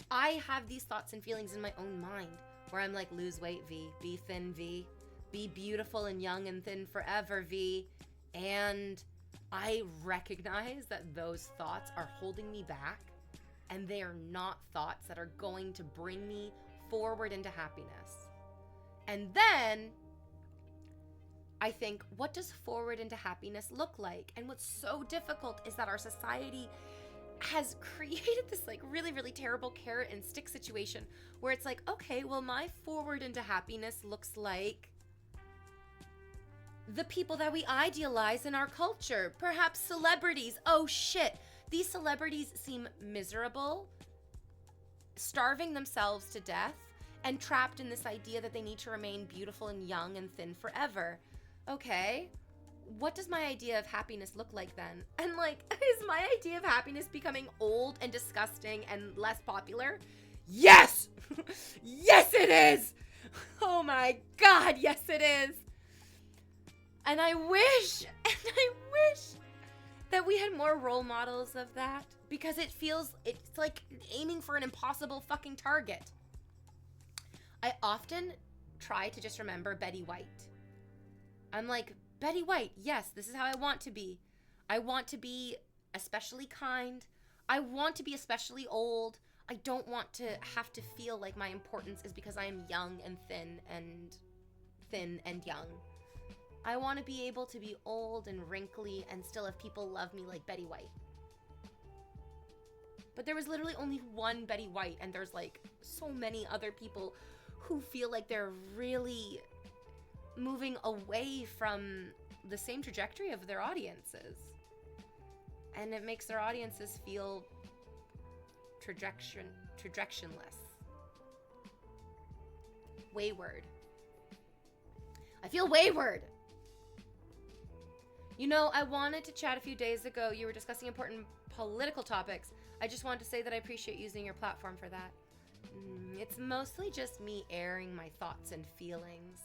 I have these thoughts and feelings in my own mind where I'm like, lose weight, V. Be thin, V. Be beautiful and young and thin forever, V. And I recognize that those thoughts are holding me back and they are not thoughts that are going to bring me forward into happiness. And then I think, what does forward into happiness look like? And what's so difficult is that our society has created this like really, really terrible carrot and stick situation where it's like, okay, well, my forward into happiness looks like the people that we idealize in our culture, perhaps celebrities. Oh shit, these celebrities seem miserable, starving themselves to death, and trapped in this idea that they need to remain beautiful and young and thin forever. Okay, what does my idea of happiness look like then? And like, is my idea of happiness becoming old and disgusting and less popular? Yes! Yes, it is! Oh my God, yes, it is! And I wish that we had more role models of that, because it's like aiming for an impossible fucking target. I often try to just remember Betty White. I'm like, Betty White, yes, this is how I want to be. I want to be especially kind. I want to be especially old. I don't want to have to feel like my importance is because I am young and thin and young. I want to be able to be old and wrinkly and still have people love me like Betty White. But there was literally only one Betty White, and there's like so many other people who feel like they're really moving away from the same trajectory of their audiences. And it makes their audiences feel trajectionless. Wayward. I feel wayward. You know, I wanted to chat a few days ago. You were discussing important political topics. I just wanted to say that I appreciate using your platform for that. It's mostly just me airing my thoughts and feelings.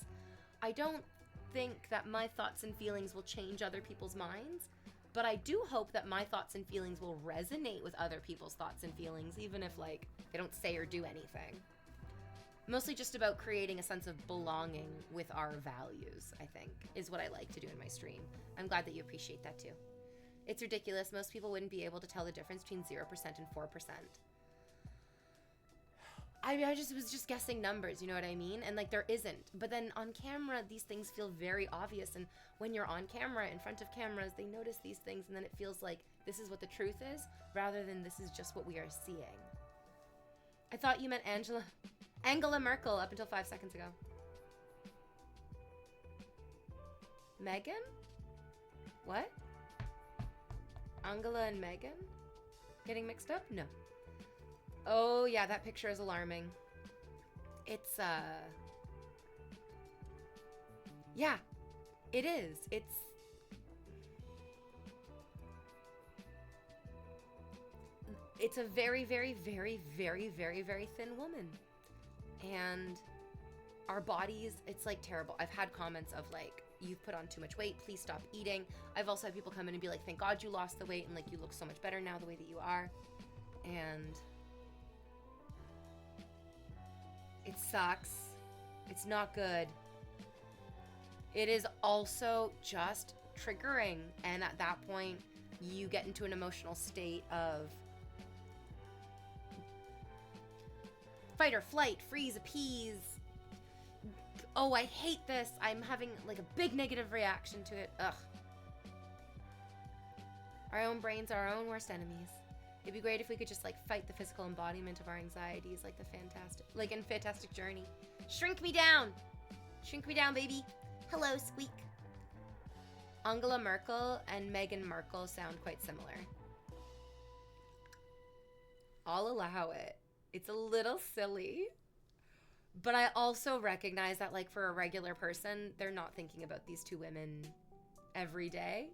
I don't think that my thoughts and feelings will change other people's minds, but I do hope that my thoughts and feelings will resonate with other people's thoughts and feelings, even if like they don't say or do anything. Mostly just about creating a sense of belonging with our values, I think, is what I like to do in my stream. I'm glad that you appreciate that too. It's ridiculous. Most people wouldn't be able to tell the difference between 0% and 4%. I just was just guessing numbers, you know what I mean? And like there isn't. But then on camera, these things feel very obvious. And when you're on camera, in front of cameras, they notice these things and then it feels like this is what the truth is rather than this is just what we are seeing. I thought you meant Angela Merkel up until 5 seconds ago. Megan? What? Angela and Megan? Getting mixed up? No. Oh yeah, that picture is alarming. It's Yeah, it is. It's a very, very, very, very, very, very thin woman. And our bodies, it's like terrible. I've had comments of like, you've put on too much weight, please stop eating. I've also had people come in and be like, thank God you lost the weight, and like, you look so much better now the way that you are. And it sucks. It's not good. It is also just triggering. And at that point, you get into an emotional state of fight or flight, freeze, appease. Oh, I hate this. I'm having like a big negative reaction to it. Ugh. Our own brains are our own worst enemies. It'd be great if we could just like fight the physical embodiment of our anxieties, like in Fantastic Journey. Shrink me down. Shrink me down, baby. Hello, Squeak. Angela Merkel and Meghan Markle sound quite similar. I'll allow it. It's a little silly, but I also recognize that like for a regular person, they're not thinking about these two women every day.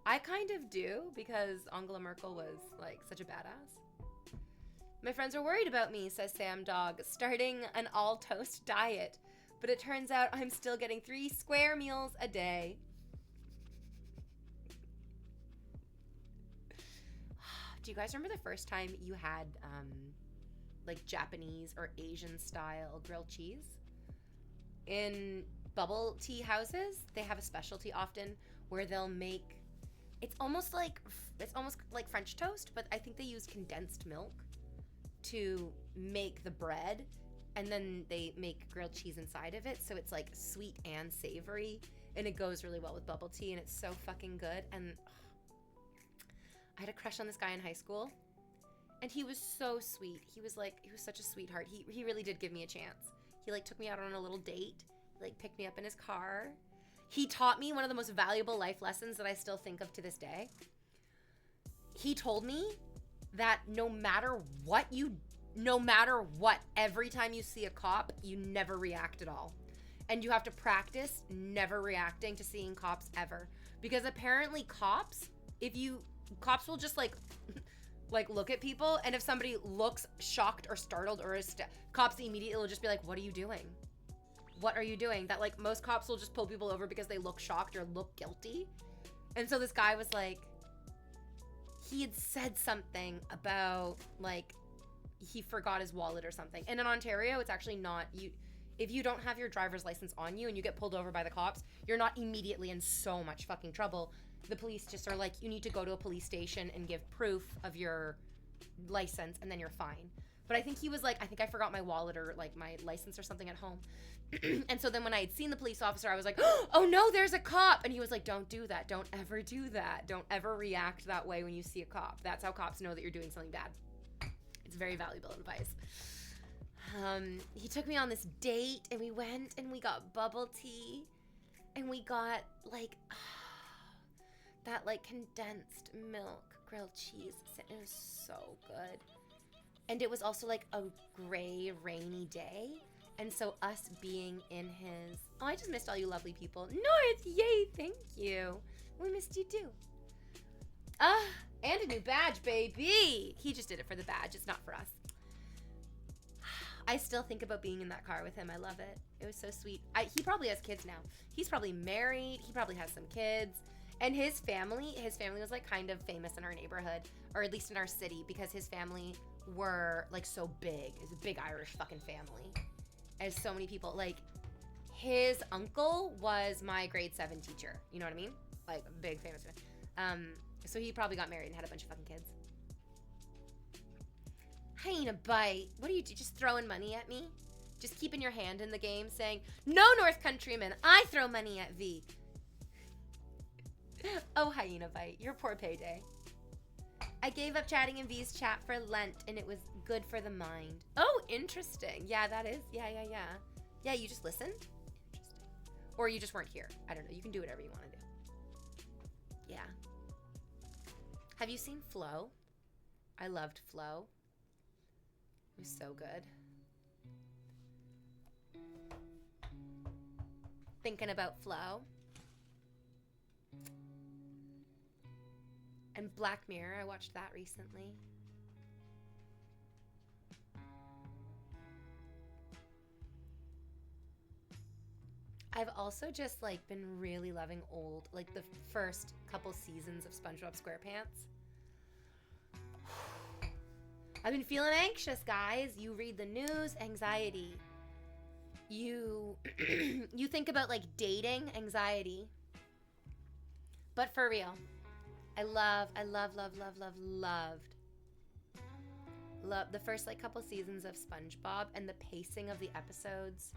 I kind of do, because Angela Merkel was like such a badass. My friends are worried about me, says Sam Dog, starting an all toast diet, but it turns out I'm still getting 3 square meals a day. Do you guys remember the first time you had like Japanese or Asian style grilled cheese? In bubble tea houses, they have a specialty often where they'll make, it's almost like French toast, but I think they use condensed milk to make the bread, and then they make grilled cheese inside of it, so it's like sweet and savory, and it goes really well with bubble tea, and it's so fucking good. And I had a crush on this guy in high school, and he was so sweet. He was such a sweetheart. He really did give me a chance. He like took me out on a little date, like picked me up in his car. He taught me one of the most valuable life lessons that I still think of to this day. He told me that no matter what, every time you see a cop, you never react at all. And you have to practice never reacting to seeing cops ever. Because apparently cops will just like look at people, and if somebody looks shocked or startled or cops immediately will just be like, what are you doing? What are you doing? That like most cops will just pull people over because they look shocked or look guilty. And so this guy was like, he had said something about like he forgot his wallet or something. And in Ontario, it's actually not, if you don't have your driver's license on you and you get pulled over by the cops, you're not immediately in so much fucking trouble. The police just are like, you need to go to a police station and give proof of your license, and then you're fine. But I think he was like, I think I forgot my wallet or like my license or something at home. And so then when I had seen the police officer, I was like, oh no, there's a cop. And he was like, don't do that. Don't ever do that. Don't ever react that way when you see a cop. That's how cops know that you're doing something bad. It's very valuable advice. He took me on this date, and we went and we got bubble tea, and we got like that like condensed milk grilled cheese. It was so good. And it was also like a gray, rainy day. And so us being in his... Oh, I just missed all you lovely people. North, yay, thank you. We missed you too. And a new badge, baby. He just did it for the badge. It's not for us. I still think about being in that car with him. I love it. It was so sweet. He probably has kids now. He's probably married. He probably has some kids. And his family was like kind of famous in our neighborhood, or at least in our city, because his family were like so big. It's a big Irish fucking family. As so many people, like his uncle was my grade 7 teacher. You know what I mean? Like a big famous man. So he probably got married and had a bunch of fucking kids. Hyena bite. What are you just throwing money at me? Just keeping your hand in the game, saying, no, North Countryman, I throw money at thee. Oh, hyena bite, your poor payday. I gave up chatting in V's chat for Lent, and it was good for the mind. Oh, interesting. Yeah, that is. Yeah. Yeah, you just listened? Interesting. Or you just weren't here. I don't know. You can do whatever you want to do. Yeah. Have you seen Flow? I loved Flow. It was so good. thinking about Flo. And Black Mirror, I watched that recently. I've also just like been really loving old, like the first couple seasons of SpongeBob SquarePants. I've been feeling anxious, guys. You read the news, anxiety. You you think about like dating, anxiety. But for real, I loved the first like couple seasons of SpongeBob, and the pacing of the episodes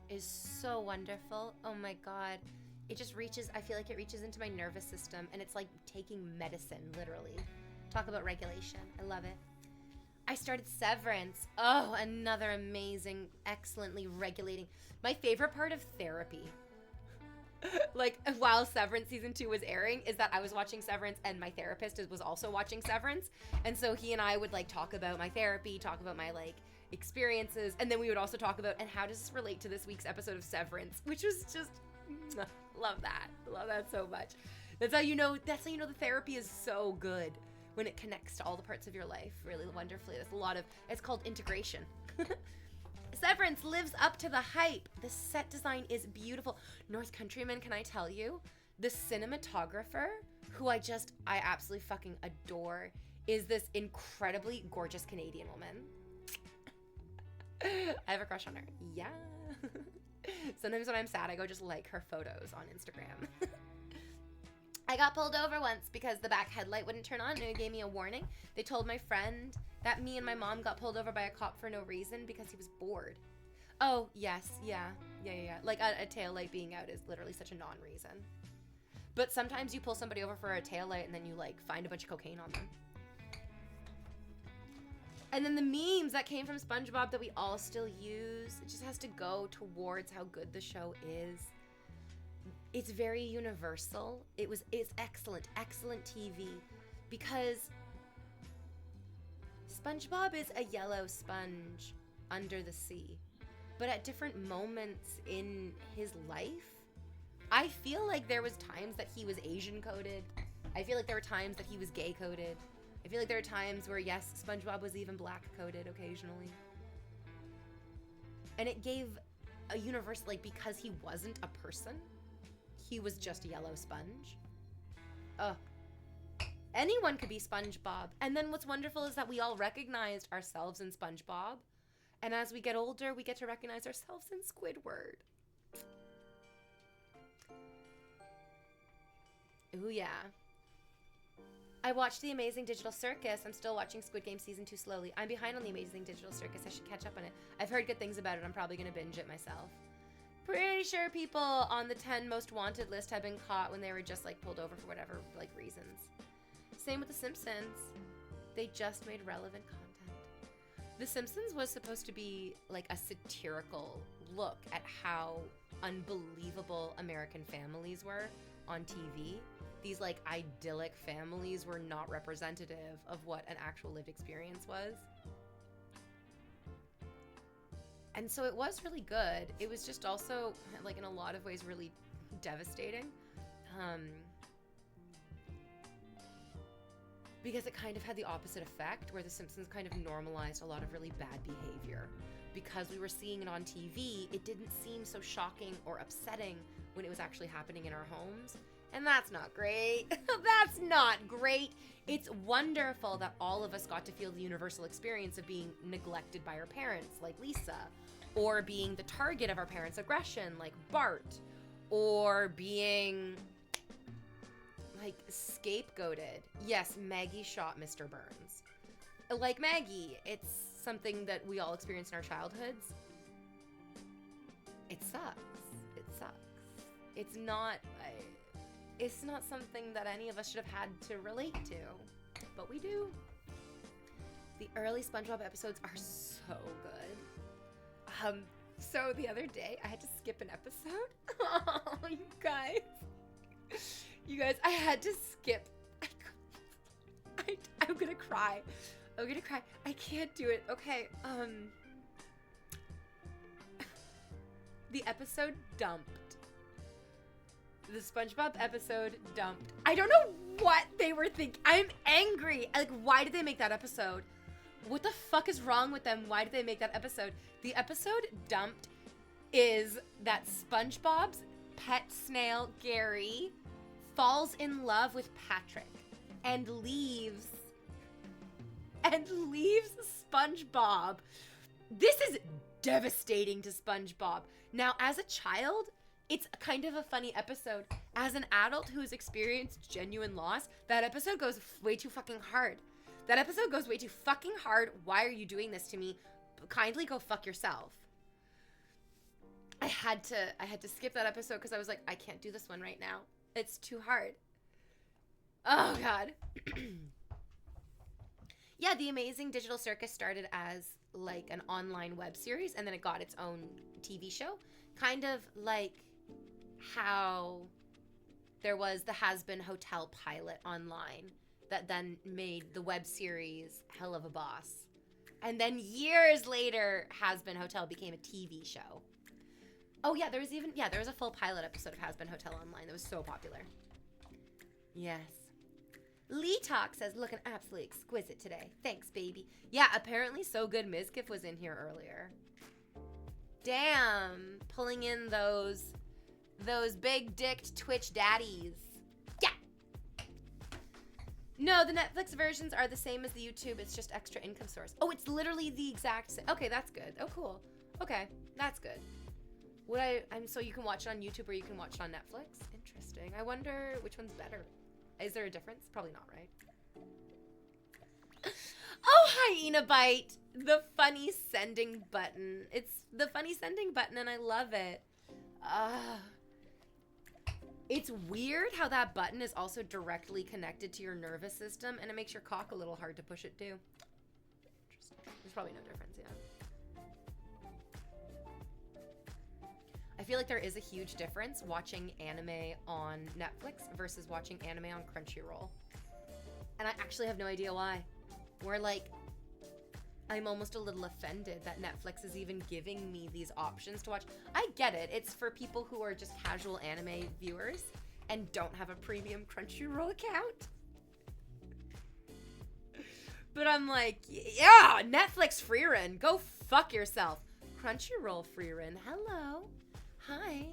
is so wonderful. Oh my god. It just reaches, I feel like it reaches into my nervous system, and it's like taking medicine, literally. Talk about regulation. I love it. I started Severance. Oh, another amazing, excellently regulating. My favorite part of therapy, like while Severance season 2 was airing, is that I was watching Severance and my therapist was also watching Severance. And so he and I would like talk about my therapy, talk about my like experiences, and then we would also talk about, and how does this relate to this week's episode of Severance, which was just, love that so much. That's how you know the therapy is so good, when it connects to all the parts of your life really wonderfully. There's a lot of, it's called integration. Severance lives up to the hype. The set design is beautiful. North Countryman, can I tell you, the cinematographer, who I absolutely fucking adore, is this incredibly gorgeous Canadian woman. I have a crush on her. Yeah. Sometimes when I'm sad, I go just like her photos on Instagram. I got pulled over once because the back headlight wouldn't turn on, and it gave me a warning. They told my friend that me and my mom got pulled over by a cop for no reason because he was bored. Oh, yes, yeah. Like a taillight being out is literally such a non-reason. But sometimes you pull somebody over for a taillight and then you like find a bunch of cocaine on them. And then the memes that came from SpongeBob that we all still use, it just has to go towards how good the show is. It's very universal. It's excellent TV, because SpongeBob is a yellow sponge under the sea. But at different moments in his life, I feel like there was times that he was Asian coded. I feel like there were times that he was gay coded. I feel like there are times where, yes, SpongeBob was even black coded occasionally. And it gave a universe, like, because he wasn't a person, he was just a yellow sponge. Anyone could be SpongeBob. And then what's wonderful is that we all recognized ourselves in SpongeBob. And as we get older, we get to recognize ourselves in Squidward. Ooh, yeah. I watched The Amazing Digital Circus. I'm still watching Squid Game Season 2 slowly. I'm behind on The Amazing Digital Circus. I should catch up on it. I've heard good things about it. I'm probably going to binge it myself. Pretty sure people on the 10 most wanted list have been caught when they were just like pulled over for whatever like reasons. Same with The Simpsons. They just made relevant content. The Simpsons was supposed to be like a satirical look at how unbelievable American families were on TV. These like idyllic families were not representative of what an actual lived experience was. And so it was really good. It was just also, like in a lot of ways, really devastating. Because it kind of had the opposite effect, where The Simpsons kind of normalized a lot of really bad behavior. Because we were seeing it on TV, it didn't seem so shocking or upsetting when it was actually happening in our homes. And that's not great. That's not great. It's wonderful that all of us got to feel the universal experience of being neglected by our parents, like Lisa, or being the target of our parents' aggression, like Bart, or being like scapegoated. Yes, Maggie shot Mr. Burns. Like Maggie, it's something that we all experience in our childhoods. It sucks. It sucks. It's not something that any of us should have had to relate to, but we do. The early SpongeBob episodes are so good. So the other day I had to skip an episode. Oh, you guys, I had to skip. I'm gonna cry. I can't do it. Okay. The episode dumped The SpongeBob episode dumped. I don't know what they were thinking. I'm angry. Like, why did they make that episode? What the fuck is wrong with them? Why did they make that episode? The episode dumped is that SpongeBob's pet snail, Gary, falls in love with Patrick and leaves SpongeBob. This is devastating to SpongeBob. Now, as a child, it's kind of a funny episode. As an adult who has experienced genuine loss, that episode goes way too fucking hard. That episode goes way too fucking hard. Why are you doing this to me? Kindly go fuck yourself. I had to skip that episode because I was like, I can't do this one right now. It's too hard. Oh, God. Yeah, The Amazing Digital Circus started as like an online web series, and then it got its own TV show. Kind of like how there was the Has-Been Hotel pilot online that then made the web series Hell of a Boss. And then years later, Has-Been Hotel became a TV show. Oh yeah, there was a full pilot episode of Has-Been Hotel online that was so popular. Yes. Lee Talk says, looking absolutely exquisite today. Thanks, baby. Yeah, apparently So Good Mizkif was in here earlier. Damn, pulling in those big-dicked Twitch daddies. Yeah. No, the Netflix versions are the same as the YouTube. It's just extra income source. Oh, it's literally the exact same. Okay, that's good. Oh, cool. Okay, that's good. So you can watch it on YouTube or you can watch it on Netflix? Interesting. I wonder which one's better. Is there a difference? Probably not, right? Oh, Hyena Bite! The funny sending button. It's the funny sending button and I love it. It's weird how that button is also directly connected to your nervous system and it makes your cock a little hard to push it too. Interesting. There's probably no difference, yeah. I feel like there is a huge difference watching anime on Netflix versus watching anime on Crunchyroll. And I actually have no idea why. We're like, I'm almost a little offended that Netflix is even giving me these options to watch. I get it. It's for people who are just casual anime viewers and don't have a premium Crunchyroll account. But I'm like, yeah, Netflix free run. Go fuck yourself. Crunchyroll free run. Hello. Hi.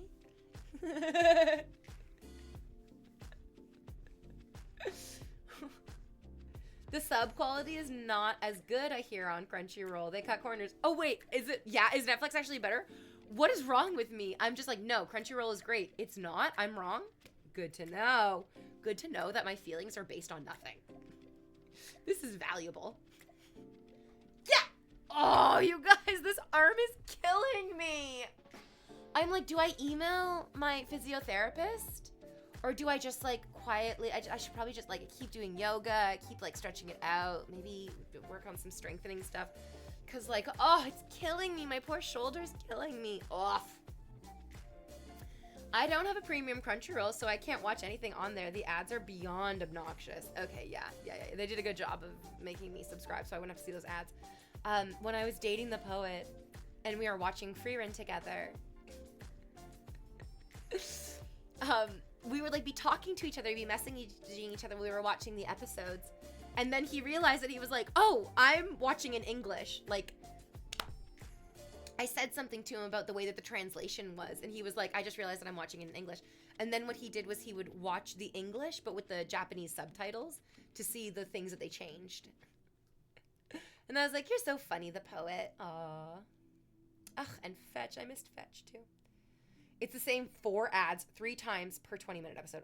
The sub quality is not as good, I hear, on Crunchyroll. They cut corners. Oh, wait. Is Netflix actually better? What is wrong with me? I'm just like, no, Crunchyroll is great. It's not. I'm wrong. Good to know. Good to know that my feelings are based on nothing. This is valuable. Yeah. Oh, you guys, this arm is killing me. I'm like, do I email my physiotherapist? Or do I just like quietly, I should probably just like keep doing yoga, keep like stretching it out, maybe work on some strengthening stuff. Cause like, oh, it's killing me. My poor shoulder's killing me. Off. I don't have a premium Crunchyroll, so I can't watch anything on there. The ads are beyond obnoxious. Okay, yeah. They did a good job of making me subscribe so I wouldn't have to see those ads. When I was dating the poet and we were watching Free Run together, we would like be talking to each other, be messaging each other when we were watching the episodes. And then he realized that he was like, oh, I'm watching in English. Like, I said something to him about the way that the translation was. And he was like, I just realized that I'm watching it in English. And then what he did was he would watch the English, but with the Japanese subtitles to see the things that they changed. And I was like, you're so funny, the poet. Aww. Ugh, and Fetch. I missed Fetch, too. It's the same 4 ads 3 times per 20-minute episode.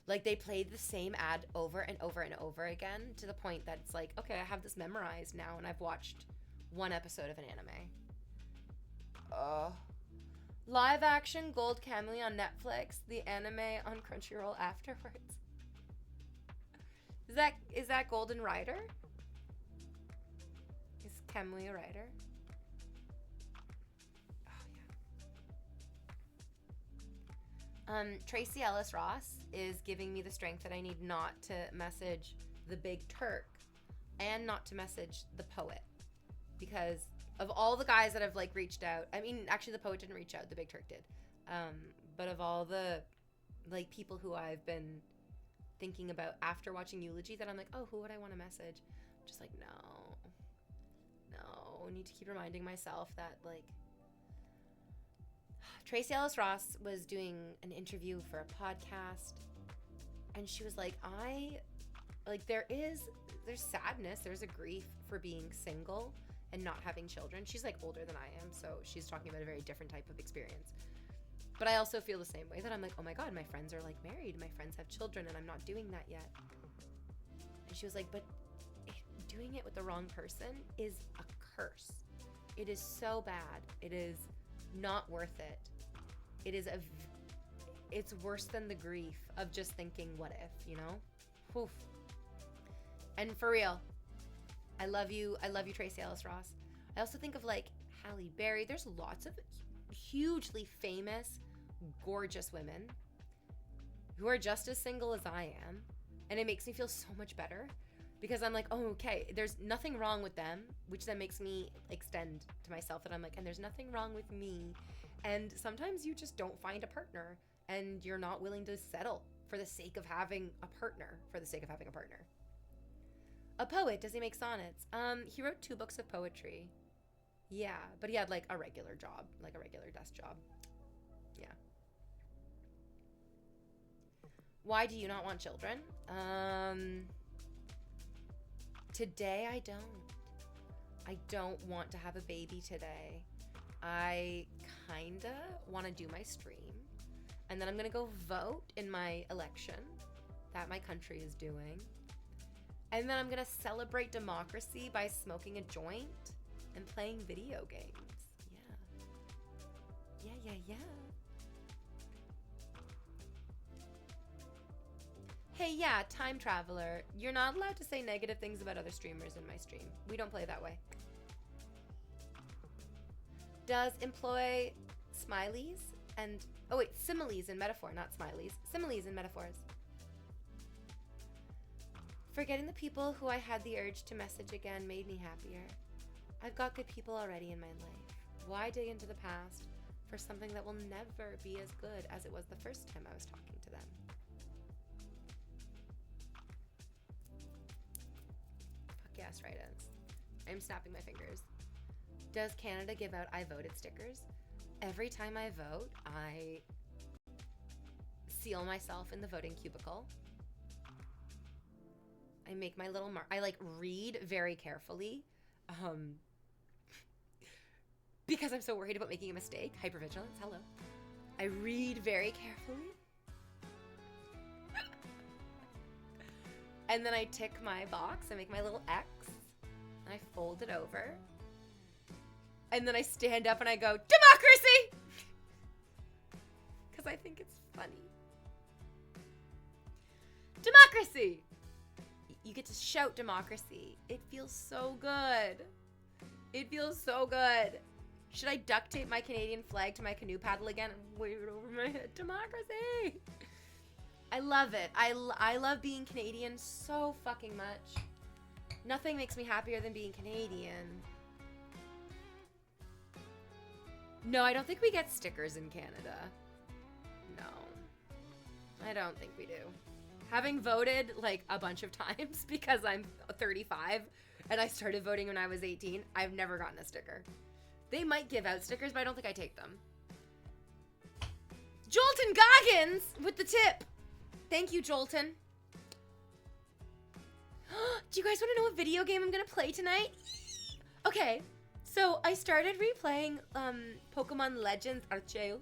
Like, they played the same ad over and over and over again to the point that it's like, okay, I have this memorized now, and I've watched 1 episode of an anime. Live action Gold Kamuy on Netflix, the anime on Crunchyroll afterwards. Is that Golden Rider? Is Kamuy a writer? Tracy Ellis Ross is giving me the strength that I need not to message the Big Turk and not to message the poet, because of all the guys that have like reached out. I mean, actually the poet didn't reach out, the Big Turk did. But of all the like people who I've been thinking about after watching Eulogy that I'm like, oh, who would I want to message? I'm just like, no. I need to keep reminding myself that, like, Tracee Ellis Ross was doing an interview for a podcast, and she was like, there's sadness, there's a grief for being single and not having children. She's like older than I am, so she's talking about a very different type of experience. But I also feel the same way, that I'm like, oh my God, my friends are like married, my friends have children, and I'm not doing that yet. And she was like, but doing it with the wrong person is a curse. It is so bad. It is not worth it. It's worse than the grief of just thinking, what if, you know? Oof. And for real, I love you, Tracee Ellis Ross. I also think of like Halle Berry. There's lots of hugely famous, gorgeous women who are just as single as I am. And it makes me feel so much better because I'm like, oh, okay, there's nothing wrong with them, which then makes me extend to myself that I'm like, and there's nothing wrong with me. And sometimes you just don't find a partner and you're not willing to settle for the sake of having a partner, A poet, does he make sonnets? He wrote 2 books of poetry. Yeah, but he had like a regular job, like a regular desk job. Yeah. Why do you not want children? Today I don't want to have a baby today. I kinda want to do my stream, and then I'm gonna go vote in my election that my country is doing, and then I'm gonna celebrate democracy by smoking a joint and playing video games. Yeah. Hey, yeah, time traveler. You're not allowed to say negative things about other streamers in my stream. We don't play that way. Does employ smileys and... Oh, wait, similes in metaphor, not smileys. Similes in metaphors. Forgetting the people who I had the urge to message again made me happier. I've got good people already in my life. Why dig into the past for something that will never be as good as it was the first time I was talking to them? Fuck yes, write-ins. I'm snapping my fingers. Does Canada give out I voted stickers? Every time I vote, I seal myself in the voting cubicle. I make my little mark. I like read very carefully. Because I'm so worried about making a mistake. Hypervigilance, hello. I read very carefully. And then I tick my box. I make my little X. And I fold it over. And then I stand up and I go, democracy! Because I think it's funny. Democracy! You get to shout democracy. It feels so good. It feels so good. Should I duct tape my Canadian flag to my canoe paddle again and wave it over my head? Democracy! I love it. I love being Canadian so fucking much. Nothing makes me happier than being Canadian. No, I don't think we get stickers in Canada. No. I don't think we do. Having voted like a bunch of times because I'm 35 and I started voting when I was 18, I've never gotten a sticker. They might give out stickers, but I don't think I take them. Jolton Goggins with the tip. Thank you, Jolton. Do you guys want to know what video game I'm going to play tonight? Okay, so I started replaying Pokemon Legends Arceus.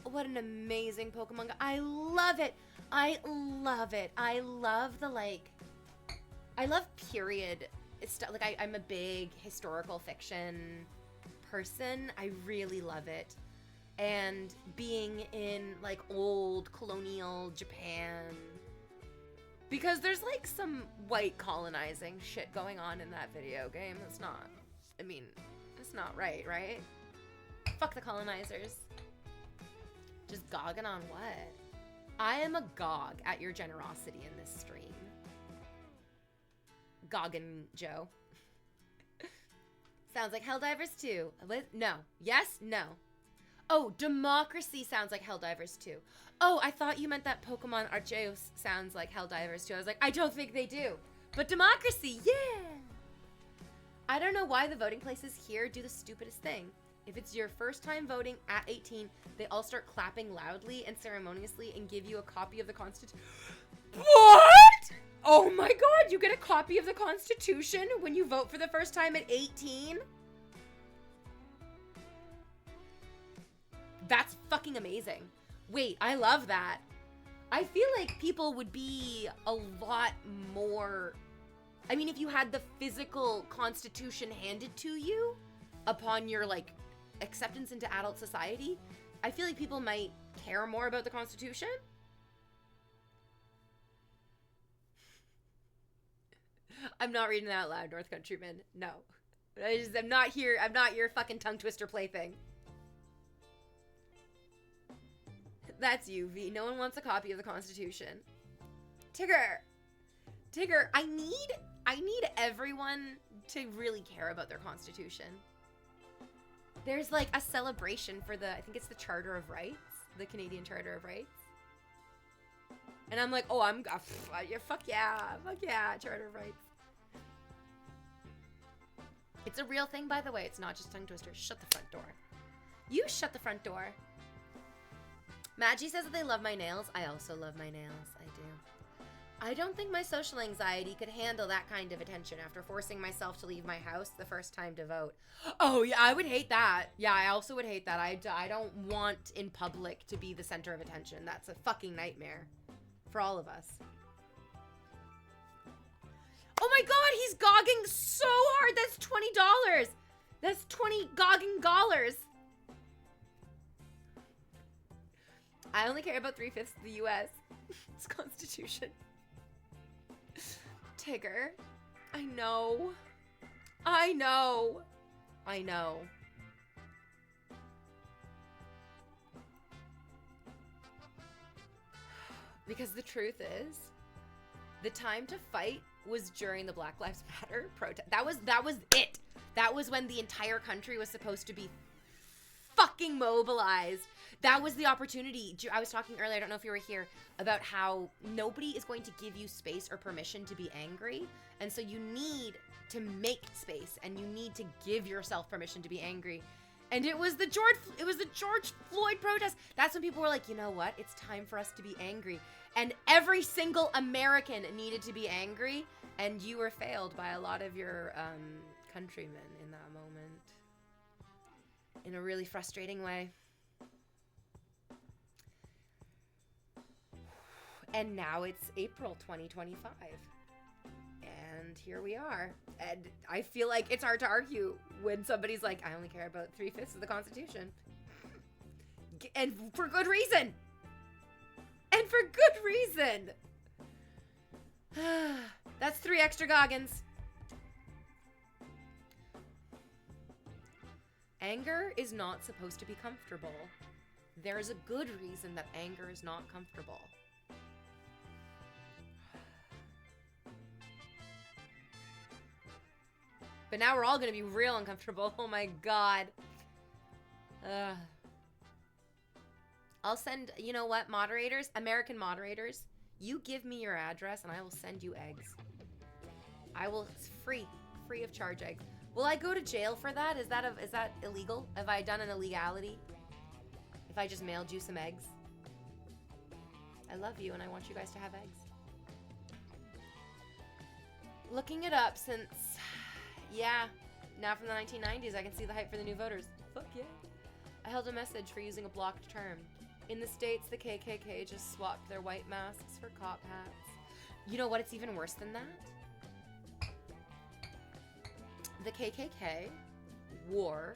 What an amazing Pokemon game. I love it. I love it. I love the, like, I love period. It's like, I'm a big historical fiction person. I really love it. And being in, like, old colonial Japan. Because there's, like, some white colonizing shit going on in that video game. It's not, I mean, it's not right? Fuck the colonizers. Just gogging on what? I am a gog at your generosity in this stream. Goggin Joe. Sounds like Helldivers 2. No. Yes? No. Oh, democracy sounds like Helldivers 2. Oh, I thought you meant that Pokemon Arceus sounds like Helldivers 2. I was like, I don't think they do. But democracy, yeah! I don't know why the voting places here do the stupidest thing. If it's your first time voting at 18, they all start clapping loudly and ceremoniously and give you a copy of the Constitution. What? Oh my god, you get a copy of the Constitution when you vote for the first time at 18? That's fucking amazing. Wait, I love that. I feel like people would be a lot more... I mean, if you had the physical Constitution handed to you upon your, like, acceptance into adult society, I feel like people might care more about the Constitution. I'm not reading that out loud, North Countryman. No. I'm not here. I'm not your fucking tongue twister plaything. That's you, V. No one wants a copy of the Constitution. Tigger! Tigger, I need everyone to really care about their Constitution. There's like a celebration for I think it's the Charter of Rights, the Canadian Charter of Rights. And I'm like, oh, fuck yeah, Charter of Rights. It's a real thing, by the way. It's not just tongue twister. Shut the front door. You shut the front door. Maggie says that they love my nails. I also love my nails. I do. I don't think my social anxiety could handle that kind of attention after forcing myself to leave my house the first time to vote. Oh, yeah, I would hate that. Yeah, I also would hate that. I don't want in public to be the center of attention. That's a fucking nightmare for all of us. Oh my god, he's gogging so hard. That's $20. That's 20 gogging dollars. I only care about 3/5 of the U.S. It's Constitution. Tigger. I know. I know. I know. Because the truth is, the time to fight was during the Black Lives Matter protest. That was it. That was when the entire country was supposed to be fucking mobilized. That was the opportunity. I was talking earlier, I don't know if you were here, about how nobody is going to give you space or permission to be angry. And so you need to make space and you need to give yourself permission to be angry. And it was the George Floyd protest. That's when people were like, you know what? It's time for us to be angry. And every single American needed to be angry. And you were failed by a lot of your countrymen in that moment. In a really frustrating way. And now it's April 2025. And here we are. And I feel like it's hard to argue when somebody's like, I only care about 3/5 of the Constitution. And for good reason. And for good reason. That's 3 extra Goggins. Anger is not supposed to be comfortable. There is a good reason that anger is not comfortable. But now we're all going to be real uncomfortable. Oh my god. I'll send, you know what, moderators, American moderators, you give me your address and I will send you eggs. It's free of charge eggs. Will I go to jail for that? Is that illegal? Have I done an illegality? If I just mailed you some eggs? I love you and I want you guys to have eggs. Looking it up since... Yeah, now from the 1990s, I can see the hype for the new voters. Fuck yeah. I held a message for using a blocked term. In the States, the KKK just swapped their white masks for cop hats. You know what? It's even worse than that. The KKK wore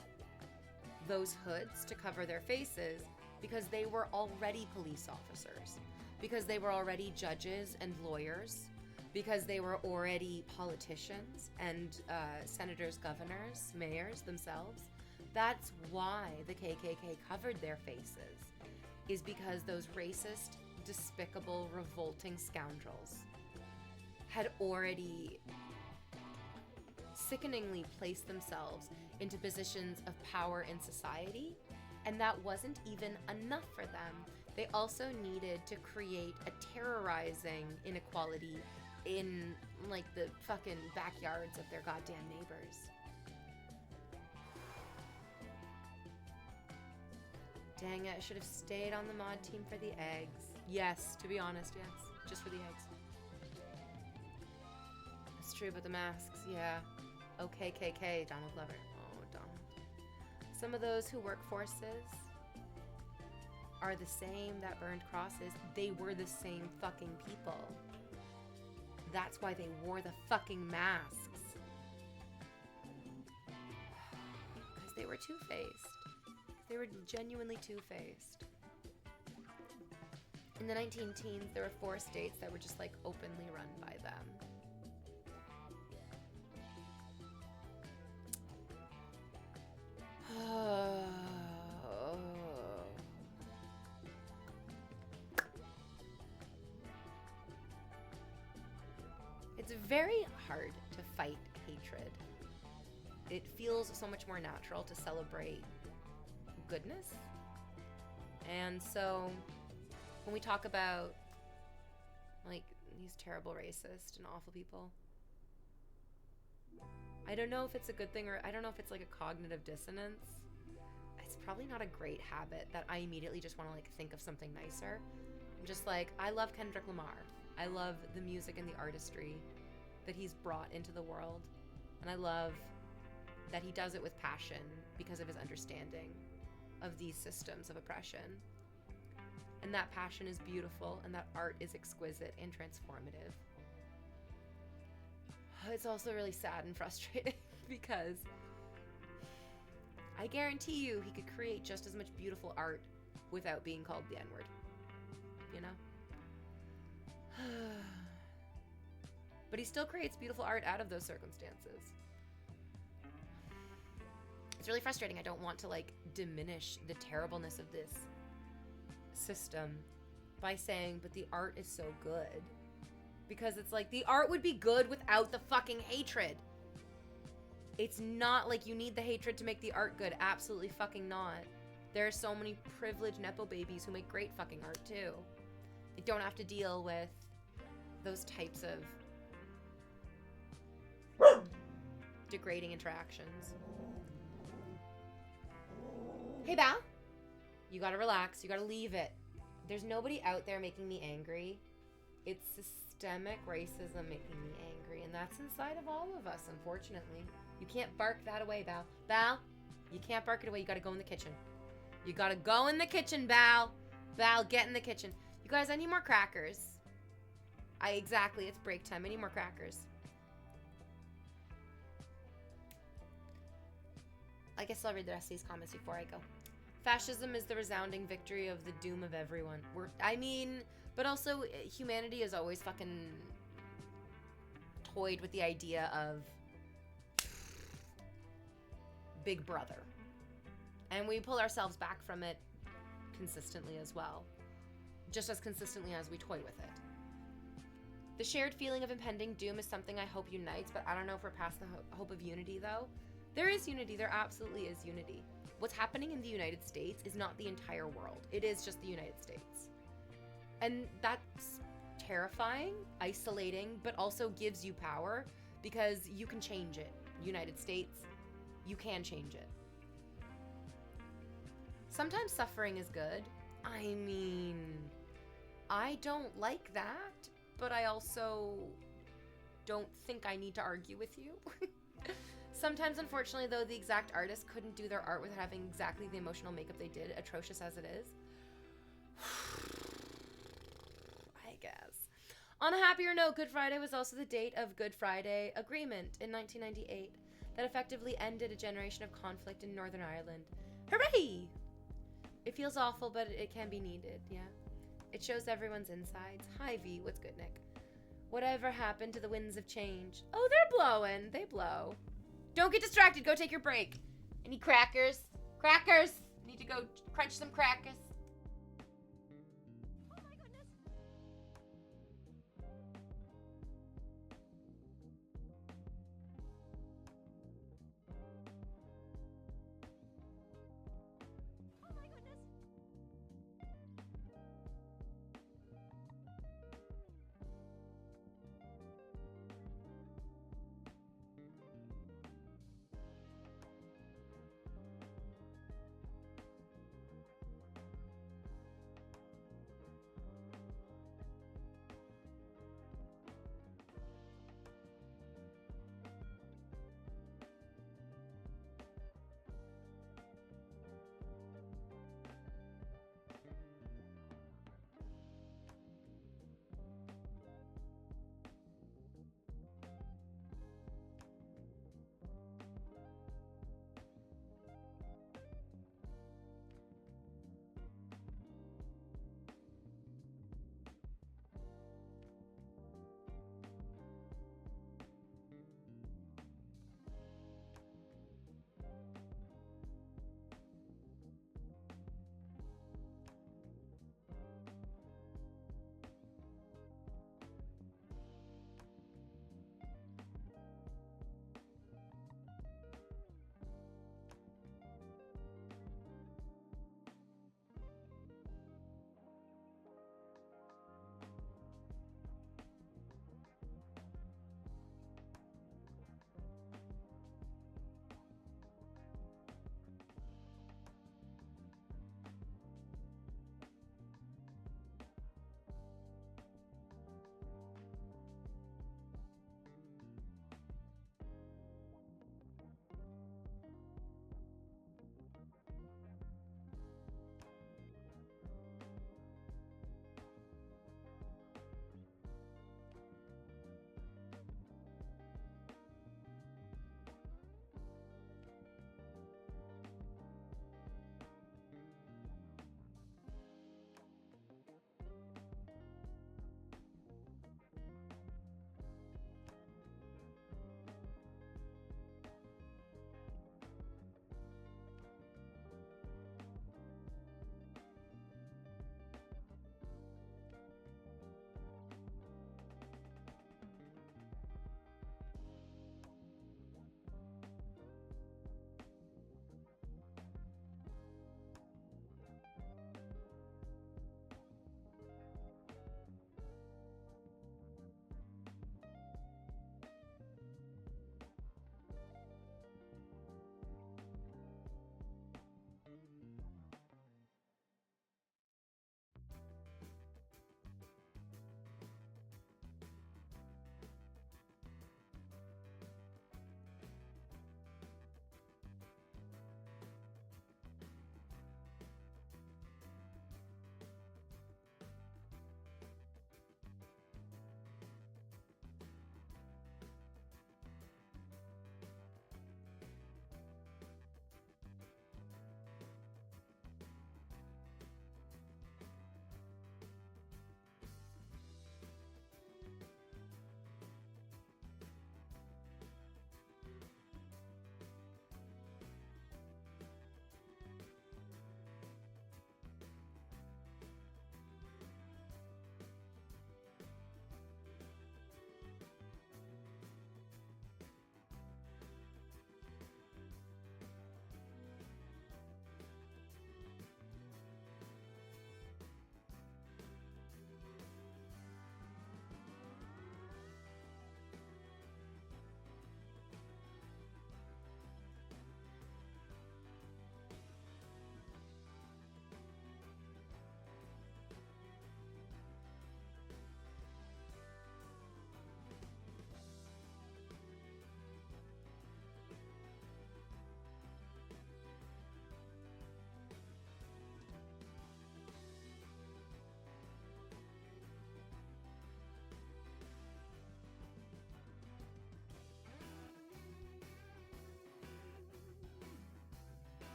those hoods to cover their faces because they were already police officers, because they were already judges and lawyers, because they were already politicians and senators, governors, mayors themselves. That's why the KKK covered their faces, is because those racist, despicable, revolting scoundrels had already sickeningly placed themselves into positions of power in society And that wasn't even enough for them. They also needed to create a terrorizing inequality in like the fucking backyards of their goddamn neighbors. Dang it, I should have stayed on the mod team for the eggs. Yes, to be honest, yes. Just for the eggs. That's true, but the masks, yeah. Okay, KK, Donald Glover. Oh, Donald. Some of those who work forces are the same that burned crosses. They were the same fucking people. That's why they wore the fucking masks. Because they were two-faced. They were genuinely two-faced. In the 19-teens, there were 4 states that were just like openly run by them. It's very hard to fight hatred. It feels so much more natural to celebrate goodness. And so when we talk about like these terrible racist and awful people, I don't know if it's a good thing, or I don't know if it's like a cognitive dissonance. It's probably not a great habit that I immediately just want to like think of something nicer. I'm just like, I love Kendrick Lamar. I love the music and the artistry that he's brought into the world. And I love that he does it with passion because of his understanding of these systems of oppression. And that passion is beautiful, and that art is exquisite and transformative. It's also really sad and frustrating because I guarantee you he could create just as much beautiful art without being called the N-word. You know? But he still creates beautiful art out of those circumstances. It's really frustrating. I don't want to like diminish the terribleness of this system by saying, but the art is so good. Because it's like, the art would be good without the fucking hatred. It's not like you need the hatred to make the art good. Absolutely fucking not. There are so many privileged Nepo babies who make great fucking art too. They don't have to deal with those types of degrading interactions. Hey, Val. You gotta relax. You gotta leave it. There's nobody out there making me angry. It's systemic racism making me angry, and that's inside of all of us, unfortunately. You can't bark that away, Val. Val, you can't bark it away. You gotta go in the kitchen. You gotta go in the kitchen, Val. Val, get in the kitchen. You guys, I need more crackers. Exactly, it's break time. I need more crackers. I guess I'll read the rest of these comments before I go. Fascism is the resounding victory of the doom of everyone. But also humanity has always fucking toyed with the idea of Big Brother. And we pull ourselves back from it consistently as well. Just as consistently as we toy with it. The shared feeling of impending doom is something I hope unites, but I don't know if we're past the hope of unity, though. There is unity. There absolutely is unity. What's happening in the United States is not the entire world. It is just the United States. And that's terrifying, isolating, but also gives you power because you can change it. United States, you can change it. Sometimes suffering is good. I mean, I don't like that, but I also don't think I need to argue with you. Sometimes, unfortunately, though, the exact artist couldn't do their art without having exactly the emotional makeup they did, atrocious as it is. I guess. On a happier note, Good Friday was also the date of Good Friday Agreement in 1998 that effectively ended a generation of conflict in Northern Ireland. Hooray! It feels awful, but it can be needed, yeah? It shows everyone's insides. Hi, V. What's good, Nick? Whatever happened to the winds of change? Oh, they're blowing. They blow. Don't get distracted. Go take your break. Any crackers? Crackers! Need to go crunch some crackers. Oh my goodness. Oh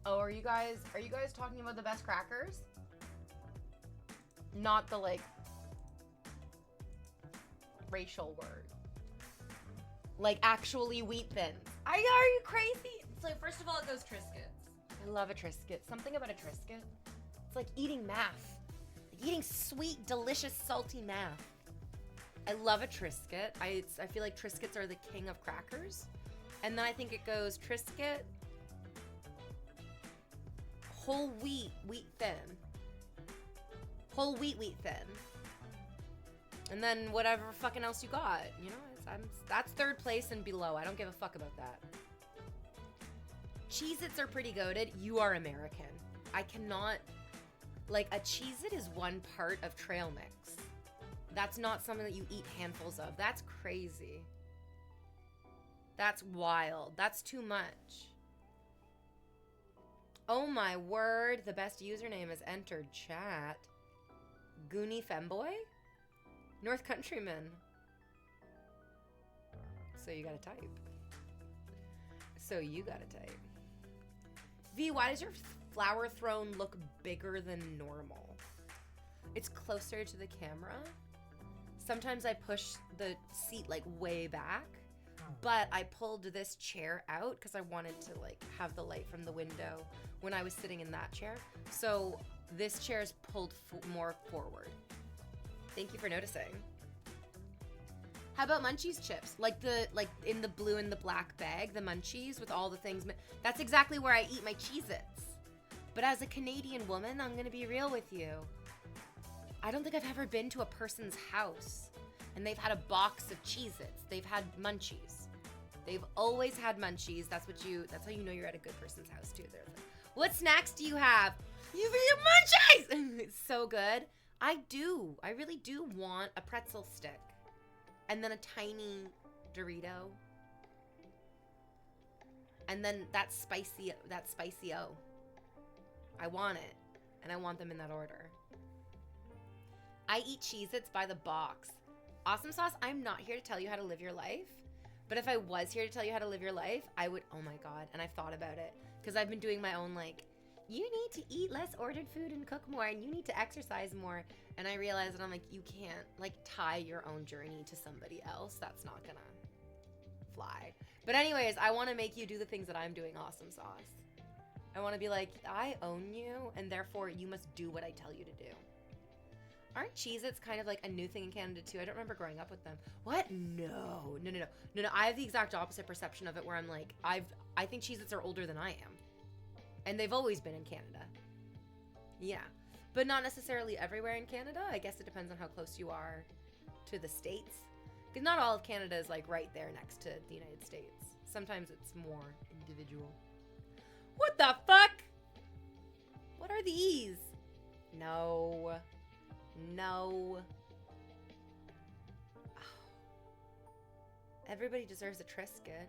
Oh, are you guys talking about the best crackers? Not the like racial word. Like actually wheat thins. Are you crazy? So first of all, it goes Triscuits. I love a Triscuit. Something about a Triscuit. It's like eating math. Like eating sweet, delicious, salty math. I love a Triscuit. I feel like Triscuits are the king of crackers. And then I think it goes Triscuit, whole wheat thin. Whole wheat thin. And then whatever fucking else you got, you know, that's third place and below. I don't give a fuck about that. Cheez-Its are pretty goated. You are American. I cannot, like, a Cheez-It is one part of trail mix. That's not something that you eat handfuls of. That's crazy. That's wild. That's too much. Oh my word, the best username is entered chat. Goonie Femboy? North Countryman. So you gotta type. V, why does your flower throne look bigger than normal? It's closer to the camera. Sometimes I push the seat like way back, but I pulled this chair out because I wanted to like have the light from the window when I was sitting in that chair. So this chair is pulled more forward. Thank you for noticing. How about Munchies chips? Like in the blue and the black bag, the Munchies with all the things. That's exactly where I eat my Cheez-Its. But as a Canadian woman, I'm gonna be real with you. I don't think I've ever been to a person's house and they've had a box of Cheez-Its. They've had Munchies. They've always had Munchies. That's how you know you're at a good person's house too. They're like, what snacks do you have? You have Munchies! It's so good. I really do want a pretzel stick. And then a tiny Dorito. And then that spicy O. I want it. And I want them in that order. I eat Cheez-Its by the box. Awesome Sauce, I'm not here to tell you how to live your life. But if I was here to tell you how to live your life, I would, oh my God. And I've thought about it. Because I've been doing my own like, you need to eat less ordered food and cook more, and you need to exercise more. And I realized that I'm like, you can't like tie your own journey to somebody else. That's not gonna fly. But anyways, I want to make you do the things that I'm doing, Awesome Sauce. I want to be like, I own you, and therefore you must do what I tell you to do. Aren't Cheez-Its kind of like a new thing in Canada too? I don't remember growing up with them. What? No. I have the exact opposite perception of it where I'm like, I think Cheez-Its are older than I am. And they've always been in Canada. Yeah. But not necessarily everywhere in Canada. I guess it depends on how close you are to the States. Because not all of Canada is like right there next to the United States. Sometimes it's more individual. What the fuck? What are these? No. Everybody deserves a Triscuit.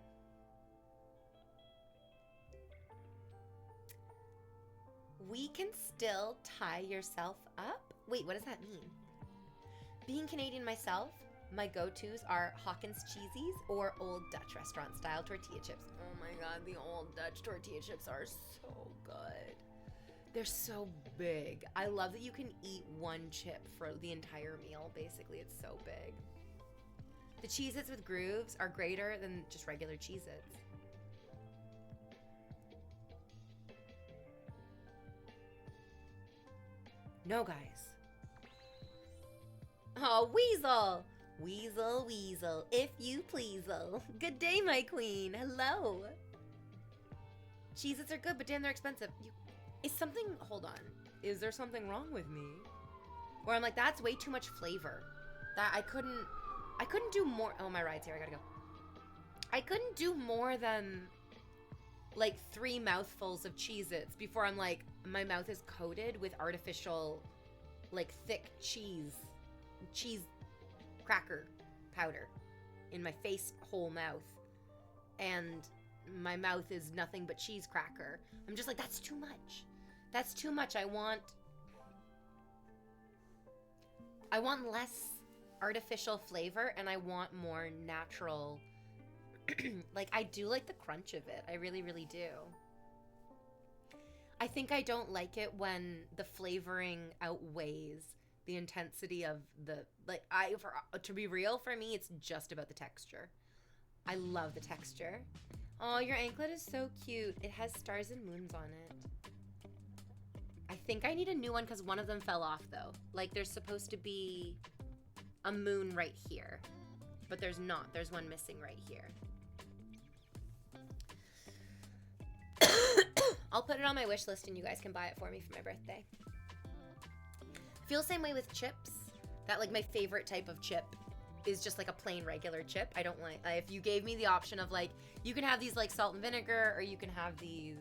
We can still tie yourself up? Wait, what does that mean? Being Canadian myself, my go-tos are Hawkins Cheesies or Old Dutch restaurant style tortilla chips. Oh my God, the Old Dutch tortilla chips are so good. They're so big. I love that you can eat one chip for the entire meal. Basically, it's so big. The Cheez-Its with grooves are greater than just regular Cheez-Its. No, guys. Oh, Weasel! Weasel, if you please'll. Good day, my queen. Hello. Cheez-Its are good, but damn, they're expensive. Hold on. Is there something wrong with me? Where I'm like, that's way too much flavor. That I couldn't do more. Oh, my ride's here. I gotta go. I couldn't do more than like 3 mouthfuls of Cheez-Its before I'm like, my mouth is coated with artificial, like, thick cheese cracker powder in my face whole mouth. And my mouth is nothing but cheese cracker. I'm just like, that's too much. That's too much. I want less artificial flavor, and I want more natural. Like, I do like the crunch of it. I really, really do. I think I don't like it when the flavoring outweighs the intensity of the, like, to be real, for me, it's just about the texture. I love the texture. Oh, your anklet is so cute. It has stars and moons on it. I think I need a new one because one of them fell off, though. Like, there's supposed to be a moon right here, but there's not. There's one missing right here. I'll put it on my wish list and you guys can buy it for me for my birthday. I feel the same way with chips. That, like, my favorite type of chip is just like a plain regular chip. I don't like, if you gave me the option of like, you can have these like salt and vinegar, or you can have these,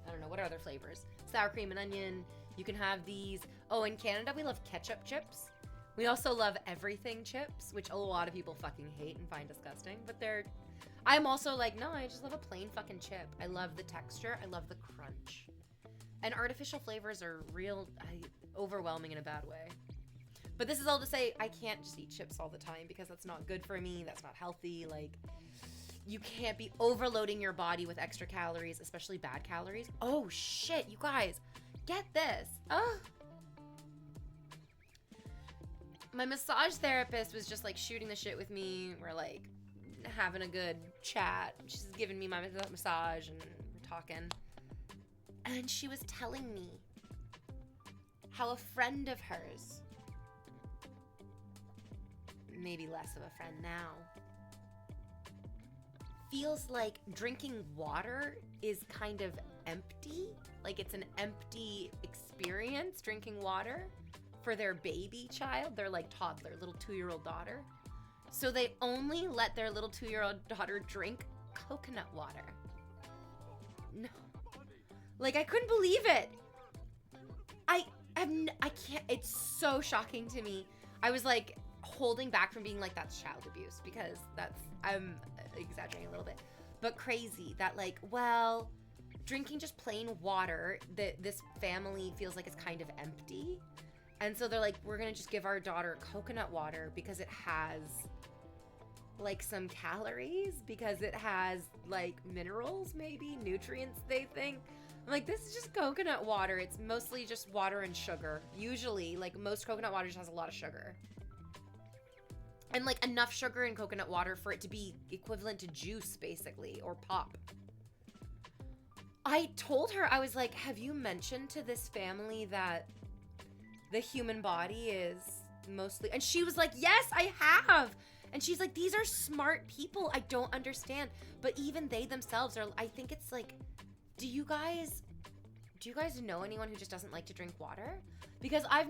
I don't know, what are other flavors? Sour cream and onion. You can have these. Oh, in Canada, we love ketchup chips. We also love everything chips, which a lot of people fucking hate and find disgusting, but I'm also like, no, I just love a plain fucking chip. I love the texture. I love the crunch. And artificial flavors are overwhelming in a bad way. But this is all to say, I can't just eat chips all the time because that's not good for me. That's not healthy. Like, you can't be overloading your body with extra calories, especially bad calories. Oh, shit, you guys. Get this. Oh. My massage therapist was just, like, shooting the shit with me. We're, like, having a good chat. She's giving me my massage, and we're talking. And she was telling me how a friend of hers, maybe less of a friend now, feels like drinking water is kind of empty. Like, it's an empty experience drinking water for their baby child, their like toddler, little 2-year-old daughter. So they only let their little 2-year-old daughter drink coconut water. No. Like, I couldn't believe it. I can't, it's so shocking to me. I was like holding back from being like, that's child abuse, because I'm exaggerating a little bit, but crazy that like, well, drinking just plain water, this family feels like it's kind of empty. And so they're like, we're gonna just give our daughter coconut water because it has like some calories, because it has like minerals, maybe nutrients, they think. I'm like, this is just coconut water. It's mostly just water and sugar. Usually, like, most coconut water just has a lot of sugar. And like enough sugar in coconut water for it to be equivalent to juice, basically, or pop. I told her, I was like, have you mentioned to this family that the human body is mostly, and she was like, yes, I have. And she's like, these are smart people. I don't understand. But even they themselves are, I think it's like, do you guys know anyone who just doesn't like to drink water? Because I've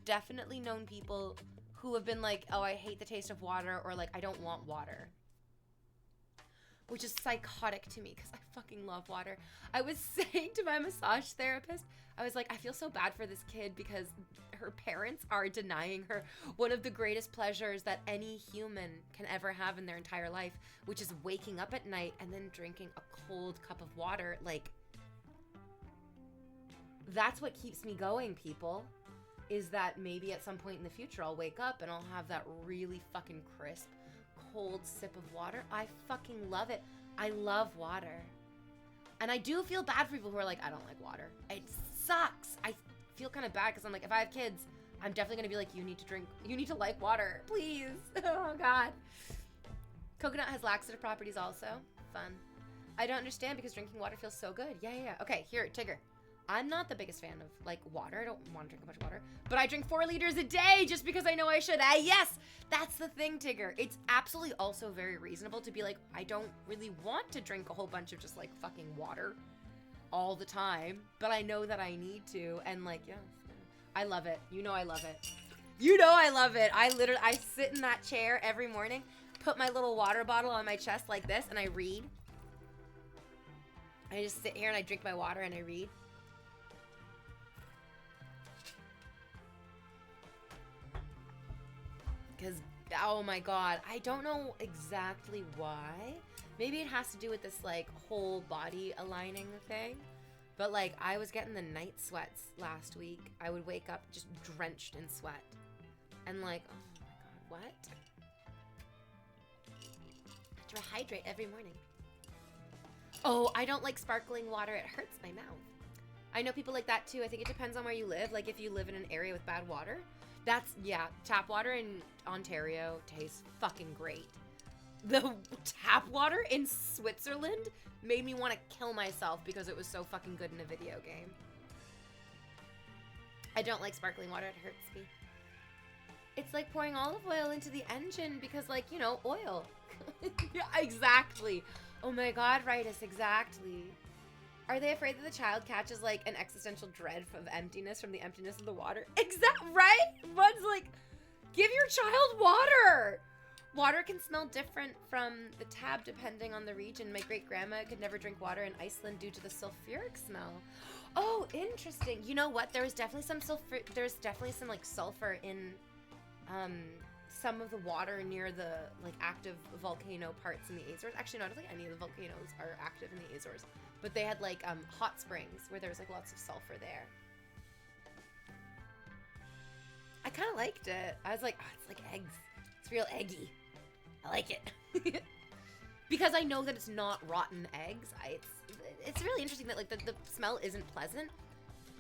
definitely known people who have been like, oh, I hate the taste of water, or like, I don't want water. Which is psychotic to me because I fucking love water. I was saying to my massage therapist, I was like, I feel so bad for this kid because her parents are denying her one of the greatest pleasures that any human can ever have in their entire life, which is waking up at night and then drinking a cold cup of water. Like, that's what keeps me going, people, is that maybe at some point in the future I'll wake up and I'll have that really fucking crisp, cold sip of water. I fucking love it. I love water. And I do feel bad for people who are like, I don't like water. It sucks. I feel kind of bad because I'm like, if I have kids, I'm definitely going to be like, you need to like water, please. Oh God. Coconut has laxative properties also. Fun. I don't understand because drinking water feels so good. Yeah. Okay, here, Tigger. I'm not the biggest fan of like water. I don't want to drink a bunch of water, but I drink 4 liters a day just because I know I should. Yes, that's the thing, Tigger. It's absolutely also very reasonable to be like, I don't really want to drink a whole bunch of just like fucking water all the time, but I know that I need to. And like, yeah, I love it. You know I love it. You know I love it. I sit in that chair every morning, put my little water bottle on my chest like this, and I read. I just sit here and I drink my water and I read. Because, oh my God, I don't know exactly why. Maybe it has to do with this, like, whole body aligning thing. But, like, I was getting the night sweats last week. I would wake up just drenched in sweat. And, like, oh my God, what? I have to hydrate every morning. Oh, I don't like sparkling water. It hurts my mouth. I know people like that too. I think it depends on where you live. Like if you live in an area with bad water, tap water in Ontario tastes fucking great. The tap water in Switzerland made me want to kill myself because it was so fucking good in a video game. I don't like sparkling water, it hurts me. It's like pouring olive oil into the engine because, like, you know, oil. Yeah, exactly. Oh my god, Ritus, exactly. Are they afraid that the child catches, like, an existential dread of emptiness from the emptiness of the water? Right? One's like, give your child water! Water can smell different from the tab depending on the region. My great-grandma could never drink water in Iceland due to the sulfuric smell. Oh, interesting. You know what? There's definitely some like sulfur in some of the water near the like active volcano parts in the Azores. Actually, no, I don't think any of the volcanoes are active in the Azores, but they had like hot springs where there was like lots of sulfur there. I kind of liked it. I was like, oh, it's like eggs. It's real eggy. I like it. Because I know that it's not rotten eggs. It's really interesting that like the smell isn't pleasant,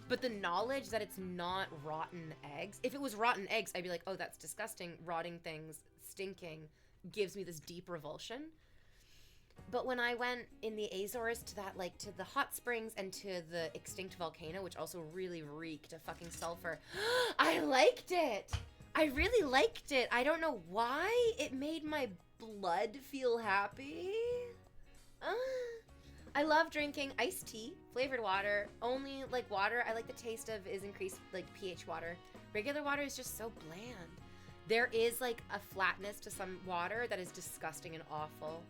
but the knowledge that it's not rotten eggs. If it was rotten eggs, I'd be like, oh, that's disgusting. Rotting things, stinking, gives me this deep revulsion. But when I went in the Azores to that, like, to the hot springs and to the extinct volcano, which also really reeked of fucking sulfur, I liked it. I really liked it. I don't know why. It made my blood feel happy. I love drinking iced tea, flavored water, only like water I like the taste of is increased like pH water. Regular water is just so bland. There is like a flatness to some water that is disgusting and awful.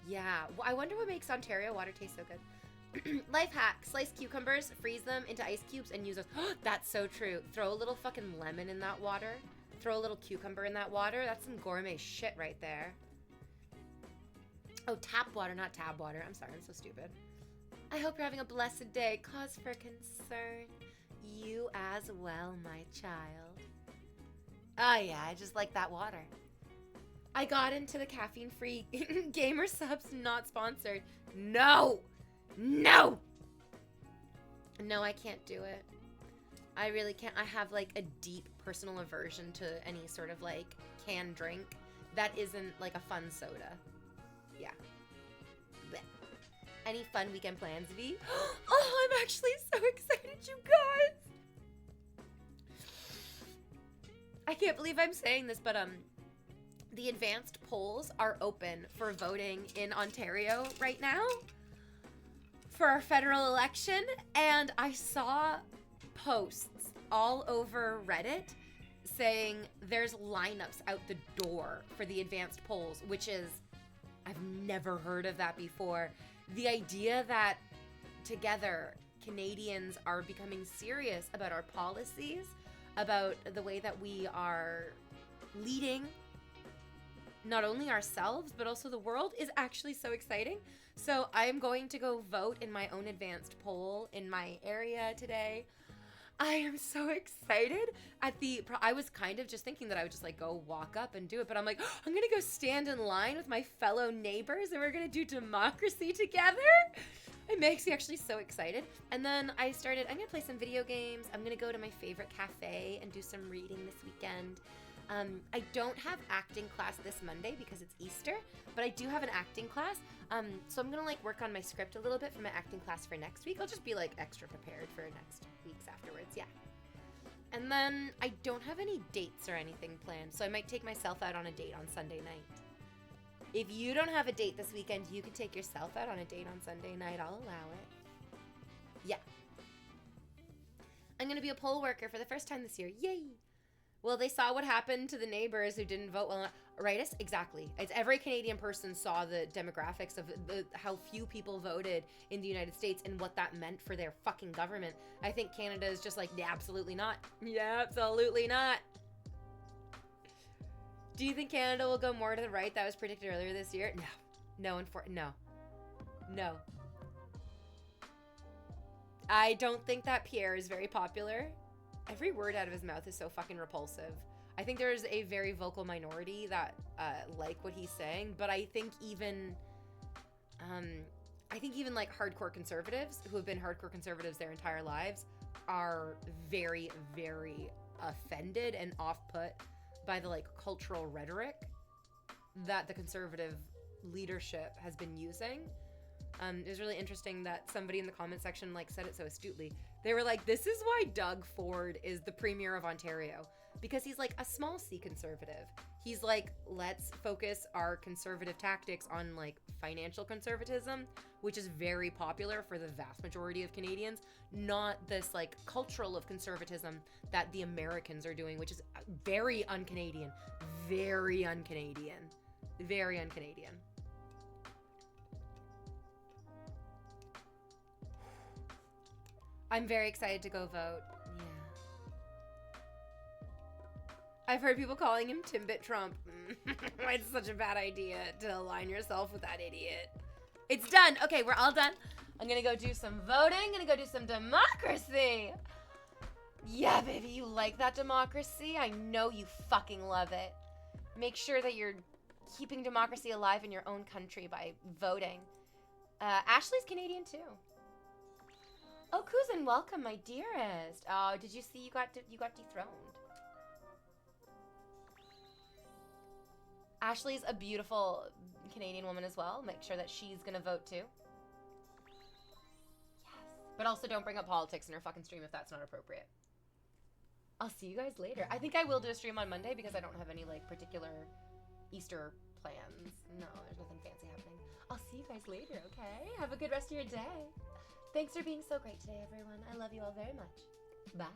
Yeah, I wonder what makes Ontario water taste so good. Life hack, slice cucumbers, freeze them into ice cubes and use those. That's so true. Throw a little fucking lemon in that water. Throw a little cucumber in that water. That's some gourmet shit right there. Oh, tap water, not tab water. I'm sorry, I'm so stupid. I hope you're having a blessed day. Cause for concern. You as well, my child. Oh yeah, I just like that water. I got into the caffeine-free Gamer Subs, not sponsored. No! No! No, I can't do it. I really can't. I have like a deep personal aversion to any sort of like canned drink that isn't like a fun soda. Yeah. Blech. Any fun weekend plans, V? Oh, I'm actually so excited, you guys! I can't believe I'm saying this, but the advanced polls are open for voting in Ontario right now for our federal election, and I saw posts all over Reddit saying there's lineups out the door for the advanced polls, which is, I've never heard of that before. The idea that together Canadians are becoming serious about our policies, about the way that we are leading not only ourselves, but also the world is actually so exciting. So I'm going to go vote in my own advanced poll in my area today. I am so excited I was kind of just thinking that I would just like go walk up and do it, but I'm like, I'm gonna go stand in line with my fellow neighbors and we're gonna do democracy together. It makes me actually so excited. And then I'm gonna play some video games. I'm gonna go to my favorite cafe and do some reading this weekend. I don't have acting class this Monday because it's Easter, but I do have an acting class. So I'm gonna like work on my script a little bit for my acting class for next week. I'll just be like extra prepared for next weeks afterwards, yeah. And then I don't have any dates or anything planned, so I might take myself out on a date on Sunday night. If you don't have a date this weekend, you can take yourself out on a date on Sunday night. I'll allow it. Yeah. I'm gonna be a poll worker for the first time this year. Yay! Well, they saw what happened to the neighbors who didn't vote well. Rightus? Exactly. It's every Canadian person saw the demographics of how few people voted in the United States and what that meant for their fucking government. I think Canada is just like, yeah, absolutely not. Yeah, absolutely not. Do you think Canada will go more to the right? That was predicted earlier this year. No. No. I don't think that Pierre is very popular. Every word out of his mouth is so fucking repulsive. I think there's a very vocal minority that like what he's saying, but I think even I think even like hardcore conservatives who have been hardcore conservatives their entire lives are very, very offended and off-put by the like cultural rhetoric that the conservative leadership has been using. It was really interesting that somebody in the comment section like said it so astutely. They were like, this is why Doug Ford is the premier of Ontario, because he's like a small c conservative. He's like, let's focus our conservative tactics on like financial conservatism, which is very popular for the vast majority of Canadians, not this like cultural of conservatism that the Americans are doing, which is very un-Canadian, very un-Canadian, very un-Canadian. I'm very excited to go vote. Yeah. I've heard people calling him Timbit Trump. It's such a bad idea to align yourself with that idiot. It's done. Okay, we're all done. I'm gonna go do some voting. I'm gonna go do some democracy. Yeah, baby, you like that democracy? I know you fucking love it. Make sure that you're keeping democracy alive in your own country by voting. Ashley's Canadian too. Oh, Kuzan, welcome, my dearest. Oh, did you see you got dethroned? Ashley's a beautiful Canadian woman as well. Make sure that she's gonna vote too. Yes. But also don't bring up politics in her fucking stream if that's not appropriate. I'll see you guys later. I think I will do a stream on Monday because I don't have any like particular Easter plans. No, there's nothing fancy happening. I'll see you guys later, okay? Have a good rest of your day. Thanks for being so great today, everyone. I love you all very much. Bye.